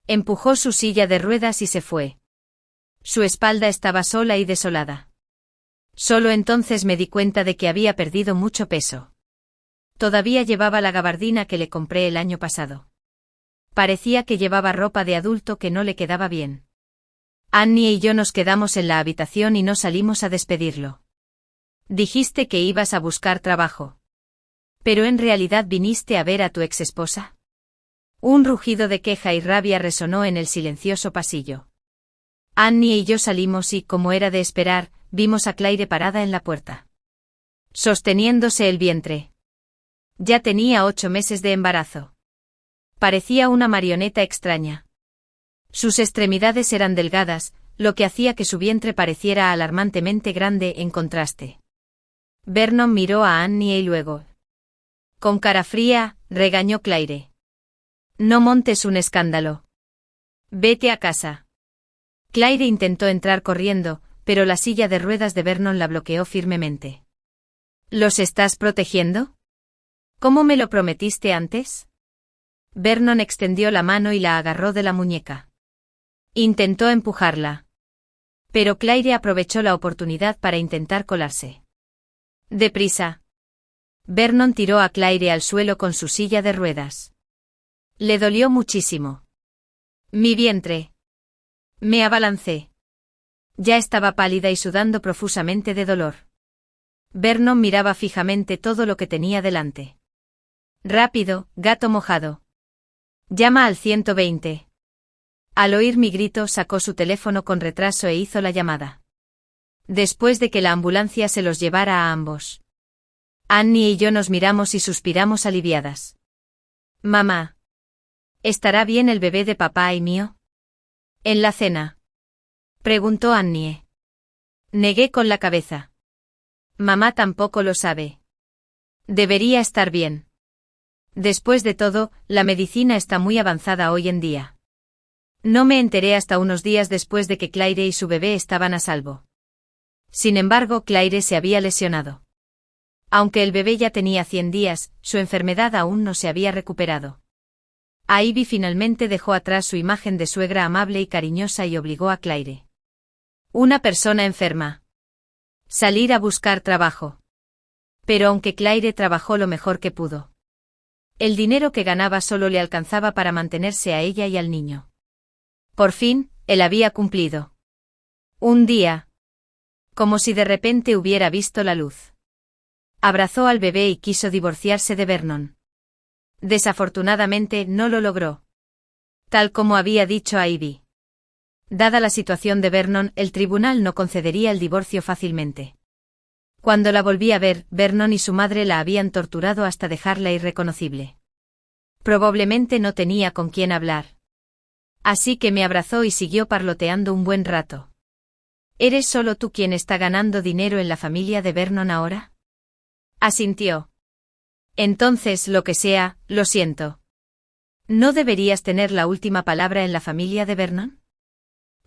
Empujó su silla de ruedas y se fue. Su espalda estaba sola y desolada. Solo entonces me di cuenta de que había perdido mucho peso. Todavía llevaba la gabardina que le compré el año pasado. Parecía que llevaba ropa de adulto que no le quedaba bien. Annie y yo nos quedamos en la habitación y no salimos a despedirlo. «Dijiste que ibas a buscar trabajo. ¿Pero en realidad viniste a ver a tu exesposa?». Un rugido de queja y rabia resonó en el silencioso pasillo. Annie y yo salimos y, como era de esperar, vimos a Claire parada en la puerta, sosteniéndose el vientre. Ya tenía 8 meses de embarazo. Parecía una marioneta extraña. Sus extremidades eran delgadas, lo que hacía que su vientre pareciera alarmantemente grande en contraste. Vernon miró a Annie y luego, con cara fría, regañó Claire: «No montes un escándalo. Vete a casa». Claire intentó entrar corriendo, pero la silla de ruedas de Vernon la bloqueó firmemente. «¿Los estás protegiendo? ¿Cómo me lo prometiste antes?». Vernon extendió la mano y la agarró de la muñeca. Intentó empujarla. Pero Claire aprovechó la oportunidad para intentar colarse. «Deprisa». Vernon tiró a Claire al suelo con su silla de ruedas. Le dolió muchísimo. Mi vientre. Me abalancé. Ya estaba pálida y sudando profusamente de dolor. Vernon miraba fijamente todo lo que tenía delante. «Rápido, gato mojado. Llama al 120. Al oír mi grito sacó su teléfono con retraso e hizo la llamada. Después de que la ambulancia se los llevara a ambos, Annie y yo nos miramos y suspiramos aliviadas. «Mamá. ¿Estará bien el bebé de papá y mío?». «¿En la cena?», preguntó Annie. Negué con la cabeza. «Mamá tampoco lo sabe. Debería estar bien. Después de todo, la medicina está muy avanzada hoy en día». No me enteré hasta unos días después de que Claire y su bebé estaban a salvo. Sin embargo, Claire se había lesionado. Aunque el bebé ya tenía 100 días, su enfermedad aún no se había recuperado. Ivy finalmente dejó atrás su imagen de suegra amable y cariñosa y obligó a Claire. Una persona enferma. Salir a buscar trabajo. Pero aunque Claire trabajó lo mejor que pudo, el dinero que ganaba solo le alcanzaba para mantenerse a ella y al niño. Por fin, él había cumplido. Un día, como si de repente hubiera visto la luz, abrazó al bebé y quiso divorciarse de Vernon. Desafortunadamente no lo logró. Tal como había dicho a Ivy. Dada la situación de Vernon, el tribunal no concedería el divorcio fácilmente. Cuando la volví a ver, Vernon y su madre la habían torturado hasta dejarla irreconocible. Probablemente no tenía con quién hablar. Así que me abrazó y siguió parloteando un buen rato. ¿Eres solo tú quien está ganando dinero en la familia de Vernon ahora? Asintió. Entonces, lo que sea, lo siento. ¿No deberías tener la última palabra en la familia de Vernon?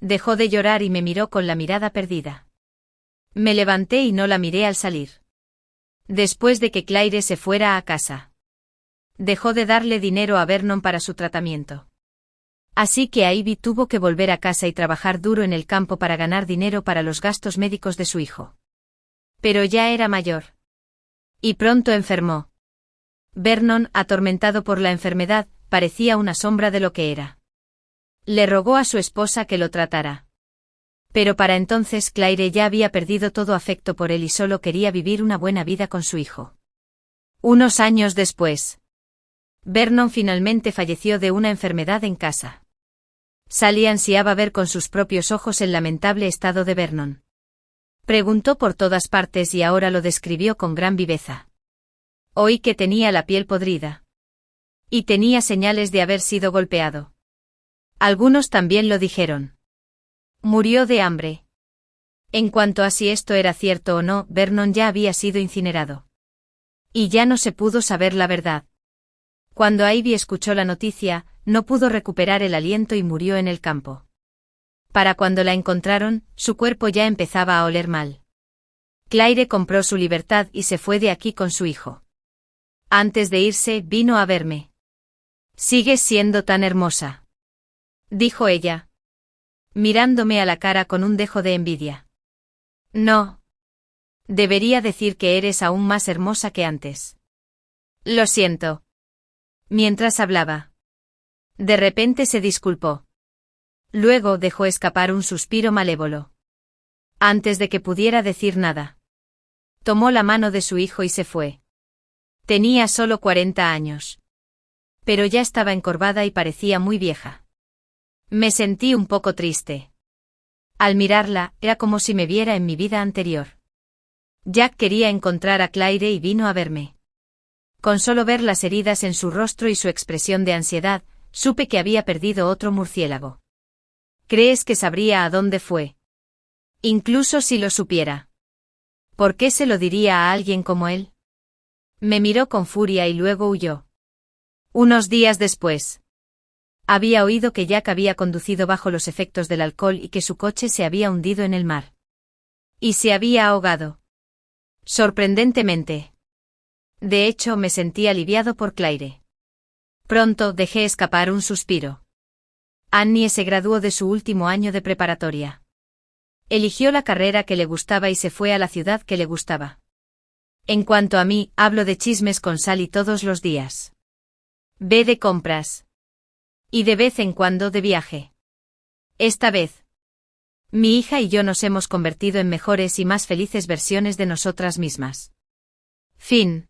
Dejó de llorar y me miró con la mirada perdida. Me levanté y no la miré al salir. Después de que Claire se fuera a casa. Dejó de darle dinero a Vernon para su tratamiento. Así que Ivy tuvo que volver a casa y trabajar duro en el campo para ganar dinero para los gastos médicos de su hijo. Pero ya era mayor. Y pronto enfermó. Vernon, atormentado por la enfermedad, parecía una sombra de lo que era. Le rogó a su esposa que lo tratara. Pero para entonces Claire ya había perdido todo afecto por él y solo quería vivir una buena vida con su hijo. Unos años después, Vernon finalmente falleció de una enfermedad en casa. Sally ansiaba ver con sus propios ojos el lamentable estado de Vernon. Preguntó por todas partes y ahora lo describió con gran viveza. Oí que tenía la piel podrida. Y tenía señales de haber sido golpeado. Algunos también lo dijeron. Murió de hambre. En cuanto a si esto era cierto o no, Vernon ya había sido incinerado. Y ya no se pudo saber la verdad. Cuando Ivy escuchó la noticia, no pudo recuperar el aliento y murió en el campo. Para cuando la encontraron, su cuerpo ya empezaba a oler mal. Claire compró su libertad y se fue de aquí con su hijo. Antes de irse, vino a verme. «Sigues siendo tan hermosa», dijo ella, mirándome a la cara con un dejo de envidia. «No. Debería decir que eres aún más hermosa que antes». «Lo siento». Mientras hablaba. De repente se disculpó. Luego dejó escapar un suspiro malévolo. Antes de que pudiera decir nada, tomó la mano de su hijo y se fue. Tenía solo 40 años. Pero ya estaba encorvada y parecía muy vieja. Me sentí un poco triste. Al mirarla, era como si me viera en mi vida anterior. Jack quería encontrar a Claire y vino a verme. Con solo ver las heridas en su rostro y su expresión de ansiedad, supe que había perdido otro murciélago. ¿Crees que sabría a dónde fue? Incluso si lo supiera. ¿Por qué se lo diría a alguien como él? Me miró con furia y luego huyó. Unos días después. Había oído que Jack había conducido bajo los efectos del alcohol y que su coche se había hundido en el mar. Y se había ahogado. Sorprendentemente. De hecho, me sentí aliviado por Claire. Pronto dejé escapar un suspiro. Annie se graduó de su último año de preparatoria. Eligió la carrera que le gustaba y se fue a la ciudad que le gustaba. En cuanto a mí, hablo de chismes con Sally todos los días. Ve de compras. Y de vez en cuando de viaje. Esta vez. Mi hija y yo nos hemos convertido en mejores y más felices versiones de nosotras mismas. Fin.